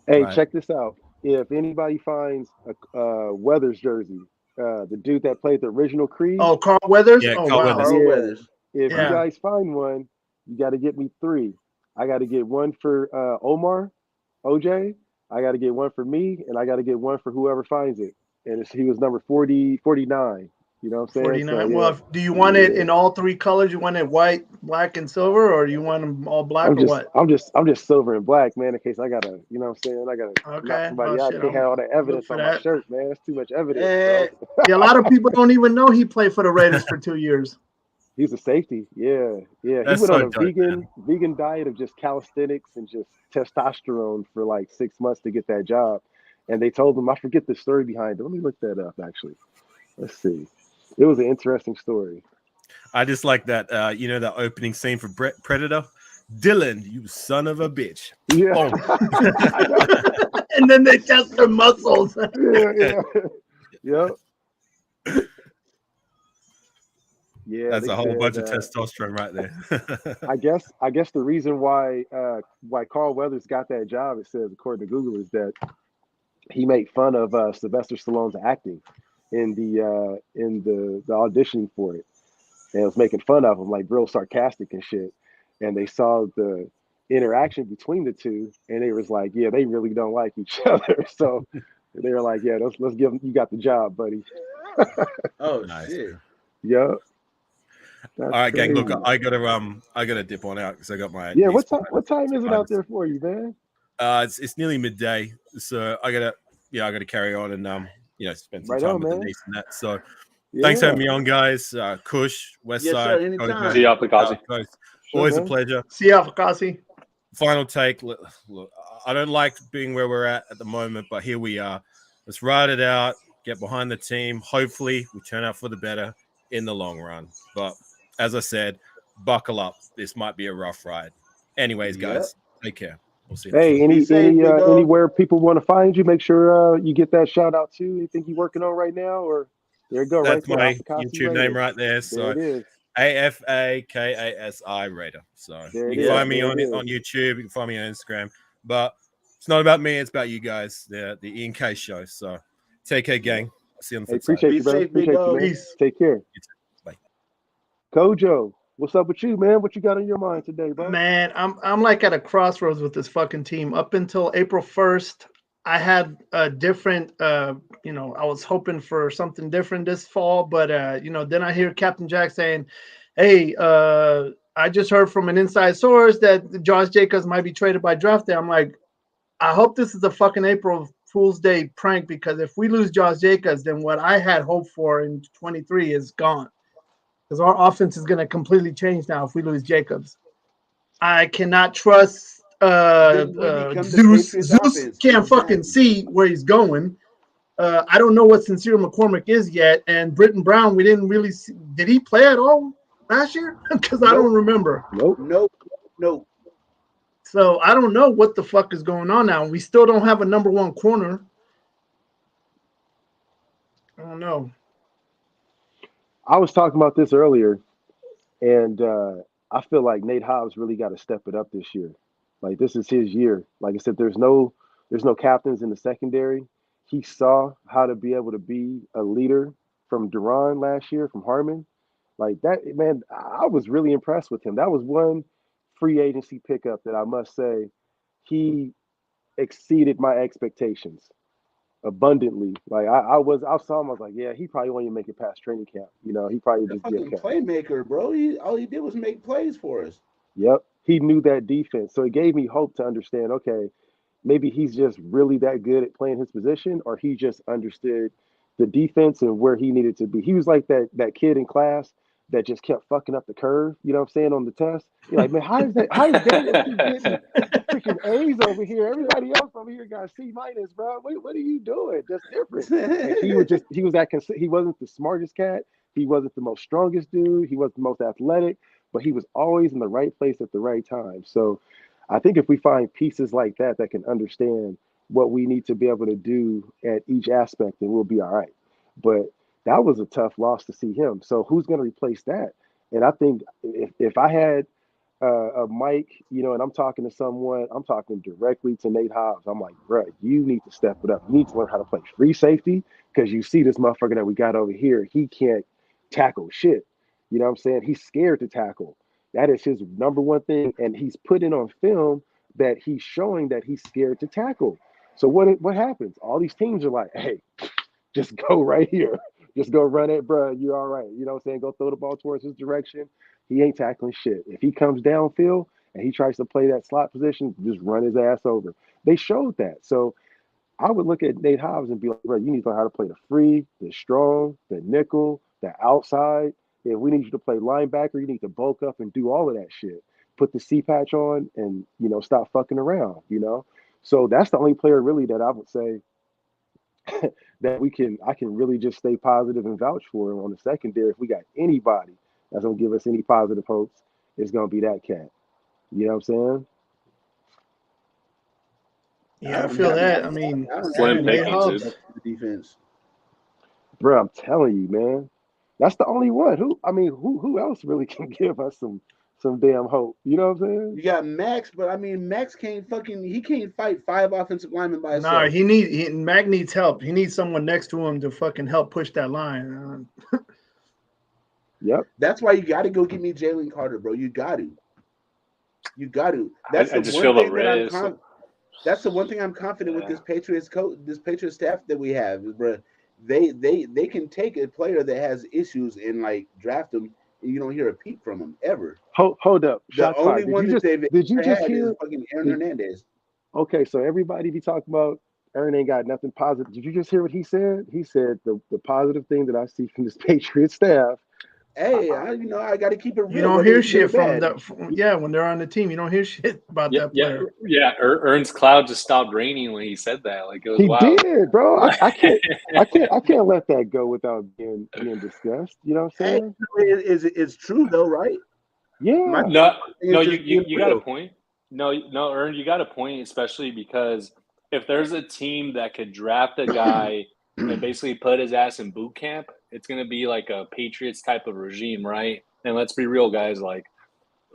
S3: Hey,
S4: Right.
S3: check this out. If anybody finds a Weathers jersey, the dude that played the original Creed,
S6: Oh, Carl Weathers.
S4: Yeah,
S6: Oh
S4: Carl
S6: wow.
S4: Weathers.
S2: Carl
S3: yeah.
S2: Weathers.
S3: If you
S4: Right.
S6: Yeah.
S3: guys find one, you got to get me 3. I got to get one for Omar, OJ. I got to get one for me, and I got to get one for whoever finds it. And he was number 40, 49. You know what I'm saying? So
S6: 49.
S3: yeah,
S6: Well, do you want it
S3: yeah.
S6: in all 3 colors? You want it white, black, and silver, or do you want them all black or what?
S3: I'm just silver and black, man. In case I gotta, you know what I'm saying? I gotta knock
S6: Okay. Well,
S3: somebody out.
S6: shit.
S3: Can't
S6: I'm
S3: have all that
S6: look
S3: evidence
S6: for
S3: on my
S6: that.
S3: shirt, man. That's too much evidence,
S2: Eh,
S3: bro.
S6: Yeah, a lot of people don't even know he played for the Raiders for 2 years.
S3: He's a safety. Yeah, yeah. He
S4: That's
S3: went on
S4: so
S3: a
S4: dope, man.
S3: vegan diet of just calisthenics and just testosterone for like 6 months to get that job. And they told him, I forget the story behind it. Let me look that up. Actually, let's see. It was an interesting story.
S4: I just like that. That opening scene for Predator. Dylan, you son of a bitch.
S3: Yeah,
S4: Boom.
S3: I know.
S6: And then they test their muscles.
S3: Yeah, yeah, yep. Yeah,
S4: That's
S3: they
S4: a whole
S3: said.
S4: bunch of testosterone right there.
S3: I guess the reason why Carl Weathers got that job, it says according to Google, is that he made fun of Sylvester Stallone's acting in the auditioning for it, and was making fun of him like real sarcastic and shit. And they saw the interaction between the two, and they was like, yeah, they really don't like each other. So they were like, yeah, let's give him. You got the job, buddy.
S2: oh
S4: Nice.
S2: shit.
S3: Yep,
S4: All
S3: that's
S4: right, gang.
S3: crazy.
S4: Look, I gotta dip on out because I got my
S3: Yeah,
S4: niece
S3: what time is it out there for you, man?
S4: It's nearly midday, so I gotta carry on and spend some
S3: Right
S4: time
S3: on,
S4: with the
S3: man.
S4: niece and that. So thanks for
S3: Yeah,
S4: having me on, guys. Kush, West
S2: Yes,
S4: Side,
S2: sir. Anytime.
S5: See
S4: Coco,
S5: y'all, Picasso.
S4: South Coast.
S3: sure,
S4: Always a
S3: man.
S4: pleasure.
S6: See ya, Fakasi.
S4: Final take. Look, I don't like being where we're at the moment, but here we are. Let's ride it out. Get behind the team. Hopefully, we turn out for the better in the long run. But as I said, buckle up. This might be a rough ride. Anyways,
S2: Yep.
S4: guys, take care. We'll see you next
S3: Hey,
S4: time.
S2: Be safe, big dog.
S3: anywhere people want to find you, make sure you get that shout out too. Anything you working on right now, or there you go, right
S4: That's
S3: there,
S4: my
S3: Afakasi
S4: YouTube name
S3: Radio.
S4: right there.
S3: There
S4: So
S3: it is.
S4: AFAKASI Raider. So
S3: There
S4: you
S3: it
S4: can
S2: Yeah.
S3: is.
S4: find me
S3: There it
S4: on
S3: is.
S4: YouTube. You can find me on Instagram. But it's not about me. It's about you guys. The E&K Show. So take care, gang. I'll see you on the
S3: Hey,
S4: flip side.
S3: appreciate
S2: Be
S3: you, brother.
S2: safe, big
S3: Appreciate you,
S2: dog.
S3: man.
S6: Peace.
S3: Take care.
S4: You too. Bye.
S3: Kojo, what's up with you, man? What you got on your mind today, bro?
S6: Man, I'm like at a crossroads with this fucking team. Up until April 1st, I had a different I was hoping for something different this fall, but then I hear Captain Jack saying, "Hey, I just heard from an inside source that Josh Jacobs might be traded by draft day." I'm like, I hope this is a fucking April Fool's Day prank, because if we lose Josh Jacobs, then what I had hoped for in 23 is gone. Because our offense is going to completely change now if we lose Jacobs. I cannot trust
S2: Then we become the
S6: Zeus.
S2: Patriots
S6: Zeus
S2: offense.
S6: can't fucking
S2: Exactly.
S6: see where he's going. I don't know what Sincere McCormick is yet. And Britton Brown, we didn't really see. Did he play at all last year? Because I
S2: Nope.
S6: don't remember.
S3: Nope.
S2: Nope. Nope.
S6: So I don't know what the fuck is going on now. We still don't have a number one corner. I don't know.
S3: I was talking about this earlier, and I feel like Nate Hobbs really got to step it up this year. Like this is his year. Like I said, there's no captains in the secondary. He saw how to be able to be a leader from Duran last year, from Harmon. Like that, man, I was really impressed with him. That was one free agency pickup that I must say he exceeded my expectations abundantly. Like I saw him, I was like, yeah, he probably won't even make it past training camp. You know, he probably
S2: The
S3: just be
S2: fucking
S3: okay.
S2: playmaker, bro. All he did was make plays for us.
S3: Yep. He knew that defense. So it gave me hope to understand, okay, maybe he's just really that good at playing his position, or he just understood the defense and where he needed to be. He was like that kid in class that just kept fucking up the curve, you know what I'm saying, on the test. You're like, man, how does Daniel keep getting freaking A's over here? Everybody else over here got C minus, bro. What are you doing? That's different. And he was he wasn't the smartest cat. He wasn't the most strongest dude. He wasn't the most athletic, but he was always in the right place at the right time. So I think if we find pieces like that can understand what we need to be able to do at each aspect, then we'll be all right. But that was a tough loss to see him. So who's going to replace that? And I think if I had a mic, and I'm talking to someone, I'm talking directly to Nate Hobbs. I'm like, bro, you need to step it up. You need to learn how to play free safety because you see this motherfucker that we got over here. He can't tackle shit. You know what I'm saying? He's scared to tackle. That is his number one thing. And he's putting on film that he's showing that he's scared to tackle. So what happens? All these teams are like, hey, just go right here. Just go run it, bro. You're all right. You know what I'm saying? Go throw the ball towards his direction. He ain't tackling shit. If he comes downfield and he tries to play that slot position, just run his ass over. They showed that. So I would look at Nate Hobbs and be like, bro, you need to learn how to play the free, the strong, the nickel, the outside. If we need you to play linebacker, you need to bulk up and do all of that shit. Put the C patch on and, stop fucking around, So that's the only player really that I would say that I can really just stay positive and vouch for him on the secondary. If we got anybody that's gonna give us any positive hopes, it's gonna be that cat. You know what I'm saying?
S6: Yeah, I feel that. I mean,
S5: Slim
S6: Nate
S5: Pickens,
S6: Hobbs.
S5: dude.
S2: Defense.
S3: Bro, I'm telling you, man. That's the only one. Who else really can give us some damn hope? You know what I'm saying?
S2: You got Max, but I mean, Max can't fight 5 offensive linemen by himself.
S6: Nah, Mac needs help. He needs someone next to him to fucking help push that line.
S3: Yep.
S2: That's why you got to go get me Jalen Carter, bro. You got to.
S5: I just feel the risk.
S2: That's the one thing I'm confident with this Patriots staff that we have, bro. They can take a player that has issues and like draft them, and you don't hear a peep from them ever.
S3: Hold up.
S2: The only one that they've ever had
S3: hear
S2: is fucking Aaron Hernandez.
S3: Okay, so everybody be talking about Aaron ain't got nothing positive. Did you just hear what he said? He said the positive thing that I see from this Patriots staff.
S2: Hey, I got to keep it real.
S6: You don't hear shit from that. When they're on the team, you don't hear shit about that player.
S5: Yeah. Ernst cloud just stopped raining when he said that. Like, it was wild.
S3: He did, bro. I can't let that go without being discussed. You know what I'm saying?
S2: It's true though, right?
S3: Yeah.
S5: No, you got a point. No, Ern, you got a point, especially because if there's a team that could draft a guy and basically put his ass in boot camp, it's going to be like a Patriots type of regime, right? And let's be real, guys. Like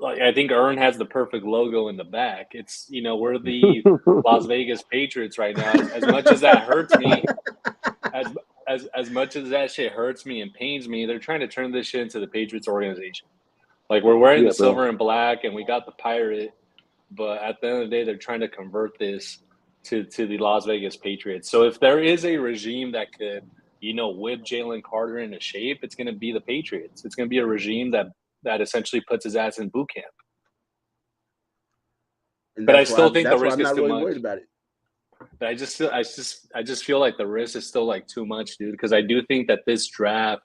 S5: I think Ern has the perfect logo in the back. It's, we're the Las Vegas Patriots right now. As much as that hurts me, as much as that shit hurts me and pains me, they're trying to turn this shit into the Patriots organization. Like, we're wearing the silver and black, and we got the pirate. But at the end of the day, they're trying to convert this to the Las Vegas Patriots. So if there is a regime that could, whip Jalen Carter into shape, it's going to be the Patriots. It's going to be a regime that essentially puts his ass in boot camp. But I still think the risk is too much. Worried about it. But I just feel like the risk is still like too much, dude. Because I do think that this draft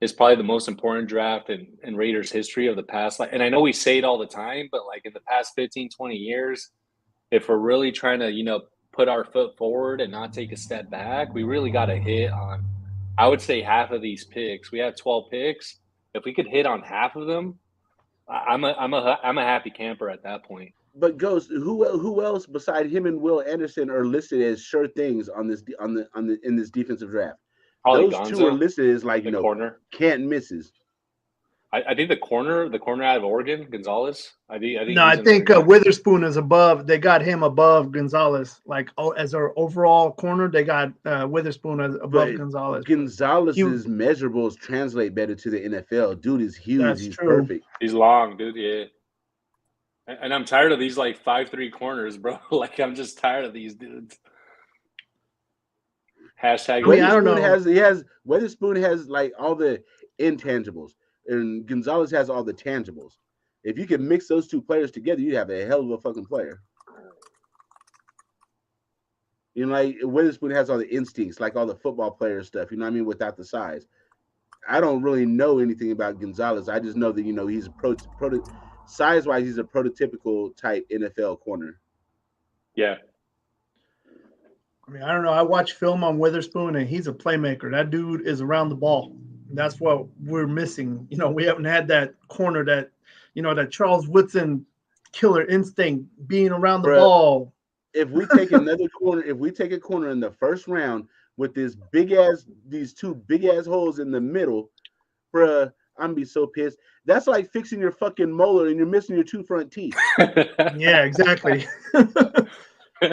S5: is probably the most important draft in Raiders history of the past. And I know we say it all the time, but like in the past 15, 20 years, if we're really trying to, put our foot forward and not take a step back, we really got to hit on, I would say, half of these picks. We have 12 picks. If we could hit on half of them, I'm a happy camper at that point.
S2: But Ghost, who else beside him and Will Anderson are listed as sure things in this defensive draft?
S5: Probably
S2: Those
S5: Gonzo,
S2: two are listed as like
S5: corner.
S2: Can't misses.
S5: I think the corner out of Oregon, Gonzalez. I
S6: think Witherspoon is above. They got him above Gonzalez. Like, as our overall corner, they got Witherspoon above Gonzalez.
S2: Gonzalez's measurables translate better to the NFL. Dude is huge. He's true. Perfect.
S5: He's long, dude. Yeah. And I'm tired of these like 5'3" corners, bro. Like, I'm just tired of these dudes. Hashtag.
S6: I don't know.
S2: Witherspoon has like all the intangibles, and Gonzalez has all the tangibles. If you can mix those two players together, you have a hell of a fucking player. Like Witherspoon has all the instincts, like all the football player stuff. You know what I mean? Without the size. I don't really know anything about Gonzalez. I just know that he's a size-wise, he's a prototypical type NFL corner.
S5: Yeah.
S6: I mean, I don't know. I watch film on Witherspoon, and he's a playmaker. That dude is around the ball. That's what we're missing. We haven't had that corner that, that Charles Woodson killer instinct being around the ball.
S2: If we take another corner, if we take a corner in the first round, with these two big ass holes in the middle, bruh. I'm gonna be so pissed. That's like fixing your fucking molar and you're missing your two front teeth.
S6: Yeah, exactly.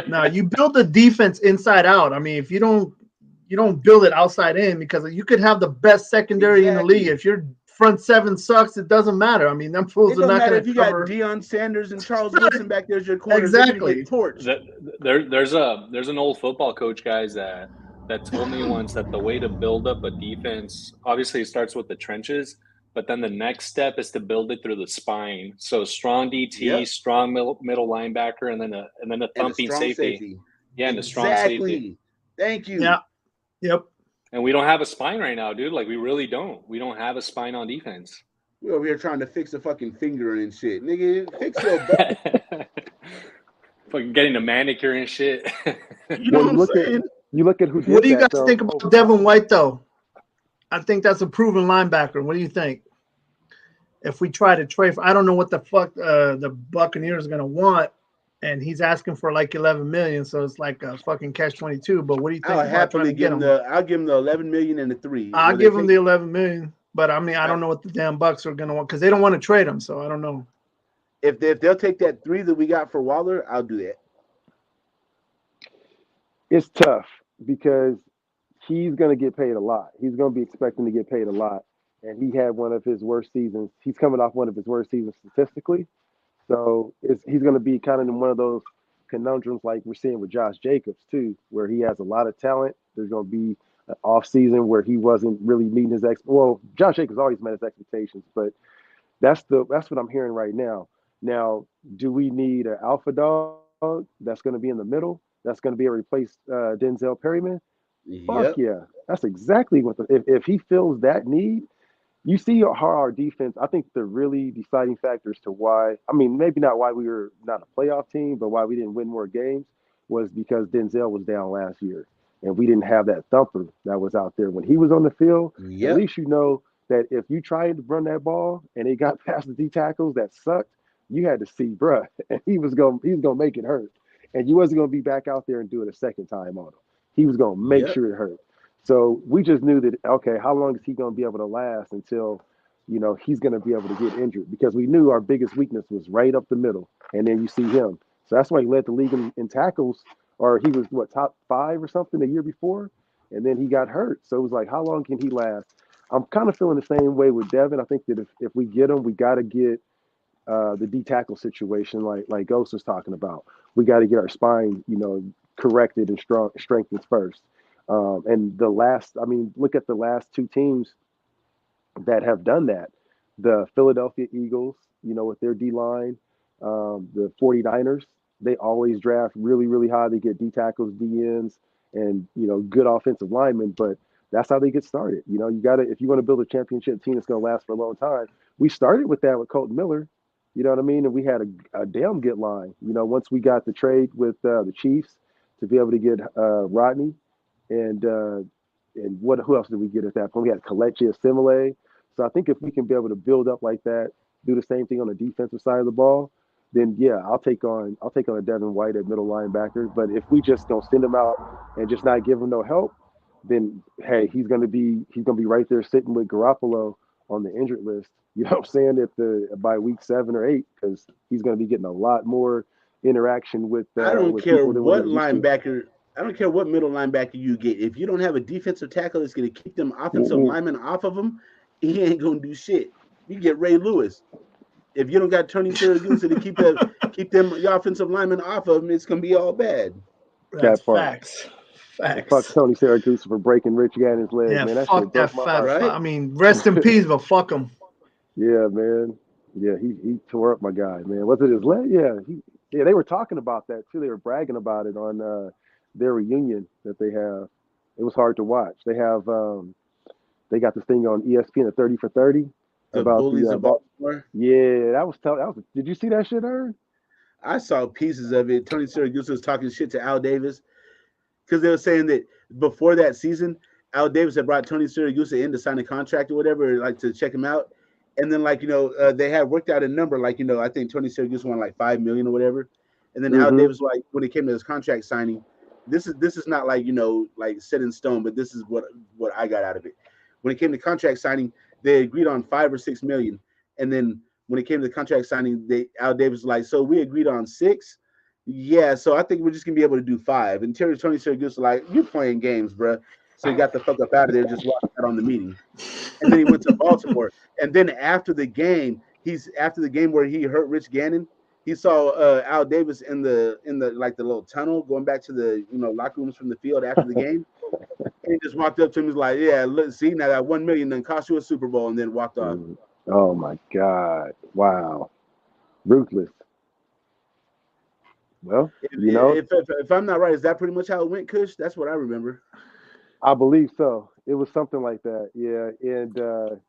S6: Now you build the defense inside out. I mean, if you don't build it outside in, because you could have the best secondary in the league.
S2: Exactly.
S6: If your front seven sucks, it doesn't matter. I mean, them fools
S2: It
S6: are
S2: don't
S6: not
S2: matter
S6: going
S2: if
S6: to
S2: you got
S6: cover.
S2: Deion Sanders and Charles Woodson back there as your corners.
S6: Exactly.
S2: They're gonna get torched.
S5: There's an old football coach, guys, that told me once that the way to build up a defense, obviously it starts with the trenches, but then the next step is to build it through the spine. So strong DT,
S2: Yep.
S5: strong middle linebacker, and then a
S2: And a
S5: thumping
S2: strong
S5: safety.
S2: safety.
S5: Yeah, and a strong safety.
S2: Exactly. Thank you.
S6: Yeah. Yep.
S5: And we don't have a spine right now, dude. Like we really don't. We don't have a spine on defense.
S2: We're over here trying to fix a fucking finger and shit. Nigga, fix your butt.
S5: Fucking getting a manicure and shit.
S2: You know what I'm saying?
S3: You look at who did
S6: What do you
S3: that,
S6: guys
S3: though.
S6: think about Devin White, though? I think that's a proven linebacker. What do you think? If we try to trade, I don't know what the fuck the Buccaneers are gonna want, and he's asking for like 11 million, so it's like a fucking catch-22. But what do you think
S2: I'll
S6: about trying
S2: happily
S6: to get him?
S2: I'll give him the 11 million and the 3.
S6: I'll give him the 11 million, but I mean, I don't know what the damn Bucks are gonna want because they don't want to trade him. So I don't know.
S2: If they'll take that 3 that we got for Waller, I'll do that.
S3: It's tough because he's going to get paid a lot. He's going to be expecting to get paid a lot. And he had one of his worst seasons. He's coming off one of his worst seasons statistically. So he's going to be kind of in one of those conundrums like we're seeing with Josh Jacobs, too, where he has a lot of talent. There's going to be an off season where he wasn't really meeting his well, Josh Jacobs always met his expectations, but that's what I'm hearing right now. Now, do we need an alpha dog that's going to be in the middle? That's going to be able to replace Denzel Perryman? Fuck yeah. That's exactly what if he fills that need, you see how our defense, I think the really deciding factors to why, I mean, maybe not why we were not a playoff team, but why we didn't win more games was because Denzel was down last year. And we didn't have that thumper that was out there. When he was on the field, at least you know that if you tried to run that ball and it got past the D tackles that sucked, you had to see, bruh, and he was gonna make it hurt. And you wasn't gonna be back out there and do it a second time on him. He was gonna make sure it hurt. So we just knew that, okay, how long is he gonna be able to last until, he's gonna be able to get injured? Because we knew our biggest weakness was right up the middle. And then you see him. So that's why he led the league in tackles, or he was top 5 or something the year before, and then he got hurt. So it was like, how long can he last? I'm kind of feeling the same way with Devin. I think that if we get him, we got to get the D tackle situation, like Ghost was talking about. We got to get our spine, corrected and strengthened first. And look at the last 2 teams that have done that. The Philadelphia Eagles, with their D line, the 49ers, they always draft really, really high. They get D tackles, D ends, and good offensive linemen. But that's how they get started. You got to, if you want to build a championship team that's going to last for a long time. We started with that with Colton Miller. You know what I mean? And we had a damn good line. Once we got the trade with the Chiefs to be able to get Rodney, and who else did we get at that point? We had Kelechi Asimile. So I think if we can be able to build up like that, do the same thing on the defensive side of the ball, then yeah, I'll take on a Devin White at middle linebacker. But if we just don't send him out and just not give him no help, then hey, he's gonna be right there sitting with Garoppolo on the injured list. You know what I'm saying? By week 7 or 8, because he's gonna be getting a lot more interaction with.
S2: I don't
S3: with
S2: care
S3: people
S2: what linebacker. I don't care what middle linebacker you get. If you don't have a defensive tackle that's going to keep them offensive linemen off of him, he ain't going to do shit. You get Ray Lewis. If you don't got Tony Siragusa to keep them your offensive linemen off of him, it's going to be all bad.
S6: That's facts.
S3: Fuck Tony Siragusa for breaking Rich Gannon's leg,
S6: yeah,
S3: man. That
S6: fuck
S3: shit
S6: that
S3: broke my heart.
S2: Right?
S6: I mean, rest in peace, but fuck him.
S3: Yeah, man. Yeah, he tore up my guy, man. Was it his leg? Yeah, they were talking about that too. They were bragging about it on their reunion that they have. It was hard to watch. They have they got this thing on ESPN at 30 for 30
S2: about bullies of Baltimore.
S3: Yeah, that was tough. Did you see that shit, Aaron?
S2: I saw pieces of it. Tony Siragusa was talking shit to Al Davis because they were saying that before that season, Al Davis had brought Tony Siragusa in to sign a contract or whatever, like to check him out. And then, they had worked out a number, I think Tony Siragusa won like $5 million or whatever. And then Al Davis, when it came to his contract signing, this is not like like set in stone, but this is what I got out of it. When it came to contract signing, they agreed on 5 or 6 million, and then when it came to the contract signing, Al Davis was like, so we agreed on 6. Yeah, so I think we're just gonna be able to do 5. And Tony Siragusa was like, you're playing games, bro. So he got the fuck up out of there, just walked out on the meeting, and then he went to Baltimore. And then after the game where he hurt Rich Gannon, he saw Al Davis in the like the little tunnel going back to the locker rooms from the field after the game. And he just walked up to him and was like, "Yeah, let's see now that 1 million done cost you a Super Bowl," and then walked off.
S3: Oh my God! Wow, ruthless. Well,
S2: If I'm not right, is that pretty much how it went, Kush? That's what I remember.
S3: I believe so. It was something like that. Yeah, and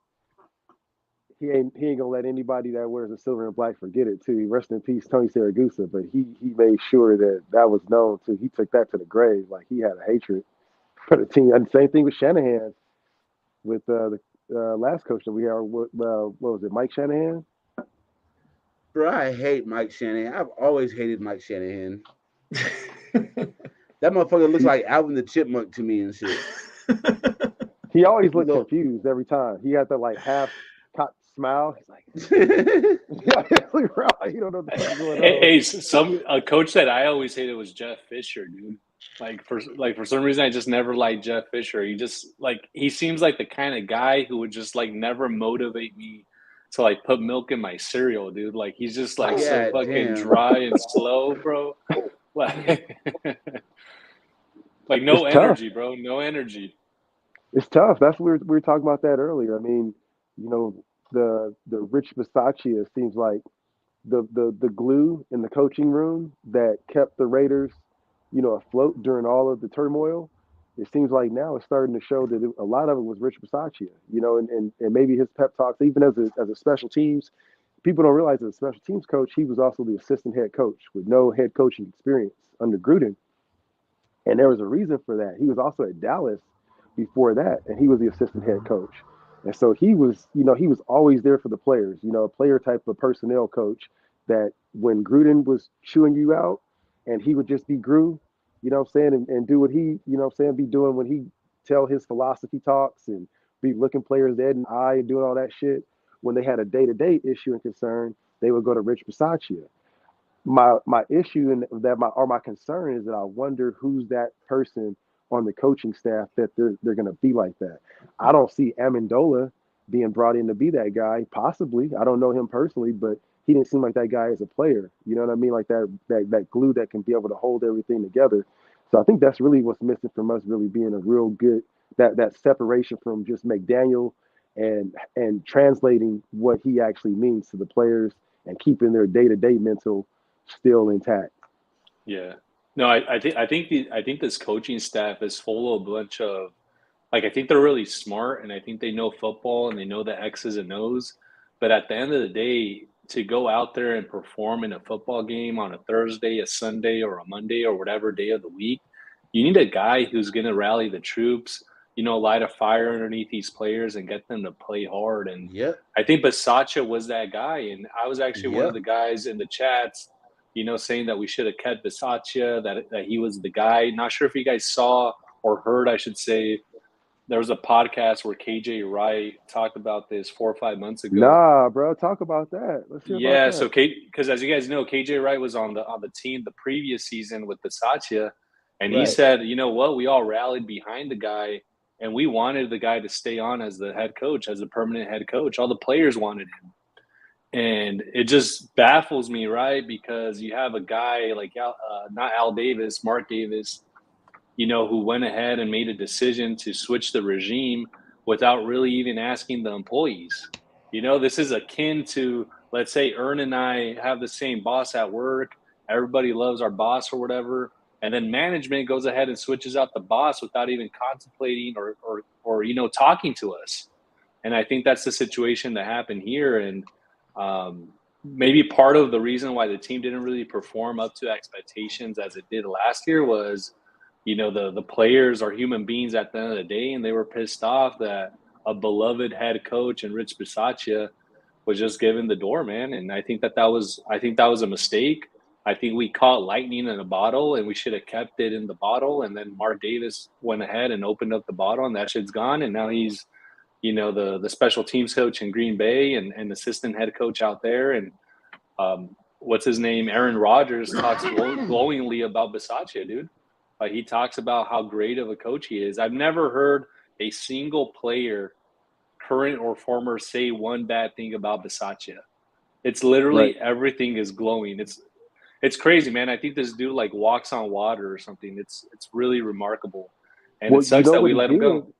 S3: he ain't gonna let anybody that wears the silver and black forget it too. Rest in peace, Tony Siragusa. But he made sure that was known too. He took that to the grave. Like he had a hatred for the team. And same thing with Shanahan, with the last coach that we had. What was it, Mike Shanahan?
S2: Bro, I hate Mike Shanahan. I've always hated Mike Shanahan. That motherfucker looks like Alvin the Chipmunk to me and shit.
S3: He always looked confused every time. He had that like half cocked smile. He's like,
S5: you don't know what the fuck's going on. Hey, a coach that I always hated was Jeff Fisher, dude. For some reason, I just never liked Jeff Fisher. He seems like the kind of guy who would just like never motivate me to like put milk in my cereal, dude. Like he's just like so fucking dry and slow, bro. Like, like no energy, bro. No energy.
S3: It's tough. That's what we were talking about that earlier. I mean, the Rich Bisaccia seems like the glue in the coaching room that kept the Raiders, afloat during all of the turmoil. It seems like now it's starting to show that a lot of it was Rich Bisaccia, and maybe his pep talks, even as a special teams. People don't realize as a special teams coach, he was also the assistant head coach with no head coaching experience under Gruden. And there was a reason for that. He was also at Dallas before that, and he was the assistant head coach. And so he was always there for the players, a player type of personnel coach that when Gruden was chewing you out and he would just be Gru, and do what he, be doing when he tell his philosophy talks and be looking players dead in the eye and doing all that shit. When they had a day-to-day issue and concern, they would go to Rich Bisaccia. My issue and my concern is that I wonder who's that person on the coaching staff that they're going to be like that. I don't see Amendola being brought in to be that guy. Possibly, I don't know him personally, but he didn't seem like that guy as a player. You know what I mean? Like that glue that can be able to hold everything together. So I think that's really what's missing from us really being a real good that separation from just McDaniel and translating what he actually means to the players and keeping their day-to-day mental still intact.
S5: Yeah. No, I think this coaching staff is full of a bunch of I think they're really smart and I think they know football and they know the X's and O's. But at the end of the day, to go out there and perform in a football game on a Thursday, a Sunday, or a Monday, or whatever day of the week, you need a guy who's going to rally the troops, light a fire underneath these players and get them to play hard. And I think Bisaccia was that guy. And I was actually one of the guys in the chats, saying that we should have kept Bisaccia, that he was the guy. Not sure if you guys saw or heard, I should say, there was a podcast where KJ Wright talked about this 4 or 5 months ago.
S3: Nah, bro, talk about that. Let's hear about that.
S5: So because as you guys know, KJ Wright was on the team the previous season with Bisaccia, and he said, you know what, we all rallied behind the guy, and we wanted the guy to stay on as the head coach, as a permanent head coach. All the players wanted him. And it just baffles me, right? Because you have a guy like not Al Davis, Mark Davis, who went ahead and made a decision to switch the regime without really even asking the employees. This is akin to, let's say, Ern and I have the same boss at work. Everybody loves our boss or whatever. And then management goes ahead and switches out the boss without even contemplating or talking to us. And I think that's the situation that happened here. And maybe part of the reason why the team didn't really perform up to expectations as it did last year was, the players are human beings at the end of the day, and they were pissed off that a beloved head coach and Rich Bisaccia was just given the door, man. And I think that was a mistake. I think we caught lightning in a bottle, and we should have kept it in the bottle. And then Mark Davis went ahead and opened up the bottle, and that shit's gone. And now he's, the special teams coach in Green Bay and assistant head coach out there. And what's his name? Aaron Rodgers talks glowingly about Bisaccia, dude. He talks about how great of a coach he is. I've never heard a single player, current or former, say one bad thing about Bisaccia. It's literally everything is glowing. It's crazy, man. I think this dude like walks on water or something. It's really remarkable, and it sucks that we let him go.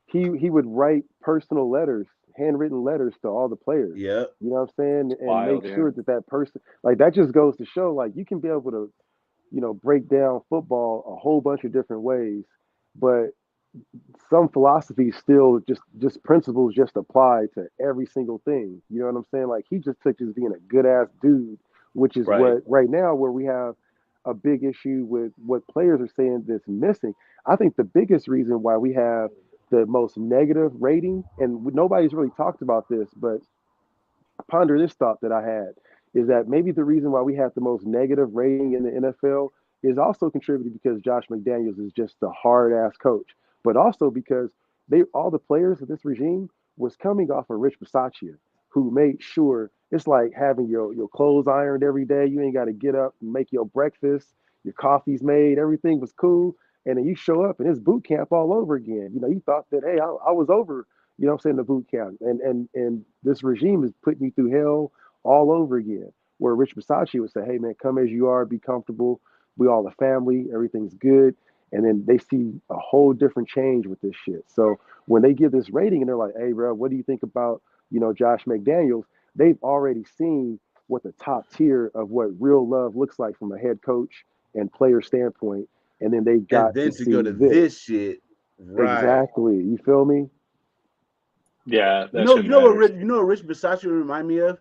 S3: He would write personal letters, handwritten letters to all the players.
S2: Yeah,
S3: you know what I'm saying, and
S5: Wild,
S3: make sure that person, like, that just goes to show, like, you can be able to, break down football a whole bunch of different ways, but some philosophies still just principles just apply to every single thing. You know what I'm saying? Like, he just took just being a good ass dude, which is what right now where we have a big issue with what players are saying that's missing. I think the biggest reason why we have the most negative rating, and nobody's really talked about this, but ponder this thought that I had, is that maybe the reason why we have the most negative rating in the NFL is also contributed because Josh McDaniels is just a hard ass coach, but also because all the players of this regime was coming off of Rich Bisaccia, who made sure it's like having your clothes ironed every day. You ain't got to get up and make your breakfast. Your coffee's made. Everything was cool. And then you show up and it's boot camp all over again. You thought that, hey, I was over, the boot camp. And this regime is putting you through hell all over again. Where Rich Bisaccia would say, hey, man, come as you are, be comfortable. We all a family. Everything's good. And then they see a whole different change with this shit. So when they give this rating and they're like, hey, bro, what do you think about, Josh McDaniels? They've already seen what the top tier of what real love looks like from a head coach and player standpoint. And then they got
S2: to go to this shit. Right.
S3: Exactly. You feel me?
S5: Yeah.
S2: You know what Rich Bisaccia remind me of?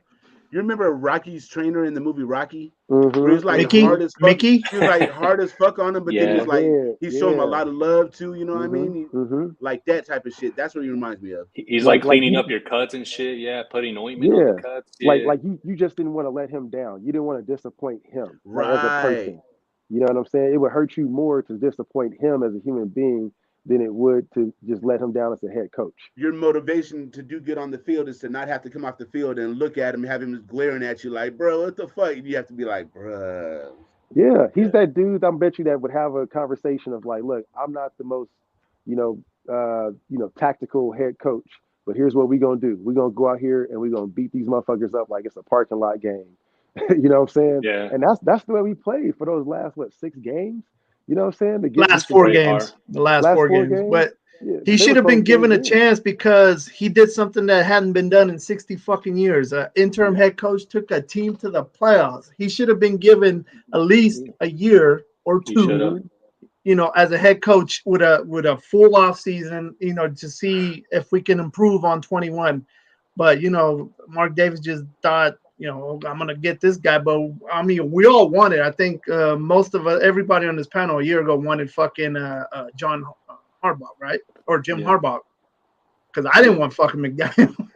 S2: You remember Rocky's trainer in the movie Rocky?
S3: Mm-hmm.
S2: Where he was like
S6: Mickey?
S2: hard as fuck.
S6: Mickey?
S2: He was like hard as fuck on him, but then he's like he showed him a lot of love too. You know what I mean? Like that type of shit. That's what he reminds me of.
S5: He's like cleaning up your cuts and shit. Yeah, putting ointment on the cuts. Yeah.
S3: Like you just didn't want to let him down. You didn't want to disappoint him as a person. You know what I'm saying? It would hurt you more to disappoint him as a human being than it would to just let him down as a head coach.
S2: Your motivation to do good on the field is to not have to come off the field and look at him and have him glaring at you like, bro, what the fuck? You have to be like, bro.
S3: Yeah, he's that dude, I bet you, that would have a conversation of like, look, I'm not the most, tactical head coach, but here's what we're going to do. We're going to go out here and we're going to beat these motherfuckers up like it's a parking lot game. You know what I'm saying?
S5: Yeah.
S3: And that's the way we played for those last, 6 games? You know what I'm saying?
S6: Last 4 games. The last 4 games. But he should have been given a chance because he did something that hadn't been done in 60 fucking years. An interim head coach took a team to the playoffs. He should have been given at least a year or 2, as a head coach with a full off season, to see if we can improve on 21. But, Mark Davis just thought, I'm going to get this guy. But, I mean, we all wanted. I think most of everybody on this panel a year ago wanted fucking John Harbaugh, right? Or Jim Harbaugh. Because I didn't want fucking McDaniel.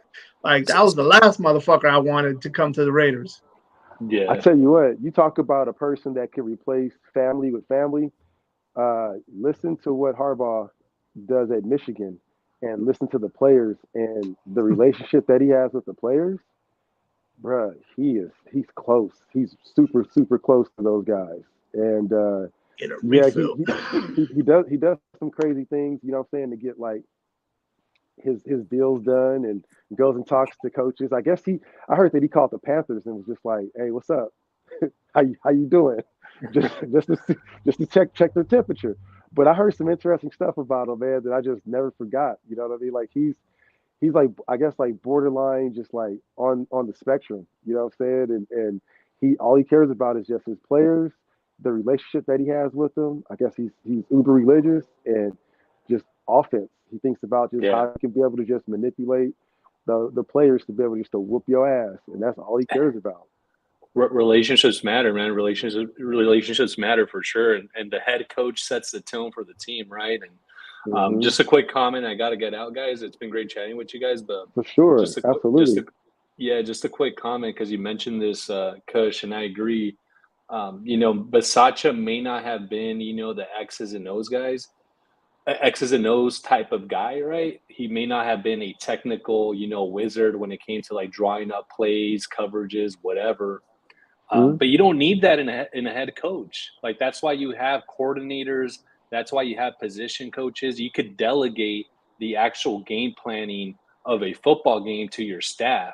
S6: Like, that was the last motherfucker I wanted to come to the Raiders.
S5: Yeah.
S3: I tell you what, you talk about a person that can replace family with family. Listen to what Harbaugh does at Michigan and listen to the players and the relationship that he has with the players. Bruh, he's close. He's super, super close to those guys. And he does some crazy things, you know what I'm saying, to get like his deals done, and goes and talks to coaches. I guess I heard that he called the Panthers and was just like, hey, what's up? how you doing? just to check their temperature. But I heard some interesting stuff about him, man, that I just never forgot. You know what I mean? Like he's like, I guess, like borderline, just like on the spectrum, you know what I'm saying? And all he cares about is just his players, the relationship that he has with them. I guess he's uber religious, and just offense. He thinks about just how he can be able to just manipulate the players to be able just to whoop your ass, and that's all he cares about.
S5: Relationships matter, man. Relationships matter for sure, and the head coach sets the tone for the team, right? And just a quick comment. I got to get out, guys. It's been great chatting with you guys, but
S3: for sure, absolutely.
S5: Just a quick comment, because you mentioned this, Kush, and I agree. Basacha may not have been, the X's and O's guys, X's and O's type of guy, right? He may not have been a technical, wizard when it came to like drawing up plays, coverages, whatever. But you don't need that in a head coach. Like that's why you have coordinators. That's why you have position coaches. You could delegate the actual game planning of a football game to your staff.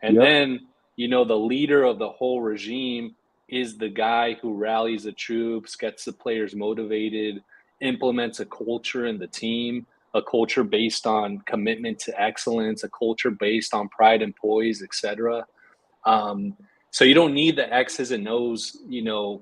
S5: And then, the leader of the whole regime is the guy who rallies the troops, gets the players motivated, implements a culture in the team, a culture based on commitment to excellence, a culture based on pride in poise, etc. So you don't need the X's and O's,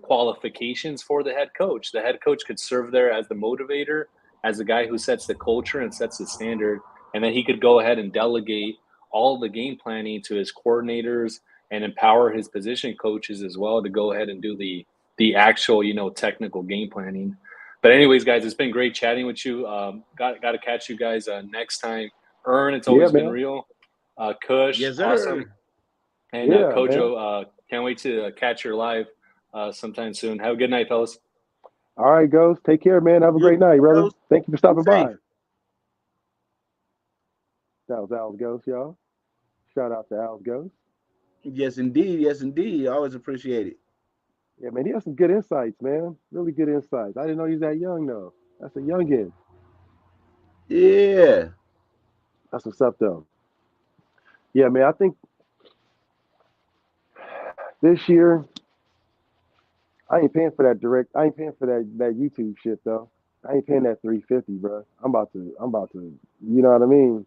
S5: qualifications for the head coach. The head coach could serve there as the motivator, as the guy who sets the culture and sets the standard, and then he could go ahead and delegate all the game planning to his coordinators and empower his position coaches as well to go ahead and do the actual, technical game planning. But anyways, guys, it's been great chatting with you. Got to catch you guys next time. Ern, it's always been real. Kush,
S2: Yes, sir.
S5: awesome. And Kojo, can't wait to catch your live sometime soon. Have a good night, fellas.
S3: All right, Ghost. Take care, man. Have a great night, brother.
S2: Ghost.
S3: Thank you for stopping by.
S2: Safe.
S3: That was Al's Ghost, y'all. Shout out to Al's Ghost.
S2: Yes, indeed. Yes, indeed. Always appreciate it.
S3: Yeah, man, he has some good insights, man. Really good insights. I didn't know he's that young, though. That's a youngin.
S2: Yeah.
S3: That's what's up, though. Yeah, man, I think this year, I ain't paying for that direct. I ain't paying for that YouTube shit, though. I ain't paying that $350, bro. I'm about to, you know what I mean?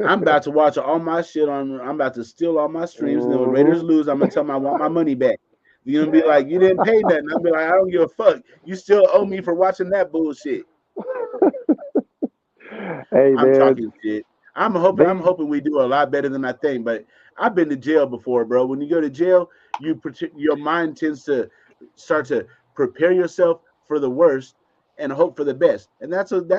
S2: I'm about to watch all my shit on. I'm about to steal all my streams. And then when Raiders lose, I'm gonna tell them I want my money back. You're gonna be like, you didn't pay nothing. I'll be like, I don't give a fuck. You still owe me for watching that bullshit.
S3: Hey,
S2: I'm
S3: man.
S2: talking shit. I'm hoping we do a lot better than I think. But I've been to jail before, bro. When you go to jail, your mind tends to start to prepare yourself for the worst and hope for the best. And that's the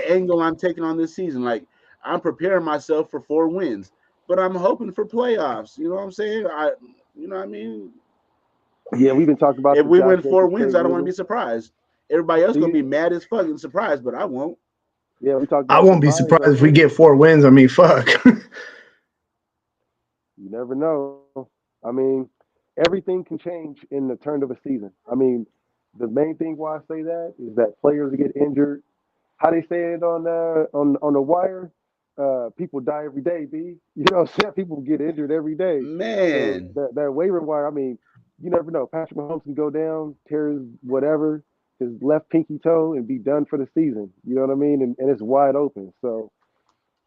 S2: angle I'm taking on this season. Like I'm preparing myself for 4 wins, but I'm hoping for playoffs. You know what I'm saying? You know what I mean?
S3: Yeah, we've been talking about
S2: if we win
S3: Josh
S2: 4
S3: Jacobs
S2: wins,
S3: trade
S2: I don't want to
S3: rumor.
S2: be surprised. Everybody else gonna be mad as fucking surprised, but I won't.
S3: Yeah, we talked about
S6: I won't be surprised if we get 4 wins. I mean, fuck.
S3: You never know. I mean, everything can change in the turn of a season. I mean, the main thing why I say that is that players get injured. How they say it on the wire, people die every day, B. You know what I'm saying? People get injured every day.
S2: Man.
S3: So that waiver wire, I mean, you never know. Patrick Mahomes can go down, tear his left pinky toe, and be done for the season. You know what I mean? And it's wide open. So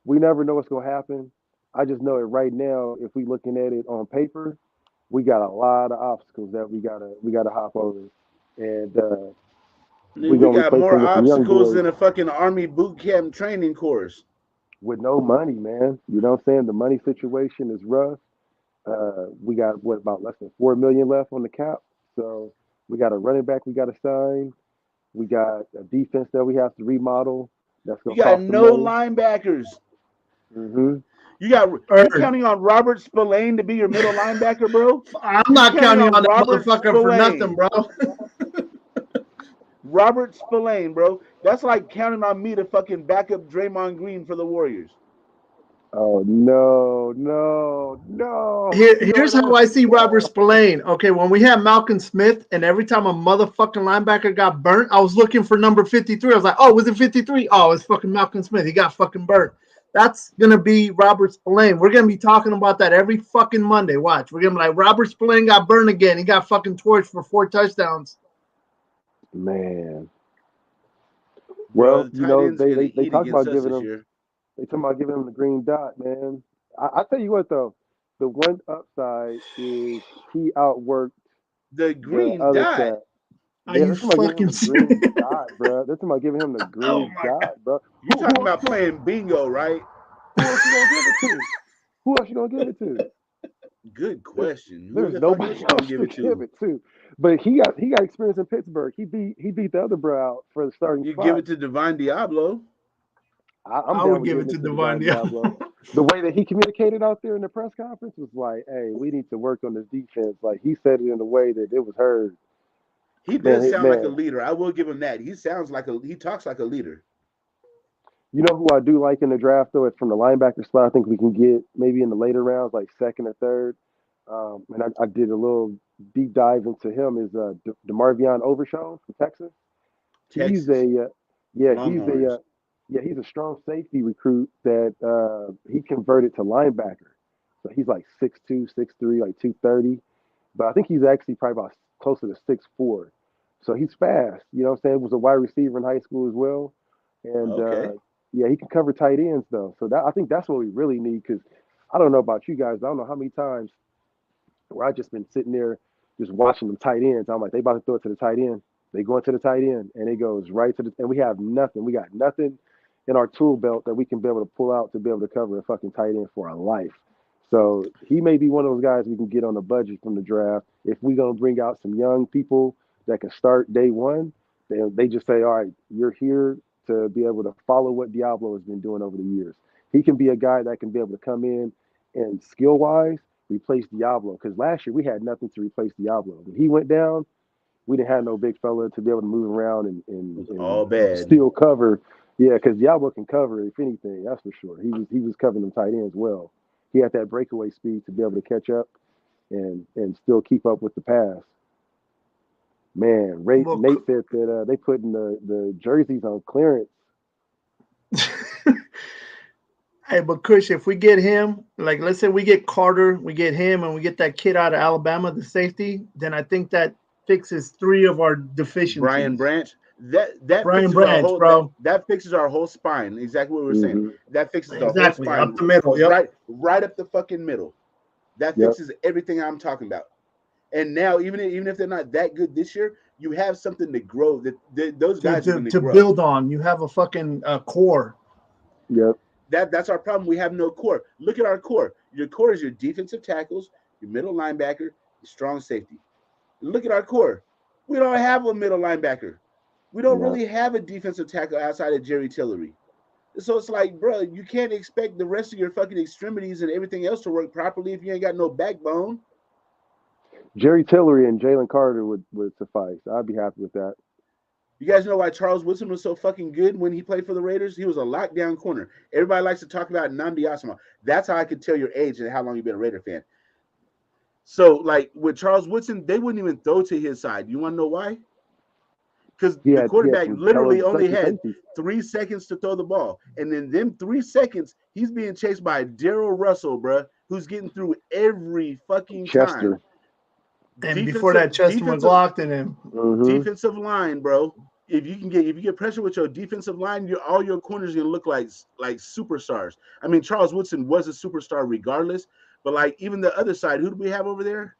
S3: we never know what's going to happen. I just know it right now. If we looking at it on paper, we got a lot of obstacles that we gotta hop over, and
S2: we got more obstacles than a fucking Army boot camp training course.
S3: With no money, man. You know what I'm saying? The money situation is rough. We got about less than $4 million left on the cap. So we got a running back we got to sign. We got a defense that we have to remodel. That's gonna cost
S2: no linebackers.
S3: Mm-hmm.
S2: You're counting on Robert Spillane to be your middle linebacker, bro?
S6: I'm not counting on that motherfucker for nothing, bro.
S2: Robert Spillane, bro. That's like counting on me to fucking back up Draymond Green for the Warriors.
S3: Oh, no.
S6: Here's how I see Robert Spillane. Okay, when we had Malcolm Smith, and every time a motherfucking linebacker got burnt, I was looking for number 53. I was like, oh, was it 53? Oh, it's fucking Malcolm Smith. He got fucking burnt. That's going to be Robert Spillane. We're going to be talking about that every fucking Monday. Watch. We're going to be like, Robert Spillane got burned again. He got fucking torched for 4 touchdowns.
S3: Man. Well, you know, they talk about giving him. They talking about giving him the green dot, man. I tell you what, though, the one upside is he outworked
S2: the green dot.
S6: Are you fucking
S3: serious? Green dot, bro. They're talking about giving him the green dot, bro.
S2: You're talking about playing bingo, right?
S3: Who else you gonna give it to? Who else you gonna give it to?
S2: Good question.
S3: There's nobody else to give it to. But he got experience in Pittsburgh. He beat the other bro out for the starting.
S2: You give it to Divine Diablo.
S3: I'm
S6: I
S3: down
S6: would
S3: with
S6: give
S3: giving
S6: it to
S3: it to
S6: Devon
S3: Divine Diablo. The way that he communicated out there in the press conference was like, "Hey, we need to work on this defense." Like he said it in a way that it was heard.
S2: He does
S3: Man,
S2: sound like a
S3: man,
S2: leader. I will give him that. He talks like a leader.
S3: you know who I do like in the draft though? It's from the linebacker spot. I think we can get maybe in the later rounds, like second or third. And I did a little deep dive into him. Is DeMarvion Overshawn from Texas? He's
S2: Texas
S3: a yeah,
S2: Longhorns.
S3: he's a strong safety recruit that he converted to linebacker. So he's like 6'2", 6'3", like 230. But I think he's actually probably about closer to 6'4". So he's fast. You know what I'm saying? Was a wide receiver in high school as well. And
S2: Okay.
S3: yeah, he can cover tight ends though. So I think that's what we really need because I don't know about you guys, but I don't know how many times where I just been sitting there just watching them tight ends. I'm like, they about to throw it to the tight end. They go into the tight end and it goes right to the and we have nothing. We got nothing in our tool belt that we can be able to pull out to be able to cover a fucking tight end for our life. So he may be one of those guys we can get on a budget from the draft. If we're gonna bring out some young people that can start day one, they just say, all right, you're here to be able to follow what Diablo has been doing over the years. He can be a guy that can be able to come in and skill wise replace Diablo. Because last year we had nothing to replace Diablo. When he went down, we didn't have no big fella to be able to move around and
S2: All bad.
S3: still cover. Yeah, because Diablo can cover if anything, that's for sure. He was covering them tight ends well. He had that breakaway speed to be able to catch up and still keep up with the pass. Man, Nate said that they putting the jerseys on clearance.
S6: Hey, but Kush, if we get him, like let's say we get Carter, we get him, and we get that kid out of Alabama, the safety, then I think that fixes 3 of our deficiencies.
S2: Brian Branch. That
S6: Brian
S2: fixes
S6: Branch,
S2: our whole
S6: bro.
S2: that fixes our whole spine. Exactly what we were saying. That fixes the whole spine.
S6: Up the middle. Yep.
S2: Right up the fucking middle. That fixes everything I'm talking about. And now, even if they're not that good this year, you have something to grow. That those guys are going
S6: to
S2: grow.
S6: Build on. You have a fucking core.
S3: Yep.
S2: That's our problem. We have no core. Look at our core. Your core is your defensive tackles, your middle linebacker, your strong safety. Look at our core. We don't have a middle linebacker. We don't really have a defensive tackle outside of Jerry Tillery. So it's like, bro, you can't expect the rest of your fucking extremities and everything else to work properly if you ain't got no backbone.
S3: Jerry Tillery and Jalen Carter would suffice. I'd be happy with that.
S2: You guys know why Charles Woodson was so fucking good when he played for the Raiders? He was a lockdown corner. Everybody likes to talk about Nnamdi Asomugha. That's how I could tell your age and how long you've been a Raider fan. So, like, with Charles Woodson, they wouldn't even throw to his side. You want to know why? Because the quarterback literally only had 3 seconds to throw the ball. And in them 3 seconds, he's being chased by Darrell Russell, bro, who's getting through every fucking time.
S6: And before that, Chester McLaughlin and
S2: defensive line, bro. If you get pressure with your defensive line, all your corners are gonna look like superstars. I mean, Charles Woodson was a superstar regardless, but like even the other side, who do we have over there?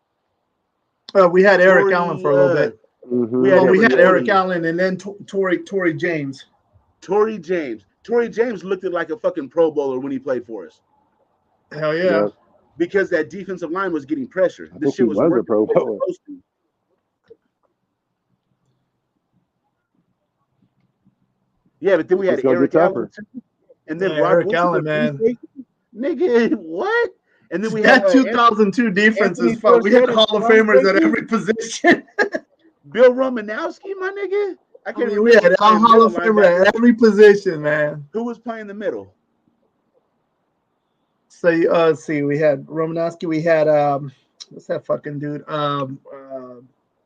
S6: We had Eric Allen for a little bit.
S2: We
S6: had Eric Allen and then Tory James.
S2: Tory James looked like a fucking Pro Bowler when he played for us.
S6: Hell yeah.
S2: Because that defensive line was getting pressure.
S3: This shit was a Pro Bowler.
S2: Yeah, but then we had Eric Allen, and then
S6: Eric Allen, man.
S2: Nigga, what? And then we
S6: had
S2: that
S6: 2002 defense is fun. We had Hall of Famers at every position.
S2: Bill Romanowski, my nigga. I can't remember.
S6: We had Hall of Famer at every position, man.
S2: Who was playing the middle?
S6: So let's see, we had Romanowski, we had what's that fucking dude?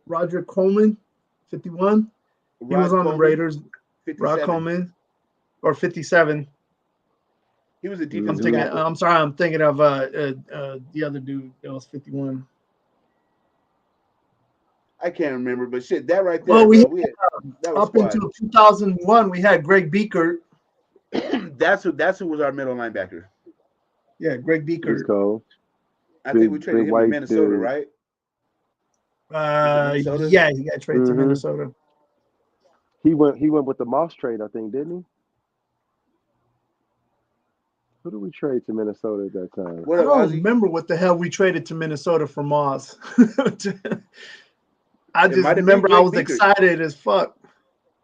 S6: Roger Coleman, 51. He was on the Raiders.
S2: 57.
S6: Rod Coleman, or 57.
S2: He was a defensive.
S6: I'm sorry, I'm thinking of the other dude that was 51.
S2: I can't remember, but shit, that right there.
S6: Well,
S2: we
S6: had up until 2001, we had Greg Beekert.
S2: that's who was our middle linebacker.
S6: Yeah, Greg Beekert.
S3: Cool.
S2: I think we traded him to Minnesota, right?
S6: Minnesota? Yeah, he got traded to Minnesota.
S3: He went with the Moss trade, I think, didn't he? Who did we trade to Minnesota at that time?
S6: I don't remember what the hell we traded to Minnesota for Moss. I just remember I was excited as fuck.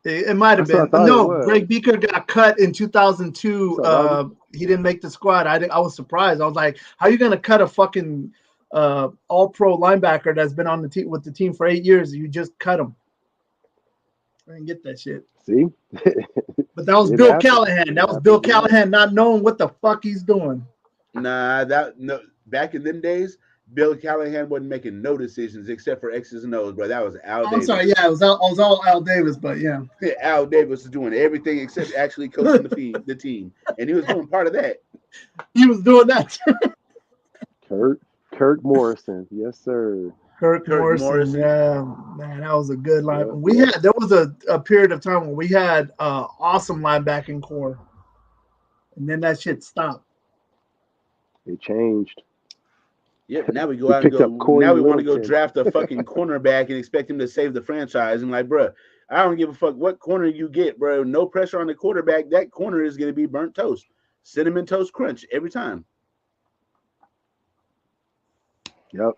S6: It might have
S3: That's what I
S6: been.
S3: thought it
S6: No,
S3: was.
S6: Greg Beaker got cut in 2002.
S3: What's up, Robbie?
S6: He didn't make the squad. I was surprised. I was like, how are you going to cut a fucking all-pro linebacker that's been on the team with the team for 8 years? You just cut him. I didn't get that shit.
S3: See,
S6: But that was
S3: It
S6: Bill
S3: happens.
S6: Callahan.
S3: It
S6: That was Bill
S3: happens, yeah.
S6: Callahan not knowing what the fuck he's doing.
S2: Nah, back in them days, Bill Callahan wasn't making no decisions except for X's and O's, bro. That was Al
S6: I'm
S2: Davis.
S6: sorry. Yeah, I was all Al Davis, but yeah.
S2: Al Davis was doing everything except actually coaching the team, and he was doing part of that.
S6: He was doing that.
S3: Kirk Morrison, yes sir.
S6: Kirk Morrison. Yeah, man, that was a good line. There was a period of time when we had awesome linebacking core, and then that shit stopped.
S3: It changed.
S2: Yep. Now we go out and
S3: picked up
S2: go.
S3: Corey
S2: Now we want to go
S3: Littleton.
S2: draft a fucking cornerback and expect him to save the franchise. And like, bro, I don't give a fuck what corner you get, bro. No pressure on the quarterback. That corner is going to be burnt toast, cinnamon toast crunch every time.
S3: Yep.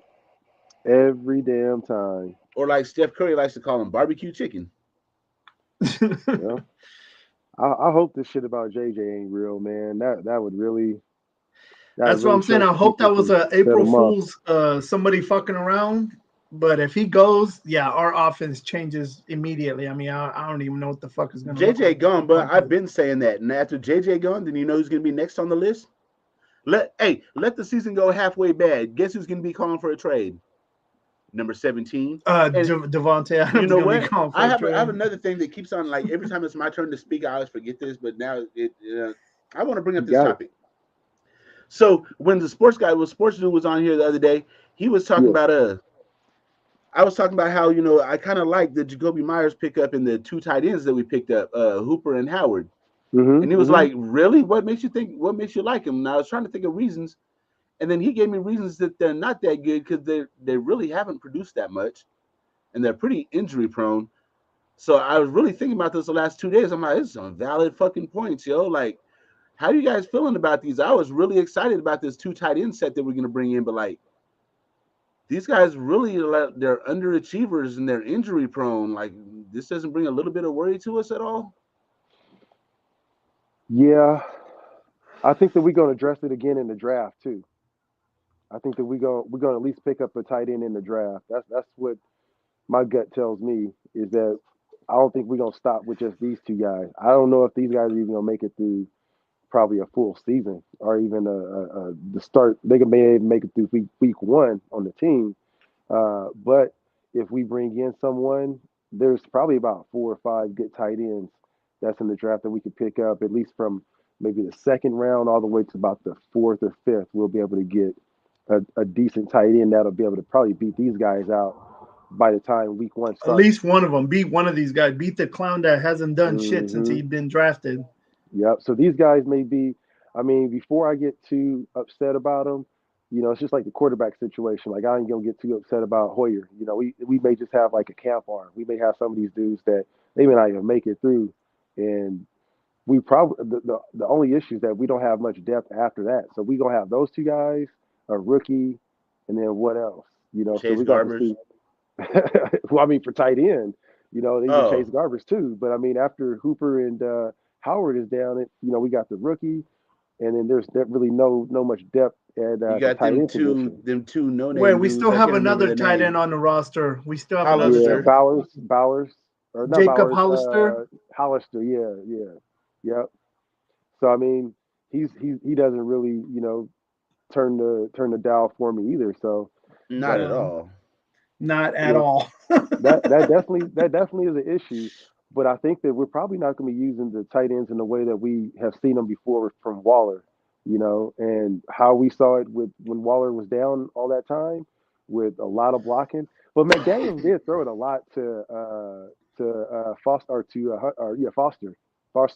S3: Every damn time.
S2: Or like Steph Curry likes to call him, barbecue chicken.
S3: Yeah. I hope this shit about JJ ain't real, man. That would really.
S6: That's what I'm saying. I hope that was a April Fool's somebody fucking around. But if he goes, yeah, our offense changes immediately. I mean, I don't even know what the fuck is going to
S2: JJ gone, but I've been saying that. And after JJ gone, then you know who's going to be next on the list? Let the season go halfway bad. Guess who's going to be calling for a trade? Number 17.
S6: Devontae Adams.
S2: You know what? I have another thing that keeps on, like, every time it's my turn to speak, I always forget this, but now I want to bring up this topic. So when the sports dude was on here the other day, he was talking about I was talking about how, I kind of like the Jacoby Myers pickup and the two tight ends that we picked up, Hooper and Howard. And he was like, really? What makes you like him? And I was trying to think of reasons. And then he gave me reasons that they're not that good because they really haven't produced that much. And they're pretty injury prone. So I was really thinking about this the last 2 days. I'm like, this is some valid fucking points, yo. Like, how are you guys feeling about these? I was really excited about this two tight end set that we're going to bring in. But, like, these guys really, they're underachievers and they're injury prone. Like, this doesn't bring a little bit of worry to us at all?
S3: Yeah. I think that we're going to address it again in the draft, too. I think that we're going to at least pick up a tight end in the draft. That's what my gut tells me, is that I don't think we're going to stop with just these two guys. I don't know if these guys are even going to make it through probably a full season or even the start. They may even make it through week one on the team. But if we bring in someone, there's probably about 4 or 5 good tight ends that's in the draft that we could pick up, at least from maybe the second round all the way to about the 4th or 5th. We'll be able to get a decent tight end that'll be able to probably beat these guys out by the time week one starts.
S6: At least one of them. Beat one of these guys. Beat the clown that hasn't done shit since he's been drafted.
S3: Yep. So these guys may be, I mean, before I get too upset about them, it's just like the quarterback situation. Like, I ain't going to get too upset about Hoyer. We may just have like a camp arm. We may have some of these dudes that they may not even make it through. And we probably, the only issue is that we don't have much depth after that. So we're going to have those two guys, a rookie, and then what else?
S2: Chase
S3: so we
S2: Garbers.
S3: See. Well, I mean, for tight end, they can Chase Garbers too. But I mean, after Hooper and Howard is down, we got the rookie, and then there's really no much depth at
S2: you got
S3: tight
S2: them
S3: end
S2: two
S3: position.
S2: no-name
S6: Wait, we
S2: dudes.
S6: still have another tight end on the roster. We still have
S2: Hollister.
S6: another
S3: Bowers, or not
S6: Jacob
S3: Bowers,
S6: Hollister.
S3: Hollister, yep. So I mean, he doesn't really turn the dial for me either. So
S2: not at all.
S6: Not at all.
S3: that definitely is an issue. But I think that we're probably not going to be using the tight ends in the way that we have seen them before from Waller, and how we saw it when Waller was down all that time with a lot of blocking. But McDaniels did throw it a lot to Foster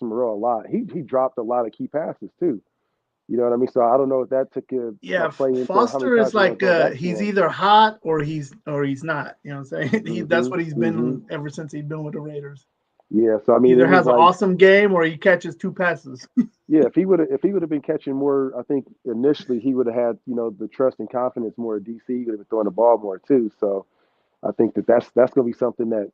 S3: Moreau a lot. He dropped a lot of key passes too. You know what I mean? So I don't know if that took a play into
S6: Foster is like he's either hot or he's not. You know what I'm saying? That's what he's been ever since he's been with the Raiders.
S3: Yeah, so I mean,
S6: either has an awesome game or he catches 2 passes.
S3: Yeah, if he would have been catching more, I think initially he would have had the trust and confidence more at DC. He would have been throwing the ball more too. So I think that's going to be something that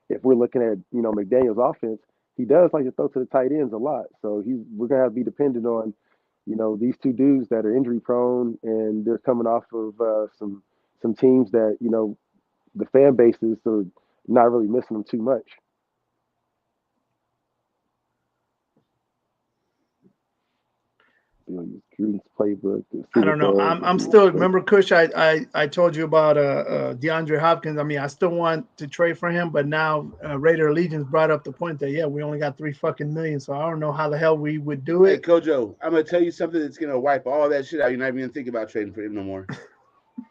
S3: if we're looking at, McDaniel's offense, he does like to throw to the tight ends a lot. So we're gonna have to be dependent on, these two dudes that are injury prone, and they're coming off of some teams that the fan bases are not really missing them too much. Gruden's playbook.
S6: I don't know. I'm still remember, Kush. I told you about DeAndre Hopkins. I mean, I still want to trade for him, but now Raider Allegiance brought up the point that we only got $3 fucking million, so I don't know how the hell we would do it.
S2: Hey, Kojo, I'm gonna tell you something that's gonna wipe all that shit out. You're not even thinking about trading for him no more.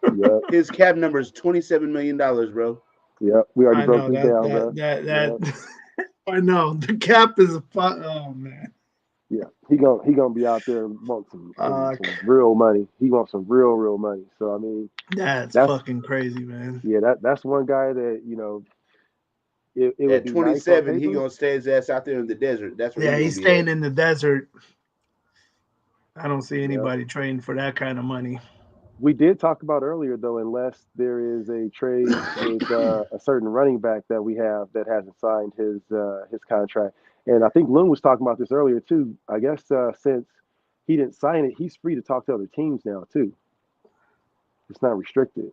S3: Yeah.
S2: His cap number is $27 million, bro.
S3: Yeah, we already broke this down, bro.
S6: I know the cap is oh man.
S3: Yeah, he gonna be out there and want some real money. He wants some real money. So I mean,
S6: that's fucking crazy, man.
S3: Yeah, that's one guy that it
S2: At
S3: would be
S2: 27,
S3: nice
S2: he gonna stay his ass out there in the desert. That's where
S6: he's staying in the desert. I don't see anybody trading for that kind of money.
S3: We did talk about earlier, though, unless there is a trade with a certain running back that we have that hasn't signed his contract. And I think Loon was talking about this earlier, too. I guess since he didn't sign it, he's free to talk to other teams now, too. It's not restricted.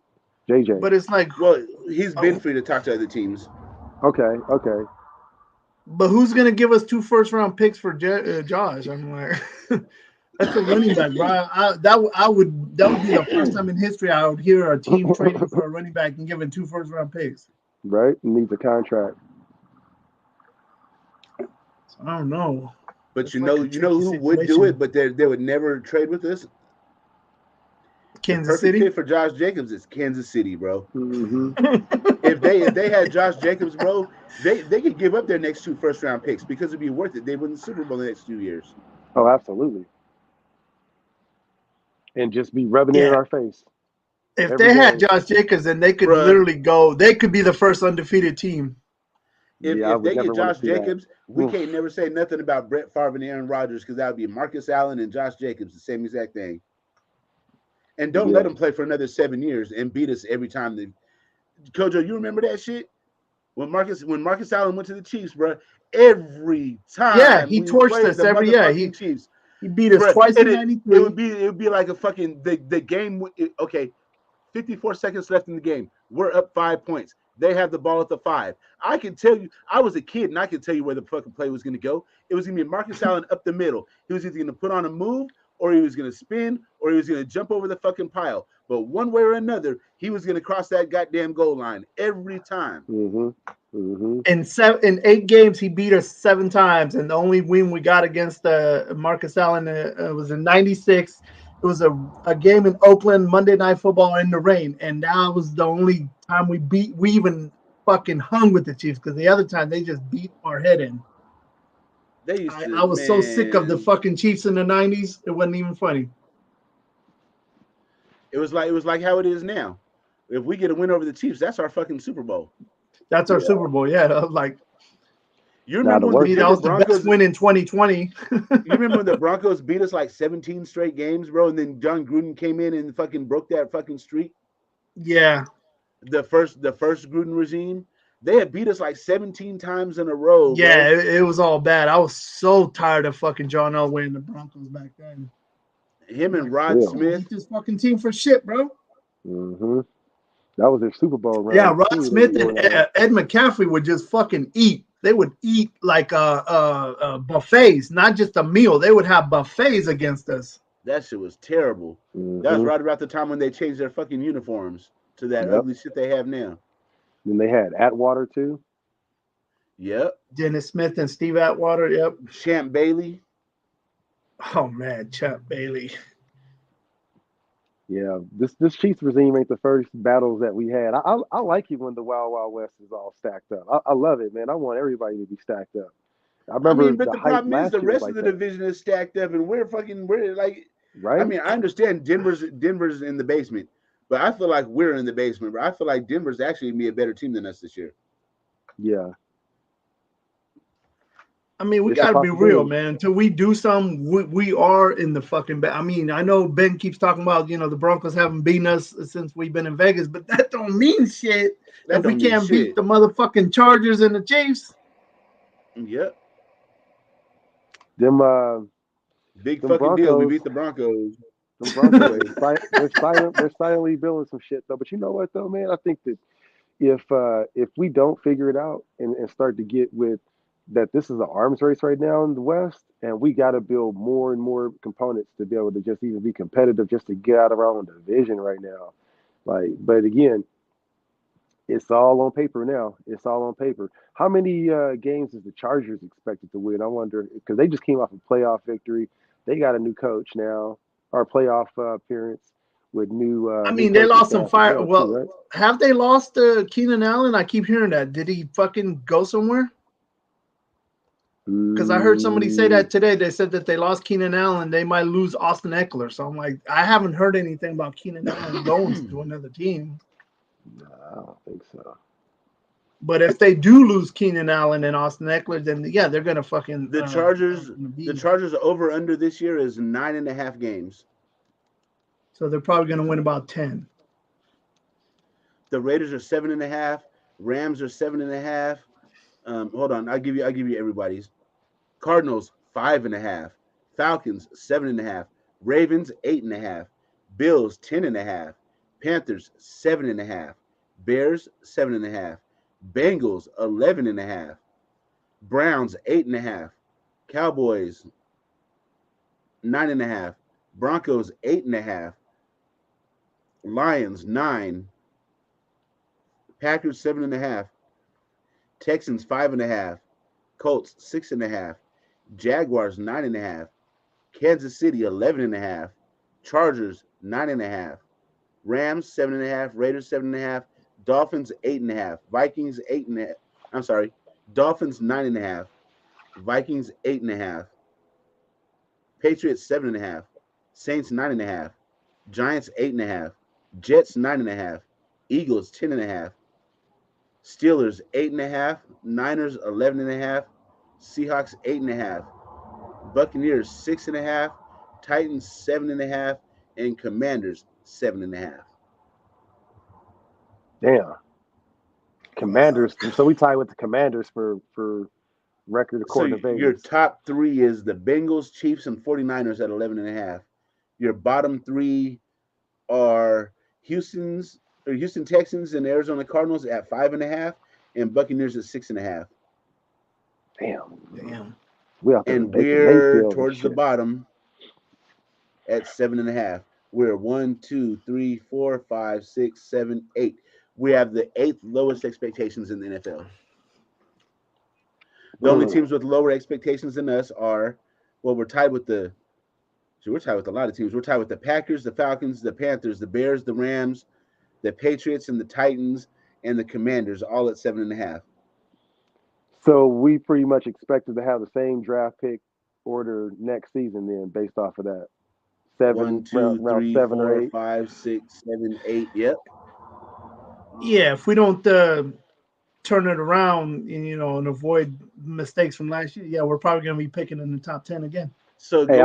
S3: JJ.
S6: But it's like...
S2: Well, he's been free to talk to other teams.
S3: Okay.
S6: But who's going to give us 2 first-round picks for Josh? I'm like... That's a running back, bro. That would be the first time in history I would hear a team trading for a running back and giving 2 first-round picks.
S3: Right, needs a contract.
S6: So I don't know.
S2: But you know who would do it, but they would never trade with us.
S6: Kansas City.
S2: Fit for Josh Jacobs is Kansas City, bro.
S3: Mm-hmm.
S2: if they had Josh Jacobs, bro, they could give up their next 2 first-round picks because it'd be worth it. They win the Super Bowl the next 2 years.
S3: Oh, absolutely. And just be rubbing it in our face.
S6: If they had Josh Jacobs, then they could literally go. They could be the first undefeated team.
S2: If they get Josh Jacobs, we can't never say nothing about Brett Favre and Aaron Rodgers because that would be Marcus Allen and Josh Jacobs, the same exact thing. And don't let them play for another 7 years and beat us every time. Kojo, you remember that shit? When Marcus Allen went to the Chiefs, bro, every time.
S6: Yeah, he torched us every year.
S2: Chiefs.
S6: He beat us twice in 93.
S2: It would be like a fucking the game. Okay, 54 seconds left in the game. We're up 5 points. They have the ball at the 5. I can tell you, I was a kid and I can tell you where the fucking play was going to go. It was going to be Marcus Allen up the middle. He was either going to put on a move or he was going to spin or he was going to jump over the fucking pile. But one way or another, he was going to cross that goddamn goal line every time.
S3: Mm-hmm. Mm-hmm.
S6: In 8 games, he beat us 7 times, and the only win we got against Marcus Allen was in '96. It was a game in Oakland, Monday Night Football in the rain, and that was the only time we even fucking hung with the Chiefs because the other time they just beat our head in. I was so sick of the fucking Chiefs in the '90s. It wasn't even funny.
S2: It was like how it is now. If we get a win over the Chiefs, that's our fucking Super Bowl.
S6: That's our Super Bowl, yeah. Like,
S2: you remember when
S6: that was the best win in 2020.
S2: You remember when the Broncos beat us like 17 straight games, bro, and then John Gruden came in and fucking broke that fucking streak?
S6: Yeah.
S2: The first Gruden regime, they had beat us like 17 times in a row.
S6: Yeah, it was all bad. I was so tired of fucking John Elway and the Broncos back then.
S2: Him and Rod Smith.
S6: Beat this fucking team for shit, bro.
S3: Mm-hmm. That was their Super Bowl run.
S6: Yeah, Rod Smith and Ed McCaffrey would just fucking eat. They would eat like buffets, not just a meal. They would have buffets against us.
S2: That shit was terrible.
S3: Mm-hmm.
S2: That was right about the time when they changed their fucking uniforms to that ugly shit they have now.
S3: Then they had Atwater too.
S2: Yep.
S6: Dennis Smith and Steve Atwater. Yep.
S2: Champ Bailey.
S6: Oh man, Champ Bailey.
S3: Yeah, this Chiefs regime ain't the first battles that we had. I like it when the Wild Wild West is all stacked up. I love it, man. I want everybody to be stacked up.
S2: But the problem is the rest of the division is stacked up, and we're like,
S3: right.
S2: I mean, I understand Denver's in the basement, but I feel like we're in the basement. But I feel like Denver's actually gonna be a better team than us this year.
S3: Yeah.
S6: I mean, we
S3: It's a
S6: gotta be real,
S3: possibility.
S6: man. Until we do something, we are in the fucking. I mean, I know Ben keeps talking about the Broncos haven't beaten us since we've been in Vegas, but that don't mean shit
S2: That
S6: if we
S2: don't mean
S6: can't beat
S2: shit.
S6: the motherfucking Chargers and the Chiefs.
S2: Yep.
S3: Them
S2: Big
S3: them
S2: fucking deal. We
S3: Broncos,
S2: beat the Broncos.
S3: them Broncos
S2: Anyway,
S3: they're silently building some shit though. But you know what though, man? I think that if we don't figure it out and start to get with that this is an arms race right now in the West, and we got to build more and more components to be able to just even be competitive, just to get out of our own division right now. Like, but again, it's all on paper now. It's all on paper. How many games is the Chargers expected to win? I wonder because they just came off a playoff victory. They got a new coach now, or playoff appearance with
S6: I
S3: new
S6: mean, they
S3: coaching
S6: lost some
S3: staff as
S6: fire.
S3: well too,
S6: Well,
S3: right?
S6: have they lost Keenan Allen? I keep hearing that. Did he fucking go somewhere? Because I heard somebody say
S3: Mm,
S6: that today. They said that they lost Keenan Allen. They might lose Austin Eckler. So I'm like, I haven't heard anything about Keenan Allen going to another team.
S3: nah, I don't think so.
S6: But if they do lose Keenan Allen and Austin Eckler, then yeah, they're gonna fucking
S2: the Chargers over under this year is 9.5 games.
S6: So they're probably gonna win about 10.
S2: The Raiders are 7.5. Rams are 7.5. Hold on, I'll give you everybody's. Cardinals 5.5. Falcons 7.5. Ravens 8.5. Bills 10.5. Panthers 7.5. Bears 7.5. Bengals 11.5. Browns 8.5. Cowboys 9.5. Broncos 8.5. Lions 9. Packers 7.5. Texans 5.5. Colts 6.5. Jaguars 9.5. Kansas City 11.5. Chargers 9.5. Rams 7.5. Raiders 7.5. Dolphins 8.5. Vikings 8.5. I'm sorry. Dolphins 9.5. Vikings 8.5. Patriots 7.5. Saints 9.5. Giants 8.5. Jets 9.5. Eagles 10.5. Steelers 8.5. Niners 11.5. Seahawks 8.5. Buccaneers 6.5. Titans 7.5. And Commanders 7.5.
S3: Damn. Commanders. So we tie with the Commanders for record
S2: So
S3: according to
S2: your
S3: Vegas.
S2: top three is the Bengals, Chiefs, and 49ers at 11.5. Your bottom three are Houston Texans and Arizona Cardinals at 5.5, and Buccaneers at 6.5.
S3: Damn. We out there
S2: And
S3: with Baker
S2: we're
S3: Mayfield and
S2: towards the
S3: shit.
S2: bottom at 7.5. We're 1, 2, 3, 4, 5, 6, 7, 8. We have the 8th lowest expectations in the NFL. The only teams with lower expectations than us are, well, we're tied with a lot of teams. We're tied with the Packers, the Falcons, the Panthers, the Bears, the Rams, the Patriots, and the Titans, and the Commanders, all at 7.5.
S3: So we pretty much expected to have the same draft pick order next season then based off of that.
S2: 1, 2,
S3: round
S2: 3,
S3: 7 or
S2: 4,
S3: 8.
S2: 5, 6, 7, 8. Yep.
S6: Yeah, if we don't turn it around and avoid mistakes from last year, yeah, we're probably gonna be picking in the top 10 again.
S2: So
S3: Hey,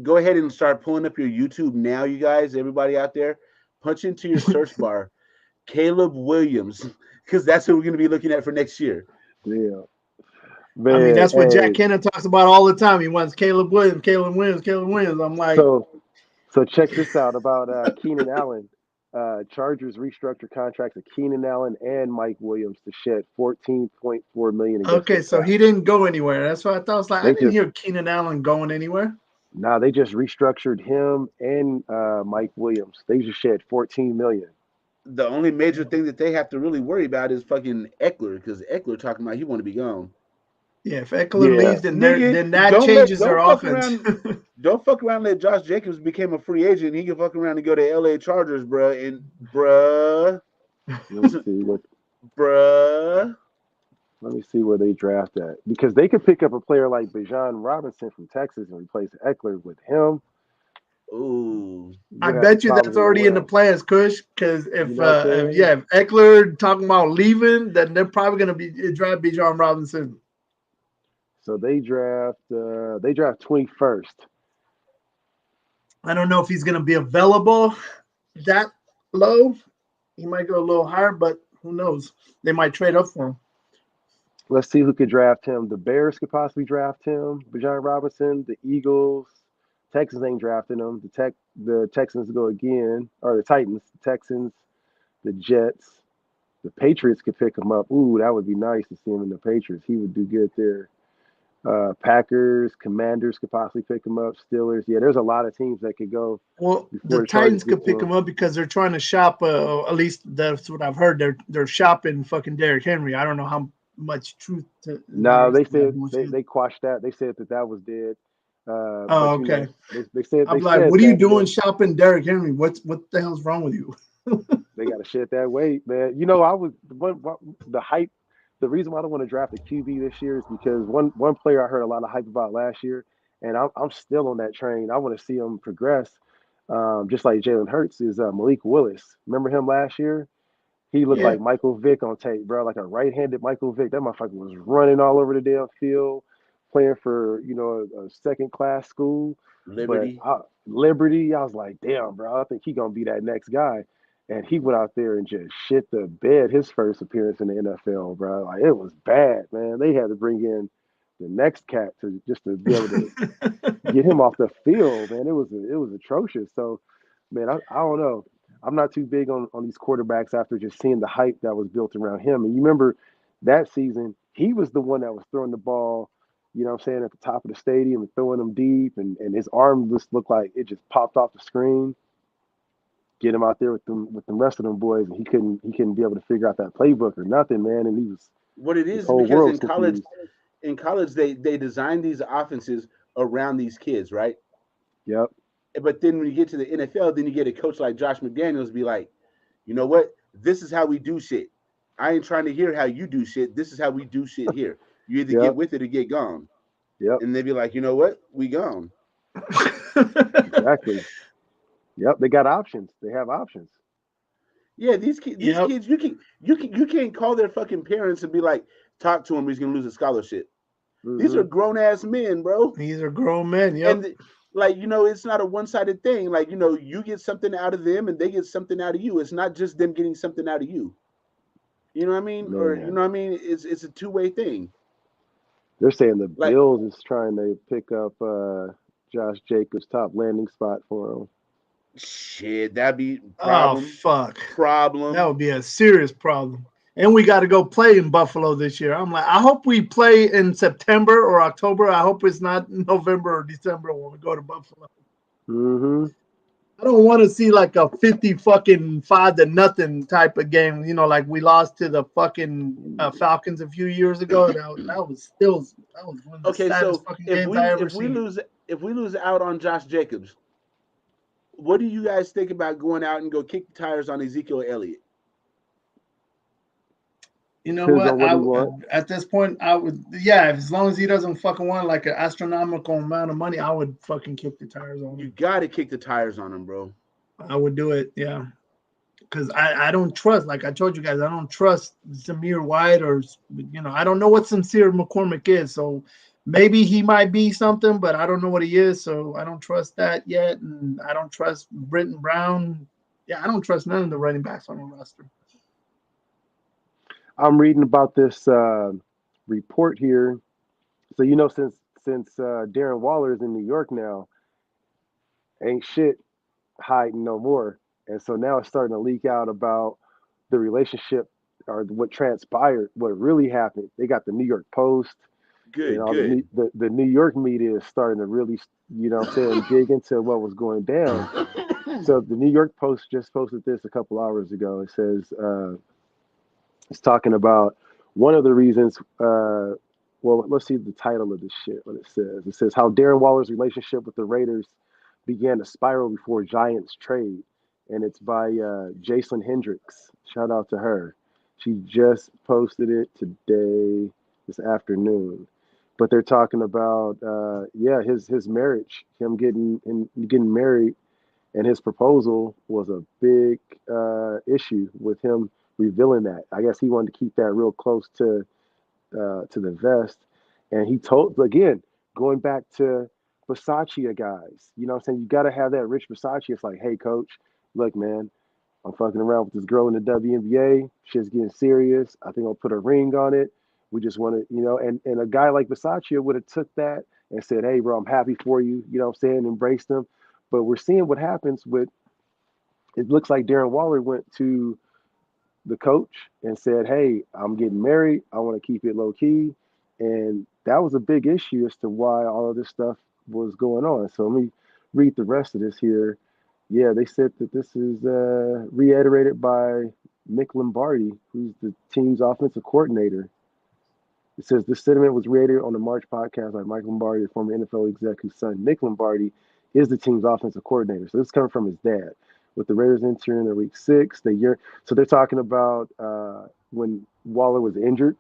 S2: go ahead and start pulling up your YouTube now, you guys, everybody out there. Punch into your search bar Caleb Williams, because that's who we're going to be looking at for next year.
S3: Yeah.
S6: I mean,
S3: Man,
S6: that's what Jack
S3: hey,
S6: Cannon talks about all the time. He wants Caleb Williams. I'm like,
S3: so check this out about Keenan Allen. Chargers restructured contracts of Keenan Allen and Mike Williams to shed $14.4 million against
S6: okay,
S3: the
S6: so
S3: cap.
S6: he didn't go anywhere. That's what I thought. I was like, I
S3: They
S6: didn't
S3: just
S6: hear Keenan Allen going anywhere.
S3: they just restructured him and Mike Williams. They just shed $14 million.
S2: The only major thing that they have to really worry about is fucking Eckler, because Eckler talking about he want to be gone.
S6: Yeah, if Eckler
S3: Yeah.
S6: leaves, then
S2: Nigga,
S6: that changes their
S2: don't fuck
S6: offense.
S2: around. Don't fuck around. Let Josh Jacobs became a free agent. He can fuck around and go to LA Chargers, bruh. And bruh,
S3: Let me see where they draft at, because they could pick up a player like Bijan Robinson from Texas and replace Eckler with him.
S2: Ooh,
S6: I bet you that's already in the plans, Kush. Because if Eckler talking about leaving, then they're probably gonna be draft Bijan Robinson.
S3: So they draft 21st.
S6: I don't know if he's going to be available that low. He might go a little higher, but who knows? They might trade up for him.
S3: Let's see who could draft him. The Bears could possibly draft him. Bijan Robinson, the Eagles, Texans ain't drafting him. The Texans go again, or the Titans, the Texans, the Jets, the Patriots could pick him up. Ooh, that would be nice to see him in the Patriots. He would do good there. Packers, Commanders could possibly pick him up. Steelers, yeah, there's a lot of teams that could go.
S6: Well, the Titans could pick him up because they're trying to shop. At least that's what I've heard. They're shopping fucking Derrick Henry. I don't know how much truth to.
S3: No, they said they quashed that. They said that was dead.
S6: Oh, okay.
S3: They said
S6: I'm
S3: they
S6: like,
S3: said
S6: what are you
S3: that,
S6: doing shopping Derrick Henry? What the hell's wrong with you?
S3: They got to shed that weight, man. You know, I was the hype. The reason why I don't want to draft a QB this year is because one player I heard a lot of hype about last year, and I'm still on that train. I want to see him progress, just like Jalen Hurts is Malik Willis. Remember him last year? He looked like Michael Vick on tape, bro, like a right-handed Michael Vick. That motherfucker was running all over the damn field, playing for a second-class school.
S2: Liberty.
S3: But Liberty, I was like, damn, bro, I think he gonna be that next guy. And he went out there and just shit the bed his first appearance in the NFL, bro. Like, it was bad, man. They had to bring in the next cat to be able to get him off the field, man. It was atrocious. So, man, I don't know. I'm not too big on these quarterbacks after just seeing the hype that was built around him. And you remember that season, he was the one that was throwing the ball, you know what I'm saying, at the top of the stadium and throwing them deep, and his arm just looked like it just popped off the screen. Get him out there with the rest of them boys, and he couldn't be able to figure out that playbook or nothing, man. And he was
S2: what it is because in college they design these offenses around these kids, right?
S3: Yep.
S2: But then when you get to the NFL, then you get a coach like Josh McDaniels be like, you know what? This is how we do shit. I ain't trying to hear how you do shit. This is how we do shit here. You either get with it or get gone.
S3: Yep.
S2: And they be like, you know what? We gone.
S3: Exactly. Yep, they got options. They have options.
S2: Yeah, these kids, you can't call their fucking parents and be like, talk to him, he's gonna lose a scholarship. Mm-hmm. These are grown ass men, bro.
S6: These are grown men, yep.
S2: And it's not a one-sided thing. Like, you get something out of them and they get something out of you. It's not just them getting something out of you. You know what I mean? Man. Or you know what I mean? It's a two-way thing.
S3: They're saying the Bills is trying to pick up Josh Jacobs' top landing spot for him.
S2: Shit, that'd be problem.
S6: Oh fuck,
S2: problem.
S6: That would be a serious problem. And we got to go play in Buffalo this year. I'm like, I hope we play in September or October. I hope it's not November or December when we go to Buffalo.
S3: Mm-hmm.
S6: I don't want to see like a 50-0 type of game. Like we lost to the fucking Falcons a few years ago. That was one of the saddest fucking games I ever seen.
S2: If we lose out on Josh Jacobs, what do you guys think about going out and go kick the tires on Ezekiel Elliott?
S6: You know what? At this point, I would, as long as he doesn't fucking want like an astronomical amount of money, I would fucking kick the tires on him.
S2: You got to kick the tires on him, bro.
S6: I would do it, yeah. Because I don't trust, like I told you guys, I don't trust Zamir White or, I don't know what Sincere McCormick is. So maybe he might be something, but I don't know what he is. So I don't trust that yet. And I don't trust Britton Brown. Yeah, I don't trust none of the running backs on the roster.
S3: I'm reading about this report here. So, since Darren Waller is in New York now, ain't shit hiding no more. And so now it's starting to leak out about the relationship or what transpired, what really happened. They got the New York Post.
S2: Good.
S3: The New York media is starting to really, dig into what was going down. So the New York Post just posted this a couple hours ago. It says, it's talking about one of the reasons, let's see the title of this shit, what it says. It says how Darren Waller's relationship with the Raiders began to spiral before Giants trade. And it's by Jason Hendricks. Shout out to her. She just posted it today, this afternoon. But they're talking about, his marriage, him getting married, and his proposal was a big issue with him revealing that. I guess he wanted to keep that real close to the vest. And he told, again, going back to Versace guys, you know what I'm saying? You got to have that rich Versace. It's like, hey, coach, look, man, I'm fucking around with this girl in the WNBA. Shit's getting serious. I think I'll put a ring on it. We just want to, and a guy like Versace would have took that and said, hey, bro, I'm happy for you. You know what I'm saying? Embraced him. But we're seeing what happens with, it looks like Darren Waller went to the coach and said, hey, I'm getting married. I want to keep it low key. And that was a big issue as to why all of this stuff was going on. So let me read the rest of this here. Yeah, they said that this is reiterated by Mick Lombardi, who's the team's offensive coordinator. It says this sentiment was reiterated on the March podcast by Mike Lombardi, the former NFL exec whose son, Mick Lombardi, is the team's offensive coordinator. So this is coming from his dad. With the Raiders entering their week 6, so they're talking about when Waller was injured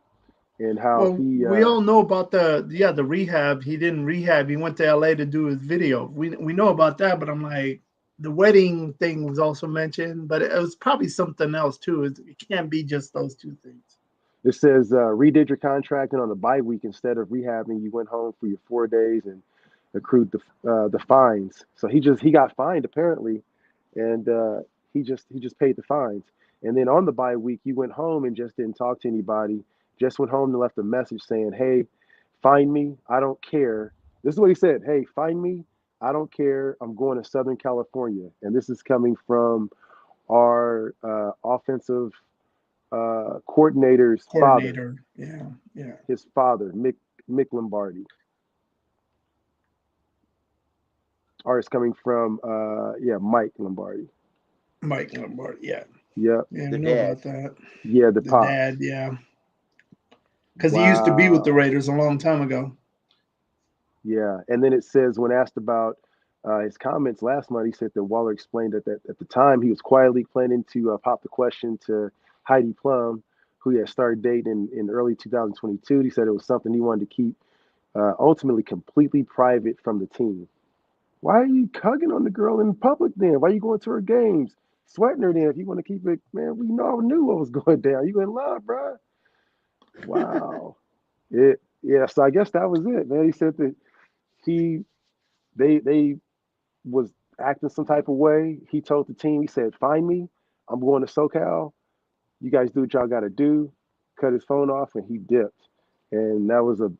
S3: and how
S6: we all know about the rehab. He didn't rehab. He went to LA to do his video. We know about that, but I'm like, the wedding thing was also mentioned, but it was probably something else too. It can't be just those two things.
S3: It says redid your contract, and on the bye week, instead of rehabbing, you went home for your 4 days and accrued the fines. So he got fined apparently, and he just paid the fines. And then on the bye week, you went home and just didn't talk to anybody. Just went home and left a message saying, "Hey, find me. I don't care." This is what he said. "Hey, find me. I don't care. I'm going to Southern California." And this is coming from our offensive coordinator's father.
S6: Yeah.
S3: His father, Mick Lombardi. Or it's coming from Mike Lombardi.
S6: Mike Lombardi, yeah.
S3: Yep.
S6: Yeah, we know about that.
S3: Yeah, the pops.
S6: Dad, yeah. Because he used to be with the Raiders a long time ago.
S3: Yeah, and then it says when asked about his comments last month, he said that Waller explained that at the time he was quietly planning to pop the question to Heidi Plum, who he had started dating in early 2022. He said it was something he wanted to keep ultimately completely private from the team. Why are you hugging on the girl in public then? Why are you going to her games? Sweating her then if you want to keep it, man, we knew what was going down. You in love, bro. Wow. So I guess that was it, man. He said that they was acting some type of way. He told the team, he said, find me. I'm going to SoCal. You guys do what y'all got to do. Cut his phone off, and he dipped. And that was a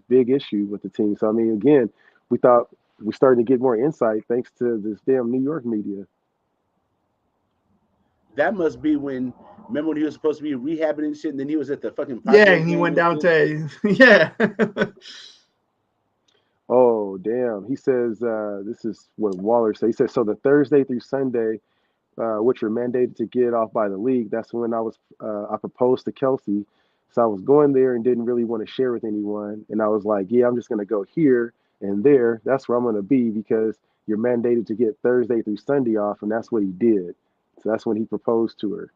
S3: big issue with the team. So, I mean, again, we thought we're starting to get more insight thanks to this damn New York media.
S2: That must be remember when he was supposed to be rehabbing and shit, and then he was at the fucking
S6: yeah, and he went down to yeah.
S3: Oh, damn. He says, this is what Waller said. He says, so the Thursday through Sunday, which are mandated to get off by the league, that's when I proposed to Kelsey. So I was going there and didn't really want to share with anyone. And I was like, yeah, I'm just going to go here and there. That's where I'm going to be because you're mandated to get Thursday through Sunday off. And that's what he did. So that's when he proposed to her.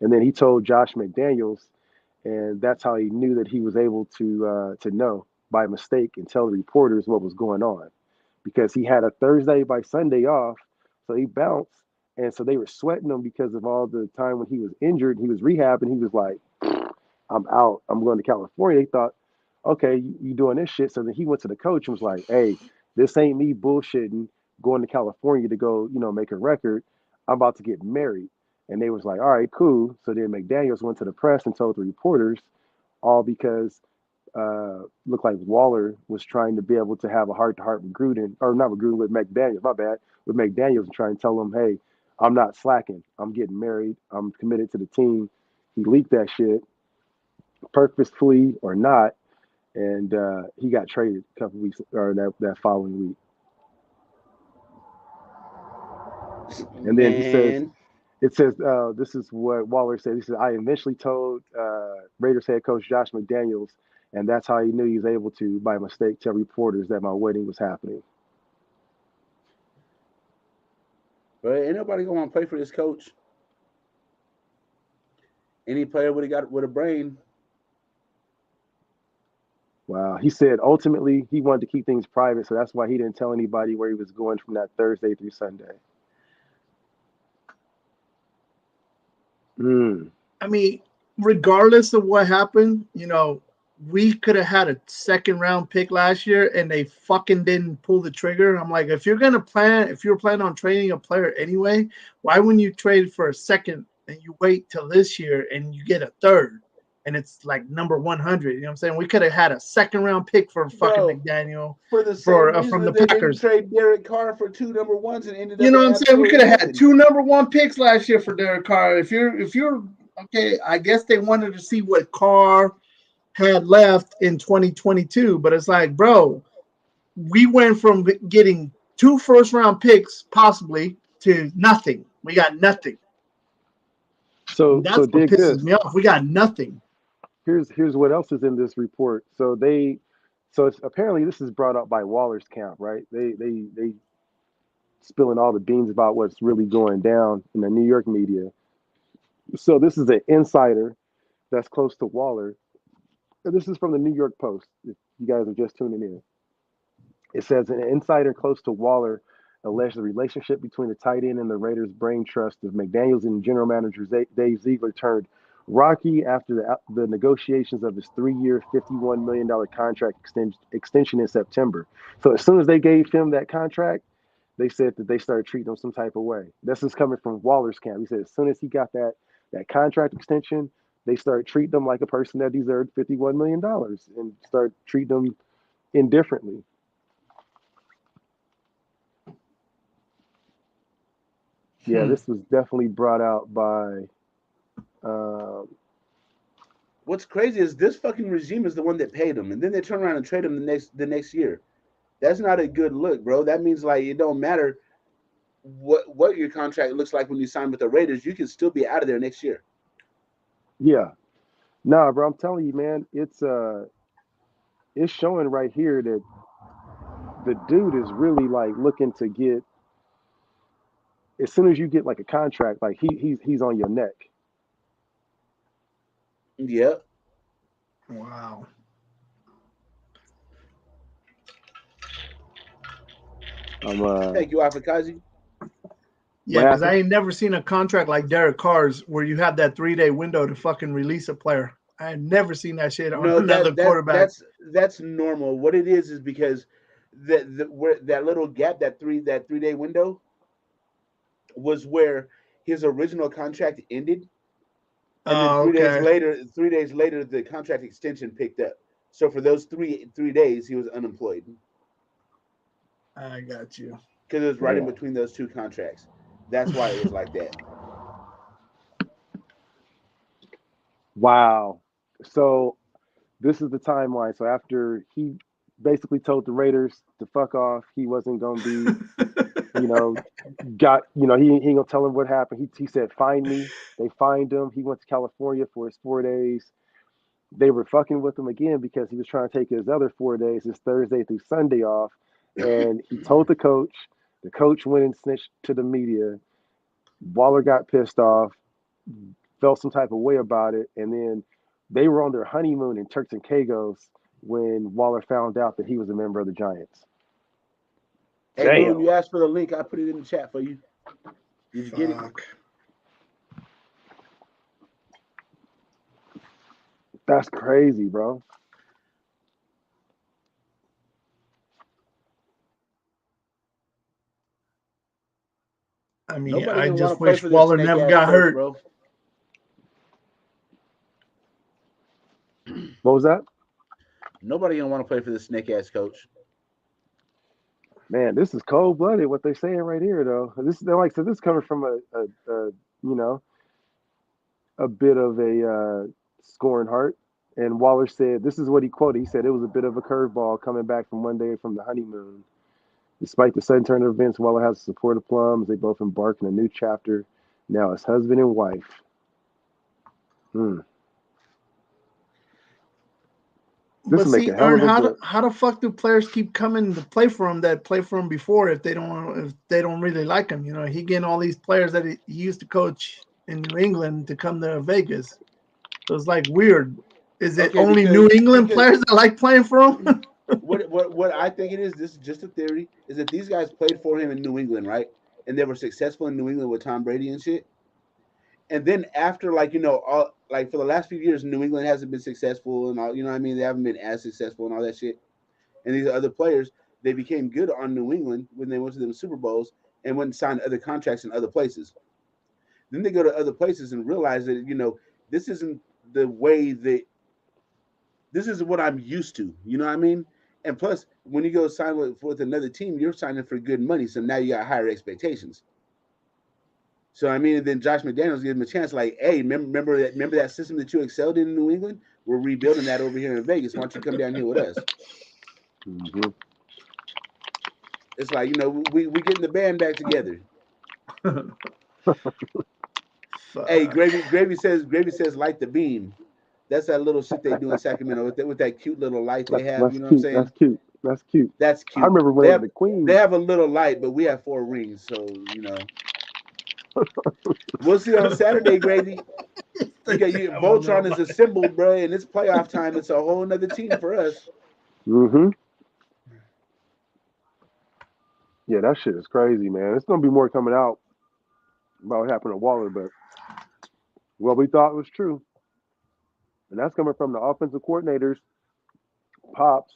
S3: And then he told Josh McDaniels, and that's how he knew that he was able to know by mistake and tell the reporters what was going on, because he had a Thursday by Sunday off, so he bounced, and so they were sweating him because of all the time when he was injured. He was rehabbing. He was like, "I'm out. I'm going to California." They thought, "Okay, you doing this shit?" So then he went to the coach and was like, "Hey, this ain't me bullshitting going to California to go, make a record. I'm about to get married." And they was like, all right, cool. So then McDaniels went to the press and told the reporters, all because looked like Waller was trying to be able to have a heart-to-heart with Gruden, or not with Gruden, with McDaniels, my bad, with McDaniels, and try and tell him, hey, I'm not slacking. I'm getting married. I'm committed to the team. He leaked that shit, purposefully or not, and he got traded a couple weeks, or that following week. And then he says, this is what Waller said. He said, I eventually told Raiders head coach Josh McDaniels, and that's how he knew he was able to, by mistake, tell reporters that my wedding was happening.
S2: But ain't nobody going to play for this coach. Any player would have got with a brain.
S3: Wow. He said ultimately he wanted to keep things private, so that's why he didn't tell anybody where he was going from that Thursday through Sunday.
S6: I mean, regardless of what happened, we could have had a second round pick last year and they fucking didn't pull the trigger. I'm like, if you're planning on trading a player anyway, why wouldn't you trade for a second and you wait till this year and you get a third and it's like number 100? You know what I'm saying? We could have had a second round pick for fucking
S2: Bro,
S6: McDaniel
S2: for the same reason
S6: from the
S2: that they didn't
S6: Packers.
S2: trade Derek Carr for 2 number ones and ended
S6: You
S2: up
S6: know
S2: with
S6: what I'm saying? We
S2: absolutely
S6: could have had
S2: nothing.
S6: 2 number 1 picks last year for Derek Carr. If you're okay, I guess they wanted to see what Carr had left in 2022, but it's like, bro, we went from getting 2 first round picks possibly to nothing. We got nothing.
S3: So
S6: And that's what
S3: dig
S6: pisses
S3: this.
S6: me off. We got nothing.
S3: Here's what else is in this report. So it's apparently this is brought up by Waller's Camp, right? They spilling all the beans about what's really going down in the New York media. So this is an insider that's close to Waller. This is from the New York Post. If you guys are just tuning in, it says an insider close to Waller alleged the relationship between the tight end and the Raiders' brain trust of McDaniels and general manager Dave Ziegler turned rocky after the negotiations of his 3-year, $51 million contract extension in September. So as soon as they gave him that contract, they said that they started treating him some type of way. This is coming from Waller's camp. He said as soon as he got that contract extension, they started treating him like a person that deserved $51 million and start treating him indifferently. Yeah, this was definitely brought out by.
S2: What's crazy is this fucking regime is the one that paid him, and then they turn around and trade him the next year. That's not a good look, bro. That means like it don't matter what your contract looks like when you sign with the Raiders. You can still be out of there next year.
S3: Yeah, nah, bro. I'm telling you, man, it's showing right here that the dude is really like looking to get. As soon as you get like a contract, like he's on your neck.
S2: Yep.
S6: Wow.
S2: Thank you, Afikazi.
S6: Yeah, because I ain't never seen a contract like Derek Carr's where you have that 3-day window to fucking release a player. I had never seen that shit on another quarterback.
S2: That's normal. What it is because where that little gap, that 3-day window, was where his original contract ended, and then 3 days later, the contract extension picked up. So for those three days, he was unemployed.
S6: I got you.
S2: Because it was right in between those 2 contracts. That's why it was like that.
S3: Wow. So this is the timeline. So after he basically told the Raiders to fuck off, he wasn't gonna be, he ain't gonna tell them what happened. He said, "Find me." They find him. He went to California for his 4 days. They were fucking with him again because he was trying to take his other 4 days, his Thursday through Sunday off. And he told the coach. The coach went and snitched to the media. Waller got pissed off, felt some type of way about it, and then they were on their honeymoon in Turks and Caicos when Waller found out that he was a member of the Giants.
S2: Hey, Moon, you asked for the link. I put it in the chat for you. Did you get it?
S3: That's crazy, bro.
S6: I mean, I just wish Waller never got hurt,
S2: bro.
S3: What was that?
S2: Nobody gonna want to play for this snake ass coach.
S3: Man, this is cold blooded. What they're saying right here, though. This is coming from a bit of a scoring heart. And Waller said, this is what he quoted. He said it was a bit of a curveball coming back from one day from the honeymoon. Despite the sudden turn of events, Waller has the support of Plum as they both embark on a new chapter, now as husband and wife.
S6: But see, Ern, how the fuck do players keep coming to play for him that play for him before if they don't really like him? You know, he getting all these players that he used to coach in New England to come to Vegas. So it's like weird. Is it only New England players that like playing for him?
S2: What I think it is, this is just a theory, is that these guys played for him in New England, right? And they were successful in New England with Tom Brady and shit. And then after, like, all, like, for the last few years, New England hasn't been successful and all, you know what I mean? They haven't been as successful and all that shit. And these other players, they became good on New England when they went to the Super Bowls and went and signed other contracts in other places. Then they go to other places and realize that, this isn't the way that this is what I'm used to. You know what I mean? And plus, when you go sign with another team, you're signing for good money. So now you got higher expectations. So I mean, and then Josh McDaniels gave him a chance. Like, hey, remember that system that you excelled in New England? We're rebuilding that over here in Vegas. Why don't you come down here with us?
S3: Mm-hmm.
S2: It's like, we getting the band back together. Hey, Gravy says light the beam. That's that little shit they do in Sacramento with that cute little light they have.
S3: That's
S2: You know what I'm
S3: cute.
S2: saying?
S3: That's cute.
S2: That's
S3: I
S2: cute.
S3: remember when the
S2: They
S3: Queen.
S2: have a little light, but we have 4 rings, so we'll see on Saturday, Gravy. Voltron is assembled, bro, and it's playoff time. It's a whole nother team for us.
S3: Mm-hmm. Yeah, that shit is crazy, man. It's gonna be more coming out about what happened to Waller, but what we thought was true, and that's coming from the offensive coordinators, Pops,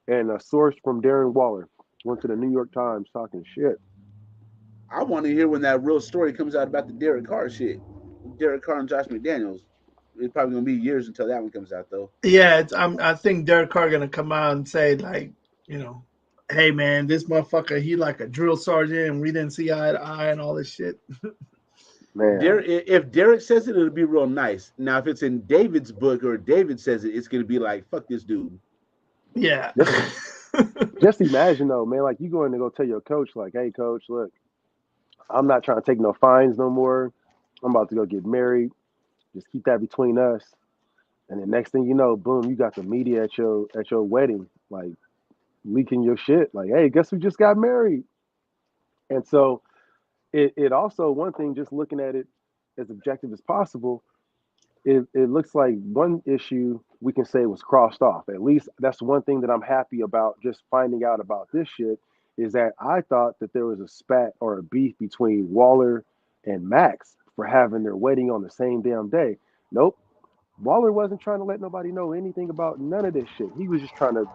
S3: and a source from Darren Waller went to the New York Times talking shit.
S2: I want to hear when that real story comes out about the Derek Carr shit. Derek Carr and Josh McDaniels. It's probably gonna be years until that one comes out, though.
S6: Yeah, I think Derek Carr gonna come out and say, like, hey man, this motherfucker, he like a drill sergeant, and we didn't see eye to eye and all this shit.
S3: Man,
S2: If Derek says it, it'll be real nice. Now, if it's in David's book or David says it, it's gonna be like, fuck this dude.
S6: Yeah.
S3: just imagine though, man. Like you going to go tell your coach, like, "Hey, coach, look, I'm not trying to take no fines no more. I'm about to go get married. Just keep that between us." And the next thing you know, boom, you got the media at your wedding, like leaking your shit. Like, "Hey, guess who just got married?" And so it also, one thing, just looking at it as objective as possible, it looks like one issue we can say was crossed off. At least that's one thing that I'm happy about just finding out about this shit, is that I thought that there was a spat or a beef between Waller and Max for having their wedding on the same damn day. Nope. Waller wasn't trying to let nobody know anything about none of this shit. He was just trying to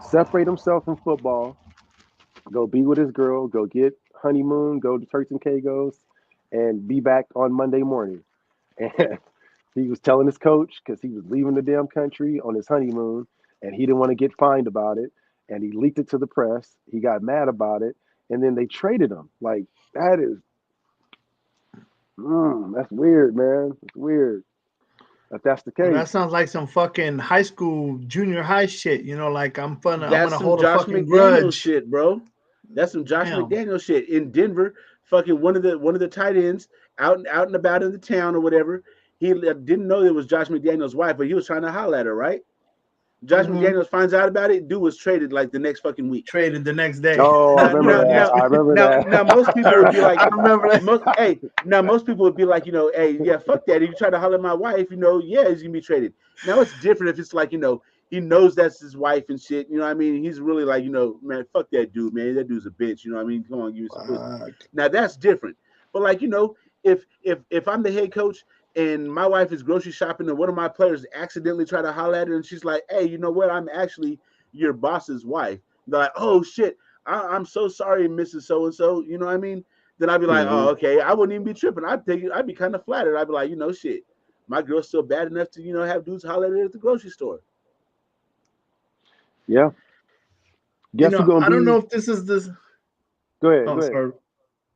S3: separate himself from football, go be with his girl, go get honeymoon, go to Turks and Caicos, and be back on Monday morning. And he was telling his coach, because he was leaving the damn country on his honeymoon, and he didn't want to get fined about it. And he leaked it to the press. He got mad about it, and then they traded him. Like, that is, that's weird, man. It's weird. If that's the
S6: Well,
S3: case,
S6: that sounds like some fucking high school, junior high shit. Like I'm
S2: That's
S6: gonna
S2: some
S6: hold a
S2: Josh
S6: fucking
S2: McDaniels
S6: grudge.
S2: shit, bro. That's some Josh
S6: Damn.
S2: McDaniels shit in Denver. Fucking one of the tight ends out and about in the town or whatever. He didn't know it was Josh McDaniels' wife, but he was trying to holler at her, right? Josh McDaniels finds out about it. Dude was traded like the next fucking week.
S6: Traded the next day.
S3: oh, I remember that. I remember that.
S2: Now most people would be like,
S6: I remember that.
S2: Most people would be like, hey, yeah, fuck that. If you try to holler at my wife, yeah, he's gonna be traded. Now it's different if it's like, he knows that's his wife and shit. You know what I mean? He's really like, man, fuck that dude, man. That dude's a bitch. You know what I mean? Come on, give me some pussy. Now that's different. But like, if I'm the head coach and my wife is grocery shopping and one of my players accidentally try to holler at her and she's like, hey, you know what? I'm actually your boss's wife. They're like, oh shit, I'm so sorry, Mrs. So-and-so. You know what I mean? Then I'd be like, oh, okay. I wouldn't even be tripping. I'd be kind of flattered. I'd be like, shit, my girl's still bad enough to, have dudes holler at her at the grocery store.
S3: Yeah. Guess who's gonna
S6: I don't
S3: be?
S6: know if this is this.
S3: Go ahead.
S6: Oh,
S3: Go ahead.
S6: sorry.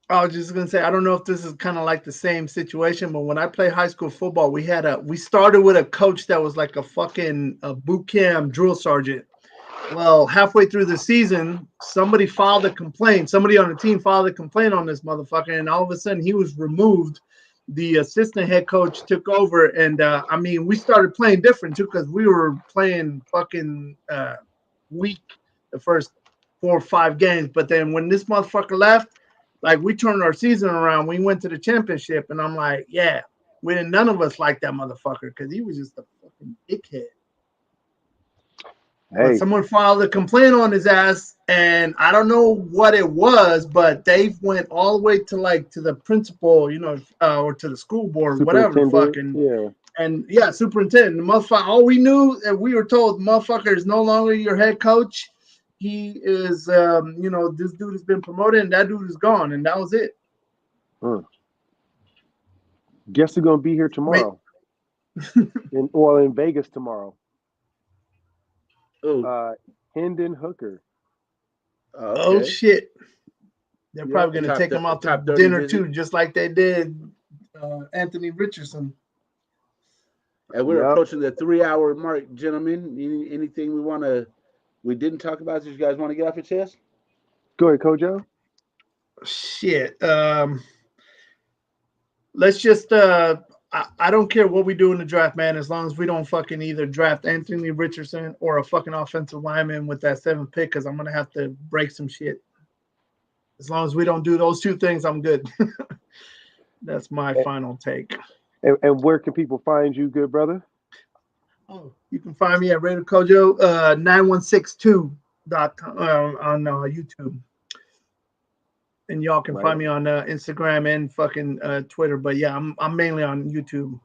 S6: I was just gonna say, I don't know if this is kind of like the same situation, but when I played high school football, we started with a coach that was like a boot camp drill sergeant. Well, halfway through the season, somebody filed a complaint. Somebody on the team filed a complaint on this motherfucker, and all of a sudden he was removed. The assistant head coach took over, and we started playing different too, because we were playing fucking weak the first 4 or 5 games. But then when this motherfucker left, like, we turned our season around. We went to the championship, and I'm like, yeah, none of us liked that motherfucker because he was just a fucking dickhead. But
S3: Hey,
S6: someone filed a complaint on his ass, and I don't know what it was, but they went all the way to the principal, or to the school board, whatever the fuck,
S3: superintendent. Yeah.
S6: and yeah, superintendent. The motherfucker. All we knew, and we were told, motherfucker is no longer your head coach. He is, this dude has been promoted, and that dude is gone, and that was it.
S3: Guess who's gonna be here tomorrow? in Vegas tomorrow.
S2: Oh,
S3: Hendon Hooker.
S6: Oh
S2: okay.
S6: shit! They're
S3: Yep.
S6: probably gonna take him out to
S2: top 30
S6: dinner
S2: visit.
S6: too, just like they did Anthony Richardson.
S2: And we're
S3: Yep.
S2: approaching the 3-hour mark, gentlemen. Anything we didn't talk about that you guys want to get off your chest?
S3: Go ahead, Kojo.
S6: Shit. Let's just I don't care what we do in the draft, man, as long as we don't fucking either draft Anthony Richardson or a fucking offensive lineman with that 7th pick, because I'm gonna have to break some shit. As long as we don't do those two things, I'm good. That's my final take.
S3: And where can people find you, good brother?
S6: Oh, you can find me at Raider Kojo 9162.com on YouTube. And y'all can find me on Instagram and fucking Twitter. But yeah, I'm mainly on YouTube.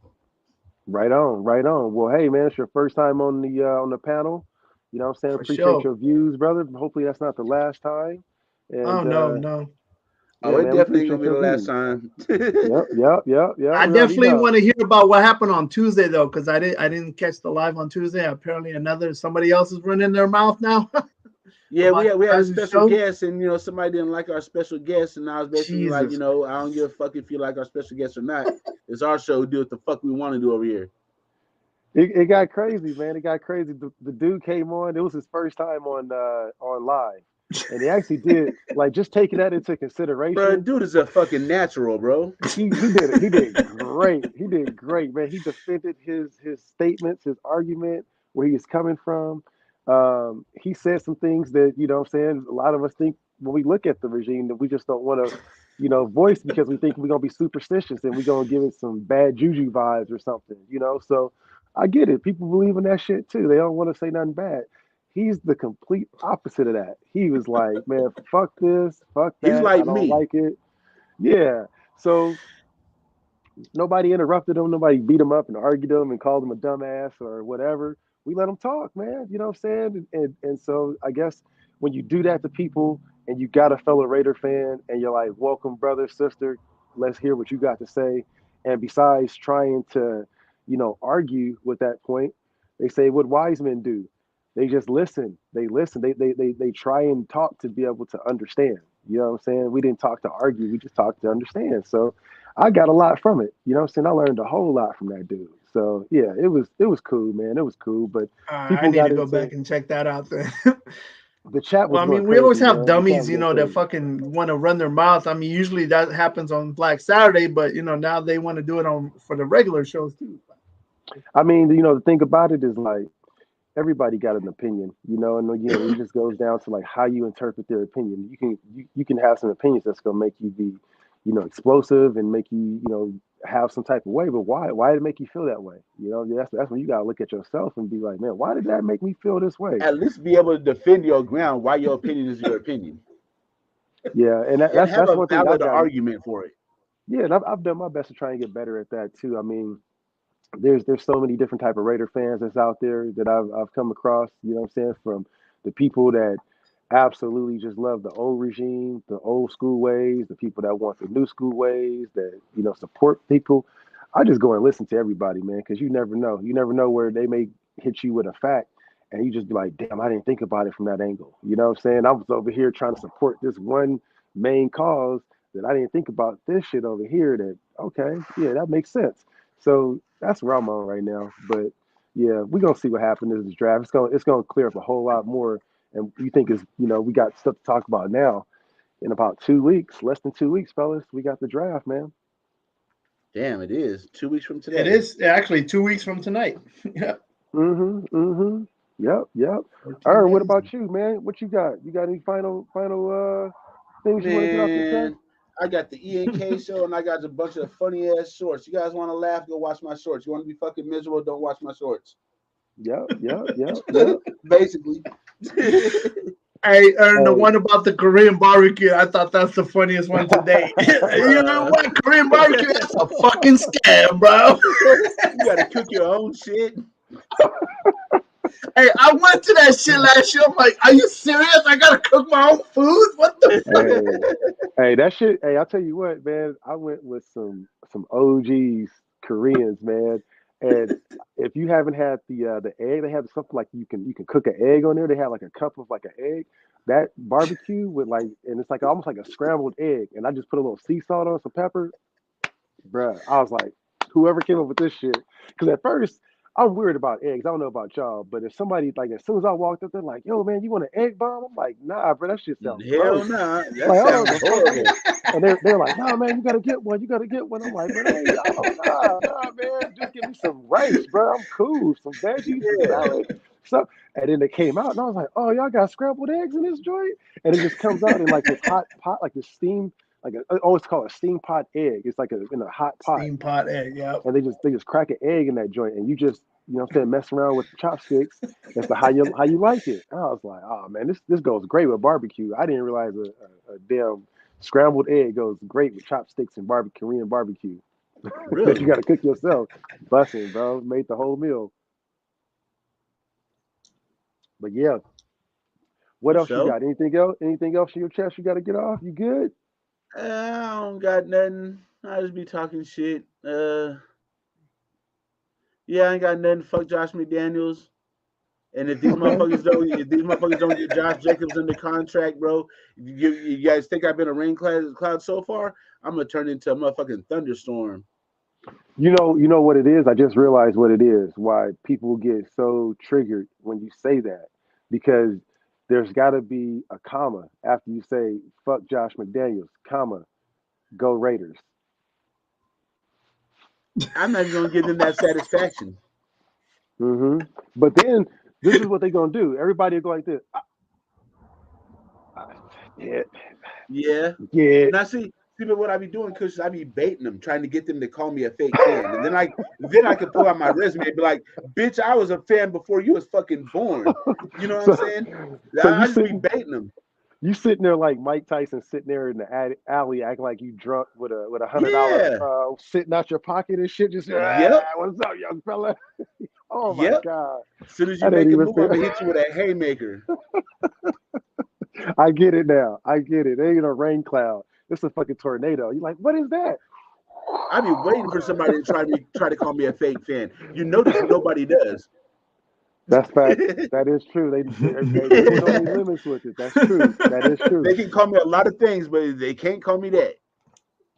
S3: Right on, right on. Well, hey man, it's your first time on the panel. You know what I'm saying?
S6: For
S3: Appreciate
S6: sure.
S3: your views, brother. Hopefully that's not the last time. And
S6: Oh no.
S2: Oh,
S3: yeah,
S2: it
S3: man, we
S2: definitely ain't gonna
S3: appreciate
S2: be
S3: your
S2: the last
S3: views.
S2: time.
S3: Yep.
S6: I
S3: We already
S6: definitely
S3: know.
S6: want to hear about what happened on Tuesday though, because I didn't catch the live on Tuesday. Apparently somebody else is running their mouth now.
S2: Yeah, we
S6: about
S2: had a
S6: the
S2: special
S6: show.
S2: guest, and somebody didn't like our special guest, and I was basically like,
S6: Jesus.
S2: I don't give a fuck if you like our special guest or not. It's our show. We do what the fuck we want to do over here.
S3: It got crazy, man. It got crazy. The dude came on. It was his first time on live, and he actually did just taking that into
S2: Bro,
S3: consideration.
S2: dude is a fucking natural, bro.
S3: He did it. He did great. He did great, man. He defended his statements, his argument, where he was coming from. He said some things that what I'm saying, a lot of us think when we look at the regime that we just don't want to voice because we think we're gonna be superstitious and we're gonna give it some bad juju vibes or something. So I get it. People believe in that shit too. They don't want to say nothing bad. He's the complete opposite of that. He was like, man, fuck this, fuck
S2: He's
S3: that. I
S2: like
S3: don't
S2: me.
S3: like it. Yeah. So nobody interrupted him. Nobody beat him up and argued him and called him a dumbass or whatever. We let him talk, man. You know what I'm saying? And so I guess when you do that to people and you got a fellow Raider fan and you're like, welcome, brother, sister, let's hear what you got to say. And besides trying to, argue with that point, they say what wise men do. They just listen. They listen. They try and talk to be able to understand. You know what I'm saying? We didn't talk to argue. We just talked to understand. So I got a lot from it. You know what I'm saying? I learned a whole lot from that dude. So yeah, it was cool, man. It was cool. But
S6: I
S3: people
S6: need to
S3: got
S6: go
S3: into
S6: back and check that out then.
S3: the chat
S6: Well,
S3: was
S6: I
S3: going
S6: mean, we always
S3: crazy,
S6: have
S3: man. The chat
S6: dummies,
S3: was going
S6: that
S3: crazy.
S6: fucking want to run their mouth. I mean, usually that happens on Black Saturday, but now they want to do it for the regular shows too.
S3: I mean, the thing about it is like everybody got an opinion, and again, it just goes down to like how you interpret their opinion. You can have some opinions that's gonna make you be, explosive and make you, have some type of way. But why did it make you feel that way? That's when you gotta look at yourself and be like, man, why did that make me feel this way?
S2: At least be able to defend your ground why your opinion is your opinion.
S3: Yeah, and
S2: And have
S3: that's
S2: a
S3: one thing I
S2: valid
S3: got.
S2: argument for it.
S3: Yeah, and I've done my best to try and get better at that too. I mean, there's so many different type of Raider fans that's out there that I've come across, what I'm saying, from the people that absolutely just love the old regime, the old school ways, the people that want the new school ways, that support people. I just go and listen to everybody, man, because you never know. You never know where they may hit you with a fact and you just be like, damn, I didn't think about it from that angle. You know what I'm saying? I was over here trying to support this one main cause that I didn't think about this shit over here that, okay, yeah, that makes sense. So that's where I'm on right now. But yeah, we're gonna see what happens in this draft. It's gonna clear up a whole lot more. And you think is we got stuff to talk about now. In about 2 weeks, less than 2 weeks, fellas, we got the draft, man.
S2: Damn, it is 2 weeks from
S6: It
S2: today.
S6: is actually 2 weeks from tonight. Yeah.
S3: Yep.
S6: 14
S3: Aaron, what
S6: days.
S3: about you, man? What you got? You got any final things you want to get off your chest?
S2: Man, I got the E&K show and I got a bunch of funny ass shorts. You guys want to laugh? Go watch my shorts. You want to be fucking miserable? Don't watch my shorts.
S3: Yep.
S2: Basically.
S6: Hey, the
S3: Hey.
S6: one about the Korean barbecue, I thought that's the funniest one to date. You know what? Korean barbecue, that's a fucking scam, bro.
S2: You gotta cook your own shit.
S6: Hey, I went to that shit last year. I'm like, are you serious? I gotta cook my own food? What the
S3: Hey, that shit. Hey, I'll tell you what, man. I went with some OGs Koreans, man. And if you haven't had the egg, they have something like you can cook an egg on there. They have like a cup of like an egg. That barbecue with like, and it's like almost like a scrambled egg. And I just put a little sea salt on, some pepper, bruh. I was like, whoever came up with this shit, because at first I'm weird about eggs. I don't know about y'all, but if somebody like as soon as I walked up, they're like, "Yo, man, you want an egg bomb?" I'm like, "Nah, bro, that shit sounds
S2: Hell
S3: gross."
S2: nah. That
S3: Like, I don't know what
S2: sounds
S3: the fuck.
S2: horrible.
S3: And they're like, "Nah, man, you gotta get one. You gotta get one." I'm like, "Man, hey, nah, man, just give me some rice, bro. I'm cool. Some veggies, some
S2: Yeah.
S3: salad." So, and then they came out, and I was like, "Oh, y'all got scrambled eggs in this joint?" And it just comes out in like this hot pot, like this steam, I always call it a steam pot egg. It's like in a hot pot,
S6: steam pot egg? Yep.
S3: and they just crack an egg in that joint, and you just what I'm saying, mess around with chopsticks as to how you like it. And I was like, oh man, this goes great with barbecue. I didn't realize a damn scrambled egg goes great with chopsticks and Korean barbecue that you
S2: Really?
S3: got to cook yourself. Bussin', bro, made the whole meal. But yeah, what
S2: For
S3: else you
S2: sure.
S3: got? Anything else? Anything else in your chest you got to get off? You good?
S2: I don't got nothing. I just be talking shit. Yeah, I ain't got nothing. Fuck Josh McDaniels. And
S6: Okay.
S2: if these motherfuckers don't get Josh Jacobs under contract, bro, you guys think I've been a cloud so far? I'm gonna turn into a motherfucking thunderstorm.
S3: You know what it is? I just realized what it is. Why people get so triggered when you say that. Because there's got to be a comma after you say fuck Josh McDaniels, comma, go Raiders.
S2: I'm not even gonna give them that satisfaction.
S3: But then this is what they're going to do. Everybody will go like this. Ah, yeah,
S2: Yeah.
S3: yeah.
S2: Now see, but what I be doing, cause I be baiting them, trying to get them to call me a fake fan, and then I can pull out my resume and be like, "Bitch, I was a fan before you was fucking born." You know what I'm
S3: So,
S2: saying?
S3: so
S2: I just be baiting them.
S3: you sitting there like Mike Tyson sitting there in the alley acting like you drunk with a $100
S2: Yeah.
S3: sitting out your pocket and shit. Just
S2: Yep.
S3: what's up, young fella? Oh my
S2: Yep.
S3: god,
S2: As soon as you
S3: that ain't
S2: make a
S3: even
S2: move, I'm
S3: fair.
S2: gonna hit you with a haymaker.
S3: I get it now. I get it. It ain't a rain cloud. It's a fucking tornado. You're like, what is that?
S2: I be waiting for somebody to try to call me a fake fan. You notice nobody does.
S3: That's facts. That is true. People know their limits with it. That's true. That is true.
S2: They can call me a lot of things, but they can't call me that.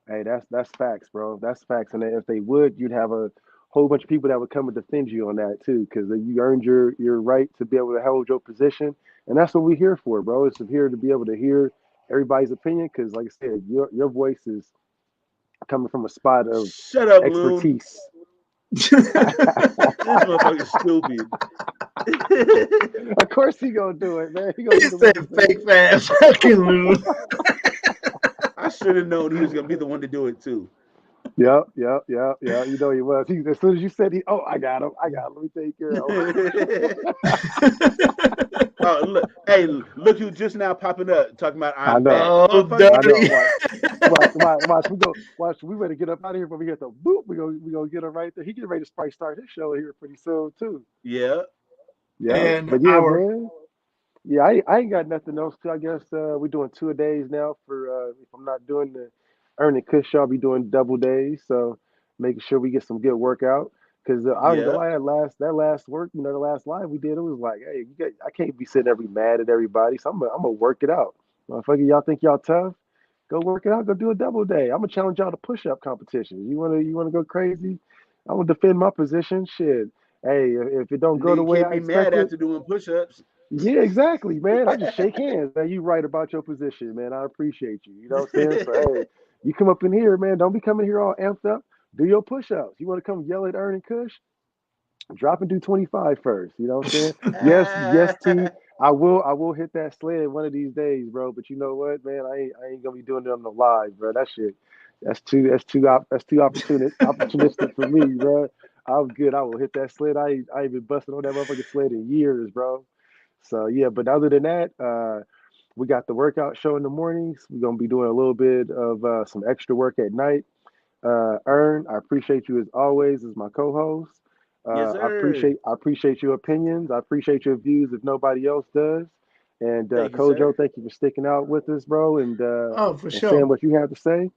S3: Hey, that's facts, bro. That's facts. And if they would, you'd have a whole bunch of people that would come and defend you on that too, because you earned your right to be able to hold your position, and that's what we're here for, bro. It's here to be able to hear everybody's opinion, because, like I said, your voice is coming from a spot of
S2: Shut up, Loon.
S3: expertise.
S2: This motherfucker's stupid.
S3: Of course he gonna do it, man. He gonna
S6: He
S3: do the
S6: said
S3: one he said.
S6: fake fan, fucking loon.
S2: I should have known he was gonna be the one to do it too.
S3: Yep. You know he was. As soon as you said oh, I got him. Let me take care of him.
S2: Oh look, hey, look who just now popping up talking about
S3: I
S2: I'm
S3: know.
S2: back.
S6: Oh,
S2: Motherfucker,
S3: I know.
S6: dirty.
S3: Watch. Watch. We better get up out of here, but we get the boop. We gonna get him right there. He getting ready to probably start his show here pretty soon too.
S2: yeah,
S3: Yeah,
S6: And
S3: but yeah,
S6: our
S3: man. Yeah, I ain't got nothing else. I guess we're doing 2 days now. For if I'm not doing the earning Kush, I'll be doing double days. So making sure we get some good workout. Because I ain't gonna
S2: yeah.
S3: lie, that last work, the last live we did, it was like, hey, I can't be sitting there be mad at everybody. So I'm gonna work it out. Motherfucker, y'all think y'all tough? Go work it out. Go do a double day. I'm gonna challenge y'all to push up competition. You wanna go crazy? I'm gonna defend my position. Shit. Hey, if it don't go the
S2: Nigga
S3: way
S2: can't
S3: I
S2: be mad
S3: expected.
S2: after doing push-ups.
S3: Yeah, exactly, man. I just shake hands, man. You right about your position, man. I appreciate you. You know what I'm saying? So hey, you come up in here, man. Don't be coming here all amped up. Do your push-ups. You want to come yell at Earn and Kush? Drop and do 25 first. You know what I'm saying? Yes, T. I will hit that sled one of these days, bro. But you know what, man? I ain't gonna be doing it on the live, bro. That shit, that's too opportunistic for me, bro. I'm good. I will hit that sled. I ain't been busting on that motherfucking sled in years, bro. So yeah, but other than that, we got the workout show in the mornings. We're gonna be doing a little bit of some extra work at night. Ern, I appreciate you as always as my co-host.
S2: Yes, sir.
S3: I appreciate your opinions. I appreciate your views if nobody else does. And
S2: Thank you,
S3: Kojo,
S2: sir.
S3: thank you for sticking out with us, bro,
S6: Oh, for
S3: and saying
S6: sure.
S3: what you have to say.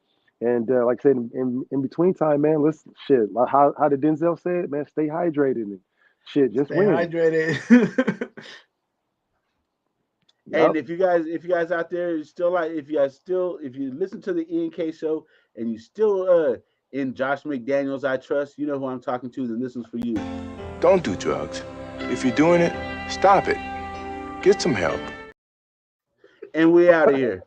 S3: And like I said, in between time, man, let's shit. Like how did Denzel say it, man? Stay hydrated and shit. Just
S6: Stay
S3: win.
S6: hydrated.
S3: Yep.
S2: And if you guys out there still like, if you listen to the E&K show and you still in Josh McDaniels, I trust, you know who I'm talking to, then this one's for you.
S7: Don't do drugs. If you're doing it, stop it. Get some help.
S2: And we out of here.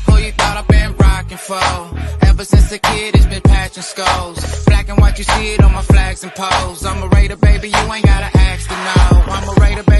S1: Who you thought I've been rocking for? Ever since a kid, it's been patching skulls. Black and white, you see it on my flags and poles. I'm a Raider, baby, you ain't gotta ask to know. I'm a Raider, baby.